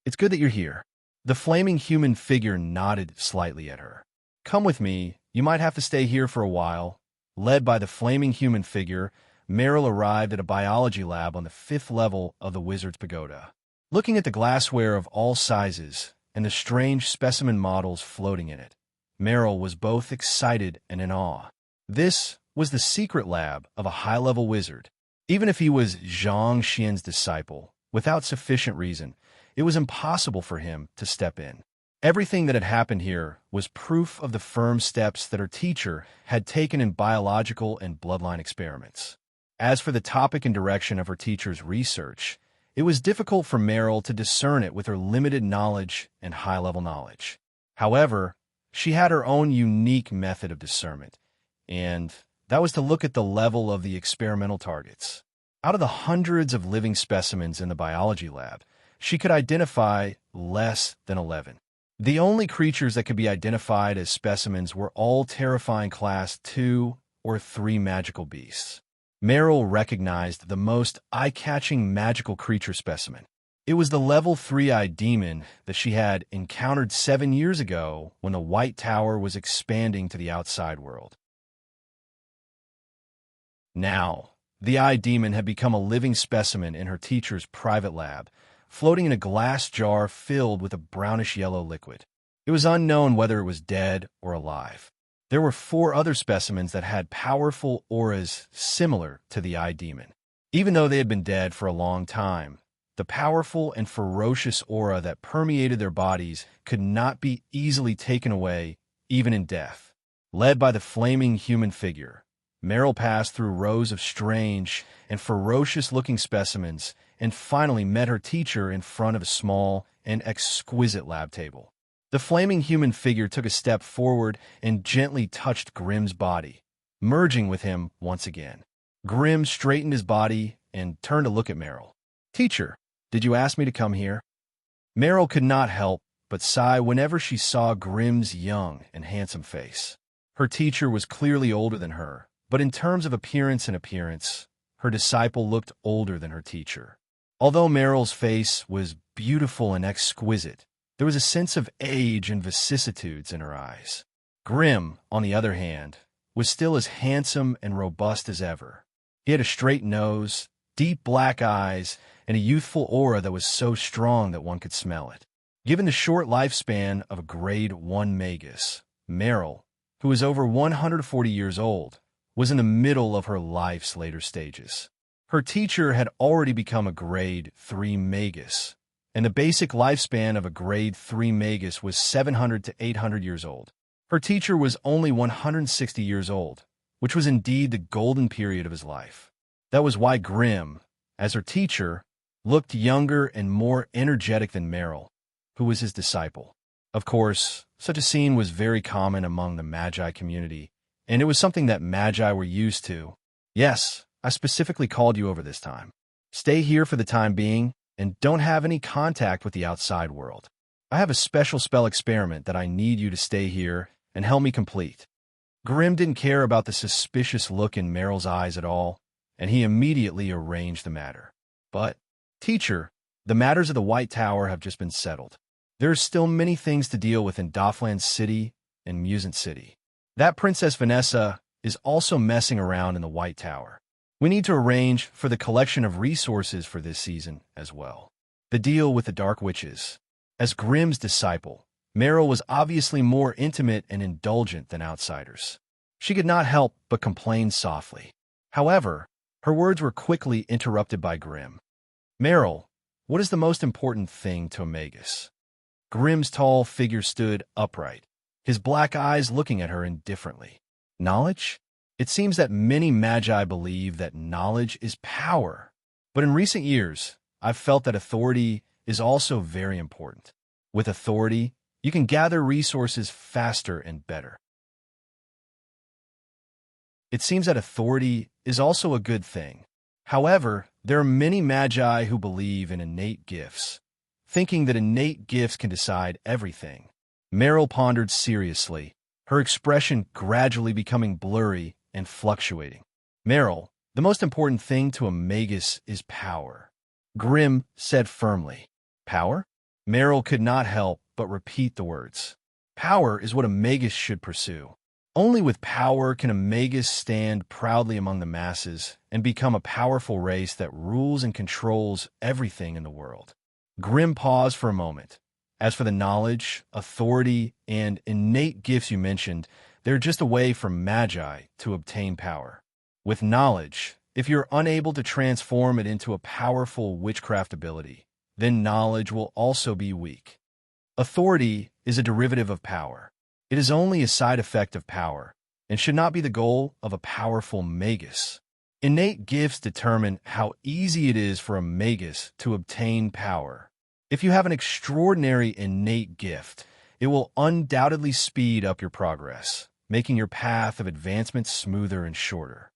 "It's good that you're here." The flaming human figure nodded slightly at her. "Come with me. You might have to stay here for a while." Led by the flaming human figure, Meryl arrived at a biology lab on the 5th level of the Wizard's Pagoda. Looking at the glassware of all sizes and the strange specimen models floating in it, Meryl was both excited and in awe. This was the secret lab of a high-level wizard. Even if he was Zhang Xian's disciple, without sufficient reason, it was impossible for him to step in. Everything that had happened here was proof of the firm steps that her teacher had taken in biological and bloodline experiments. As for the topic and direction of her teacher's research, it was difficult for Meryl to discern it with her limited knowledge and high-level knowledge. However, she had her own unique method of discernment, and that was to look at the level of the experimental targets. Out of the hundreds of living specimens in the biology lab, she could identify less than 11. The only creatures that could be identified as specimens were all terrifying Class 2 or 3 magical beasts. Meryl recognized the most eye-catching magical creature specimen. It was the level 3-eyed demon that she had encountered 7 years ago when the White Tower was expanding to the outside world. Now, the eye demon had become a living specimen in her teacher's private lab, floating in a glass jar filled with a brownish-yellow liquid. It was unknown whether it was dead or alive. There were 4 other specimens that had powerful auras similar to the eye demon. Even though they had been dead for a long time, the powerful and ferocious aura that permeated their bodies could not be easily taken away, even in death. Led by the flaming human figure, Meryl passed through rows of strange and ferocious-looking specimens and finally met her teacher in front of a small and exquisite lab table. The flaming human figure took a step forward and gently touched Grimm's body, merging with him once again. Grimm straightened his body and turned to look at Meryl. "Teacher, did you ask me to come here?" Meryl could not help but sigh whenever she saw Grimm's young and handsome face. Her teacher was clearly older than her, but in terms of appearance, her disciple looked older than her teacher. Although Meryl's face was beautiful and exquisite, there was a sense of age and vicissitudes in her eyes. Grimm, on the other hand, was still as handsome and robust as ever. He had a straight nose, deep black eyes, and a youthful aura that was so strong that one could smell it. Given the short lifespan of a Grade 1 Magus, Meryl, who was over 140 years old, was in the middle of her life's later stages. Her teacher had already become a Grade 3 Magus, and the basic lifespan of a Grade 3 Magus was 700 to 800 years old. Her teacher was only 160 years old, which was indeed the golden period of his life. That was why Grimm, as her teacher, looked younger and more energetic than Meryl, who was his disciple. Of course, such a scene was very common among the Magi community, and it was something that Magi were used to. "Yes, I specifically called you over this time. Stay here for the time being, and don't have any contact with the outside world. I have a special spell experiment that I need you to stay here and help me complete." Grimm didn't care about the suspicious look in Meryl's eyes at all, and he immediately arranged the matter. "But, teacher, the matters of the White Tower have just been settled. There are still many things to deal with in Doffland City and Musant City. That Princess Vanessa is also messing around in the White Tower. We need to arrange for the collection of resources for this season as well. The deal with the Dark Witches." As Grimm's disciple, Meryl was obviously more intimate and indulgent than outsiders. She could not help but complain softly. However, her words were quickly interrupted by Grimm. "Meryl, what is the most important thing to a Magus?" Grimm's tall figure stood upright, his black eyes looking at her indifferently. "Knowledge? It seems that many Magi believe that knowledge is power, but in recent years, I've felt that authority is also very important. With authority, you can gather resources faster and better. It seems that authority is also a good thing. However, there are many Magi who believe in innate gifts, thinking that innate gifts can decide everything." Meryl pondered seriously, her expression gradually becoming blurry and fluctuating. "Meryl, the most important thing to a Magus is power," Grimm said firmly. "Power?" Meryl could not help but repeat the words. "Power is what a Magus should pursue. Only with power can a Magus stand proudly among the masses and become a powerful race that rules and controls everything in the world." Grimm paused for a moment. "As for the knowledge, authority, and innate gifts you mentioned, they're just a way for Magi to obtain power. With knowledge, if you're unable to transform it into a powerful witchcraft ability, then knowledge will also be weak. Authority is a derivative of power. It is only a side effect of power, and should not be the goal of a powerful Magus. Innate gifts determine how easy it is for a Magus to obtain power. If you have an extraordinary innate gift, it will undoubtedly speed up your progress, making your path of advancement smoother and shorter.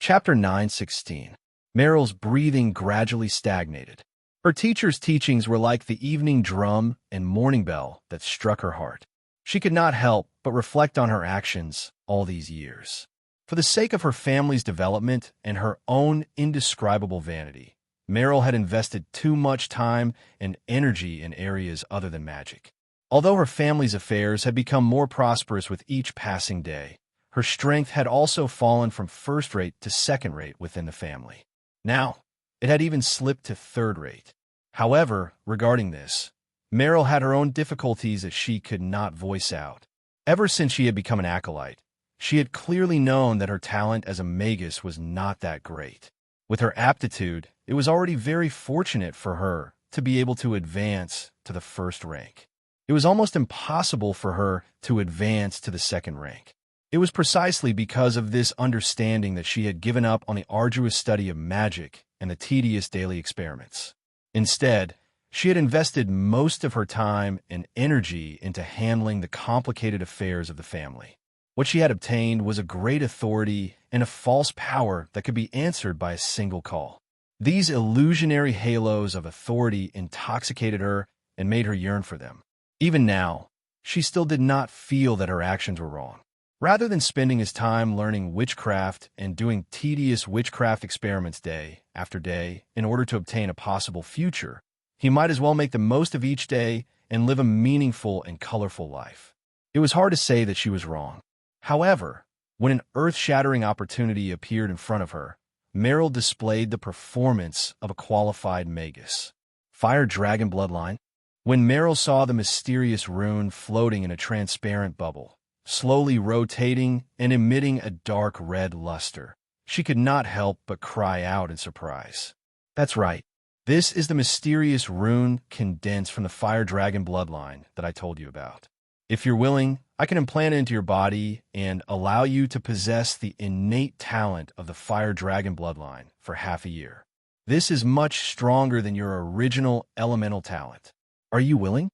Chapter 9:16. Meryl's breathing gradually stagnated. Her teacher's teachings were like the evening drum and morning bell that struck her heart. She could not help but reflect on her actions all these years. For the sake of her family's development and her own indescribable vanity, Meryl had invested too much time and energy in areas other than magic. Although her family's affairs had become more prosperous with each passing day, her strength had also fallen from first-rate to second-rate within the family. Now, it had even slipped to third-rate. However, regarding this, Meryl had her own difficulties that she could not voice out. Ever since she had become an acolyte, she had clearly known that her talent as a magus was not that great. With her aptitude, it was already very fortunate for her to be able to advance to the first rank. It was almost impossible for her to advance to the second rank. It was precisely because of this understanding that she had given up on the arduous study of magic and the tedious daily experiments. Instead, she had invested most of her time and energy into handling the complicated affairs of the family. What she had obtained was a great authority and a false power that could be answered by a single call. These illusionary halos of authority intoxicated her and made her yearn for them. Even now, she still did not feel that her actions were wrong. Rather than spending his time learning witchcraft and doing tedious witchcraft experiments day after day in order to obtain a possible future, he might as well make the most of each day and live a meaningful and colorful life. It was hard to say that she was wrong. However, when an earth-shattering opportunity appeared in front of her, Meryl displayed the performance of a qualified magus. Fire Dragon Bloodline. When Meryl saw the mysterious rune floating in a transparent bubble, slowly rotating and emitting a dark red luster, she could not help but cry out in surprise. That's right. This is the mysterious rune condensed from the Fire Dragon bloodline that I told you about. If you're willing, I can implant it into your body and allow you to possess the innate talent of the Fire Dragon bloodline for half a year. This is much stronger than your original elemental talent. Are you willing?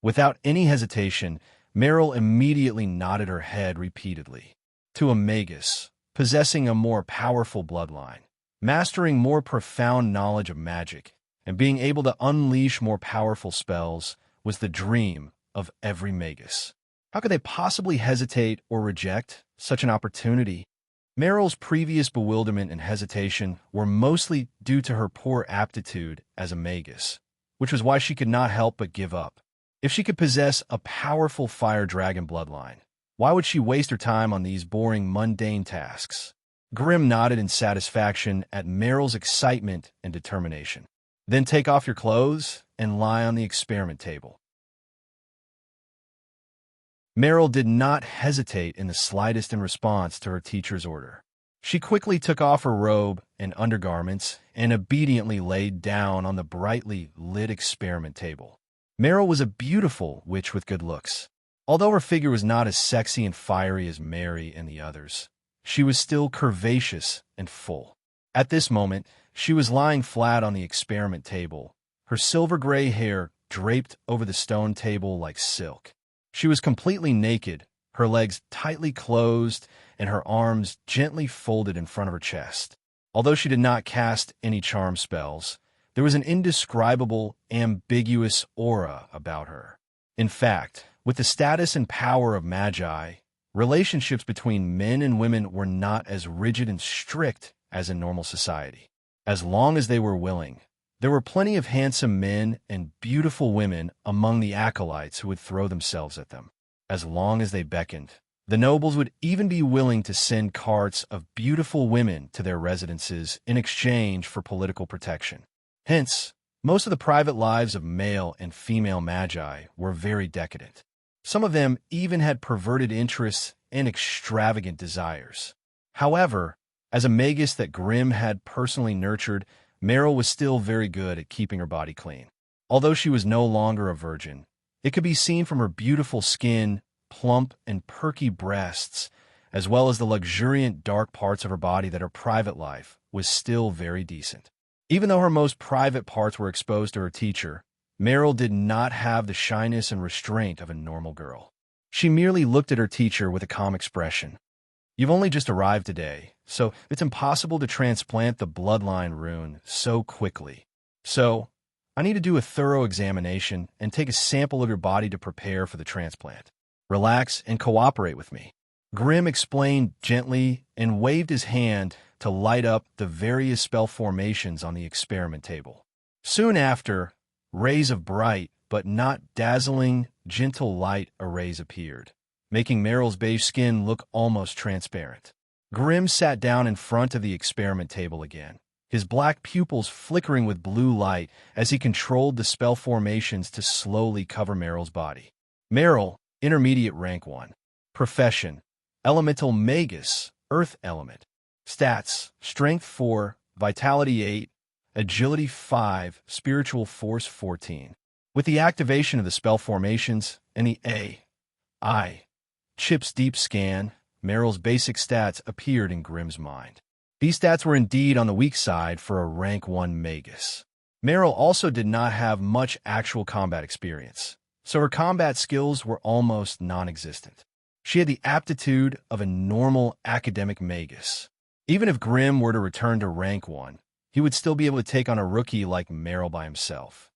Without any hesitation, Meryl immediately nodded her head repeatedly. To a magus, possessing a more powerful bloodline, mastering more profound knowledge of magic, and being able to unleash more powerful spells was the dream of every magus. How could they possibly hesitate or reject such an opportunity? Meryl's previous bewilderment and hesitation were mostly due to her poor aptitude as a magus, which was why she could not help but give up. If she could possess a powerful fire dragon bloodline, why would she waste her time on these boring, mundane tasks? Grimm nodded in satisfaction at Meryl's excitement and determination. Then take off your clothes and lie on the experiment table. Meryl did not hesitate in the slightest in response to her teacher's order. She quickly took off her robe and undergarments and obediently laid down on the brightly lit experiment table. Meryl was a beautiful witch with good looks. Although her figure was not as sexy and fiery as Mary and the others, she was still curvaceous and full. At this moment, she was lying flat on the experiment table, her silver-gray hair draped over the stone table like silk. She was completely naked, her legs tightly closed and her arms gently folded in front of her chest. Although she did not cast any charm spells, there was an indescribable, ambiguous aura about her. In fact, with the status and power of magi, relationships between men and women were not as rigid and strict as in normal society. As long as they were willing, there were plenty of handsome men and beautiful women among the acolytes who would throw themselves at them. As long as they beckoned, the nobles would even be willing to send carts of beautiful women to their residences in exchange for political protection. Hence, most of the private lives of male and female magi were very decadent. Some of them even had perverted interests and extravagant desires. However, as a magus that Grimm had personally nurtured, Meryl was still very good at keeping her body clean. Although she was no longer a virgin, it could be seen from her beautiful skin, plump and perky breasts, as well as the luxuriant dark parts of her body that her private life was still very decent. Even though her most private parts were exposed to her teacher, Meryl did not have the shyness and restraint of a normal girl. She merely looked at her teacher with a calm expression. "You've only just arrived today, so it's impossible to transplant the bloodline rune so quickly. So, I need to do a thorough examination and take a sample of your body to prepare for the transplant. Relax and cooperate with me." Grimm explained gently and waved his hand to light up the various spell formations on the experiment table. Soon after, rays of bright but not dazzling, gentle light arrays appeared, making Meryl's beige skin look almost transparent. Grimm sat down in front of the experiment table again, his black pupils flickering with blue light as he controlled the spell formations to slowly cover Meryl's body. Meryl, intermediate rank 1. Profession: Elemental Magus, Earth Element. Stats: Strength 4, Vitality 8, Agility 5, Spiritual Force 14. With the activation of the spell formations and the A.I. Chip's deep scan, Meryl's basic stats appeared in Grimm's mind. These stats were indeed on the weak side for a rank 1 Magus. Meryl also did not have much actual combat experience, so her combat skills were almost non-existent. She had the aptitude of a normal academic Magus. Even if Grimm were to return to rank 1, he would still be able to take on a rookie like Meryl by himself.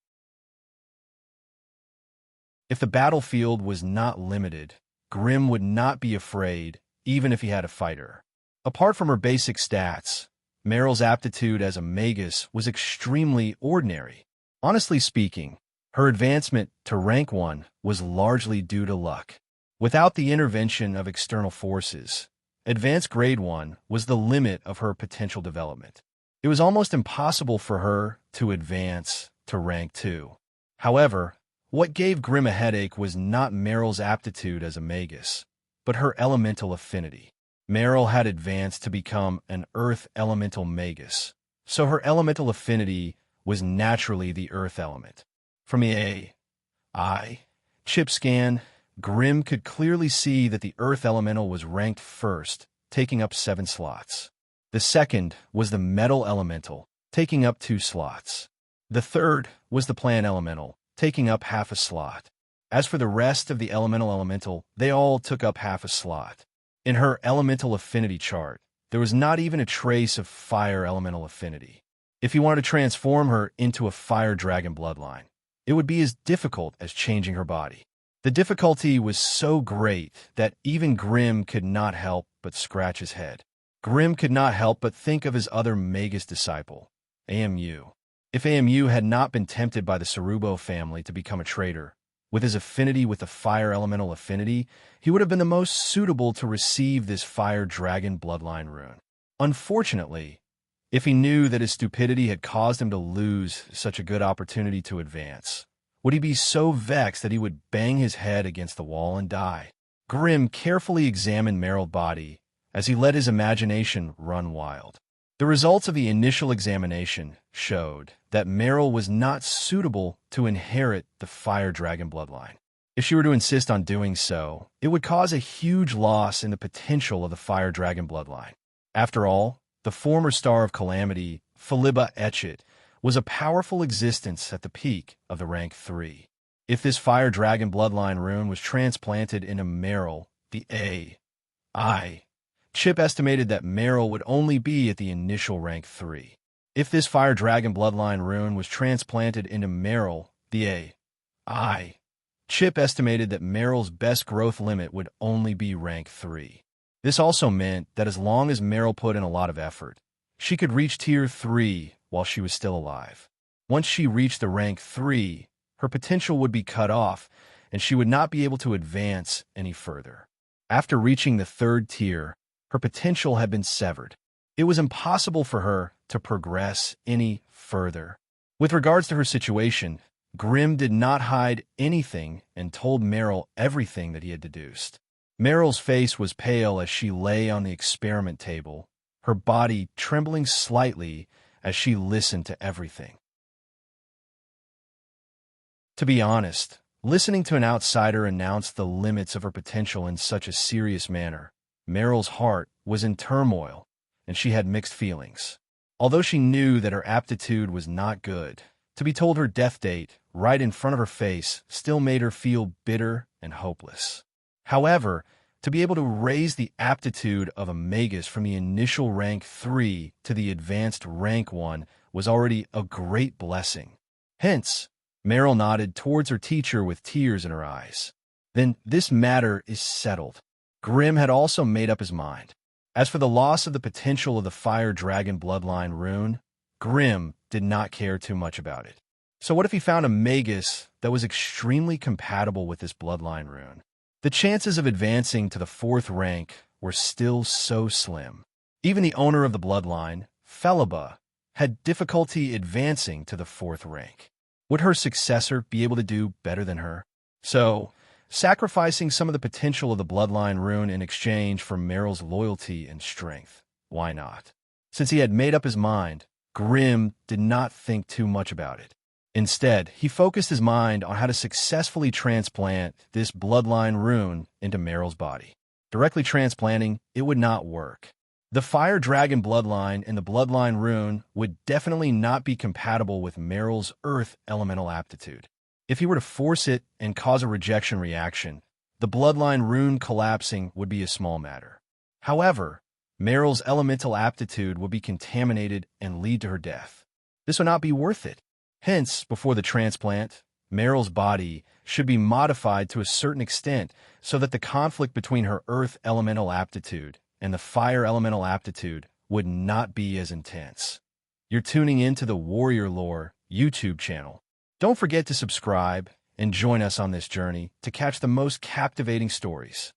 If the battlefield was not limited, Grimm would not be afraid, even if he had a fighter. Apart from her basic stats, Meryl's aptitude as a Magus was extremely ordinary. Honestly speaking, her advancement to rank 1 was largely due to luck. Without the intervention of external forces, advanced grade 1 was the limit of her potential development. It was almost impossible for her to advance to rank 2. However, what gave Grimm a headache was not Meryl's aptitude as a Magus, but her elemental affinity. Meryl had advanced to become an Earth Elemental Magus, so her elemental affinity was naturally the Earth element. From the A.I. Chip scan, Grimm could clearly see that the Earth Elemental was ranked first, taking up 7 slots. The second was the Metal Elemental, taking up 2 slots. The third was the Plant Elemental, taking up half a slot. As for the rest of the Elemental, they all took up half a slot. In her elemental affinity chart, there was not even a trace of fire elemental affinity. If he wanted to transform her into a fire dragon bloodline, it would be as difficult as changing her body. The difficulty was so great that even Grimm could not help but scratch his head. Grimm could not help but think of his other Magus disciple, AMU. If AMU had not been tempted by the Cerubo family to become a traitor, with his affinity with the fire elemental affinity, he would have been the most suitable to receive this fire dragon bloodline rune. Unfortunately, if he knew that his stupidity had caused him to lose such a good opportunity to advance, would he be so vexed that he would bang his head against the wall and die? Grimm carefully examined Meryl's body as he let his imagination run wild. The results of the initial examination showed that Meryl was not suitable to inherit the fire dragon bloodline. If she were to insist on doing so, it would cause a huge loss in the potential of the fire dragon bloodline. After all, the former star of calamity, Philibba Etchit, was a powerful existence at the peak of the rank 3. If this fire dragon bloodline rune was transplanted into Meryl, the A.I. Chip estimated that Meryl would only be at the initial rank 3. If this fire dragon bloodline rune was transplanted into Meryl, the A.I. Chip estimated that Meryl's best growth limit would only be rank 3. This also meant that as long as Meryl put in a lot of effort, she could reach tier 3 while she was still alive. Once she reached the rank 3, her potential would be cut off, and she would not be able to advance any further. After reaching the 3rd tier, her potential had been severed. It was impossible for her to progress any further. With regards to her situation, Grimm did not hide anything and told Meryl everything that he had deduced. Meryl's face was pale as she lay on the experiment table, her body trembling slightly as she listened to everything. To be honest, listening to an outsider announce the limits of her potential in such a serious manner, Meryl's heart was in turmoil, and she had mixed feelings. Although she knew that her aptitude was not good, to be told her death date right in front of her face still made her feel bitter and hopeless. However, To be able to raise the aptitude of a magus from the initial rank 3 to the advanced rank 1 was already a great blessing. Hence, Meryl nodded towards her teacher with tears in her eyes. Then this matter is settled. Grimm had also made up his mind. As for the loss of the potential of the Fire Dragon Bloodline rune, Grimm did not care too much about it. So what if he found a magus that was extremely compatible with this Bloodline rune? The chances of advancing to the 4th rank were still so slim. Even the owner of the Bloodline, Felaba, had difficulty advancing to the 4th rank. Would her successor be able to do better than her? So, sacrificing some of the potential of the Bloodline rune in exchange for Meryl's loyalty and strength, why not? Since he had made up his mind, Grimm did not think too much about it. Instead, he focused his mind on how to successfully transplant this Bloodline rune into Meryl's body. Directly transplanting, it would not work. The Fire Dragon Bloodline and the Bloodline rune would definitely not be compatible with Meryl's Earth elemental aptitude. If he were to force it and cause a rejection reaction, the Bloodline rune collapsing would be a small matter. However, Meryl's elemental aptitude would be contaminated and lead to her death. This would not be worth it. Hence, before the transplant, Meryl's body should be modified to a certain extent so that the conflict between her Earth elemental aptitude and the Fire elemental aptitude would not be as intense. You're tuning into the Warrior Lore YouTube channel. Don't forget to subscribe and join us on this journey to catch the most captivating stories.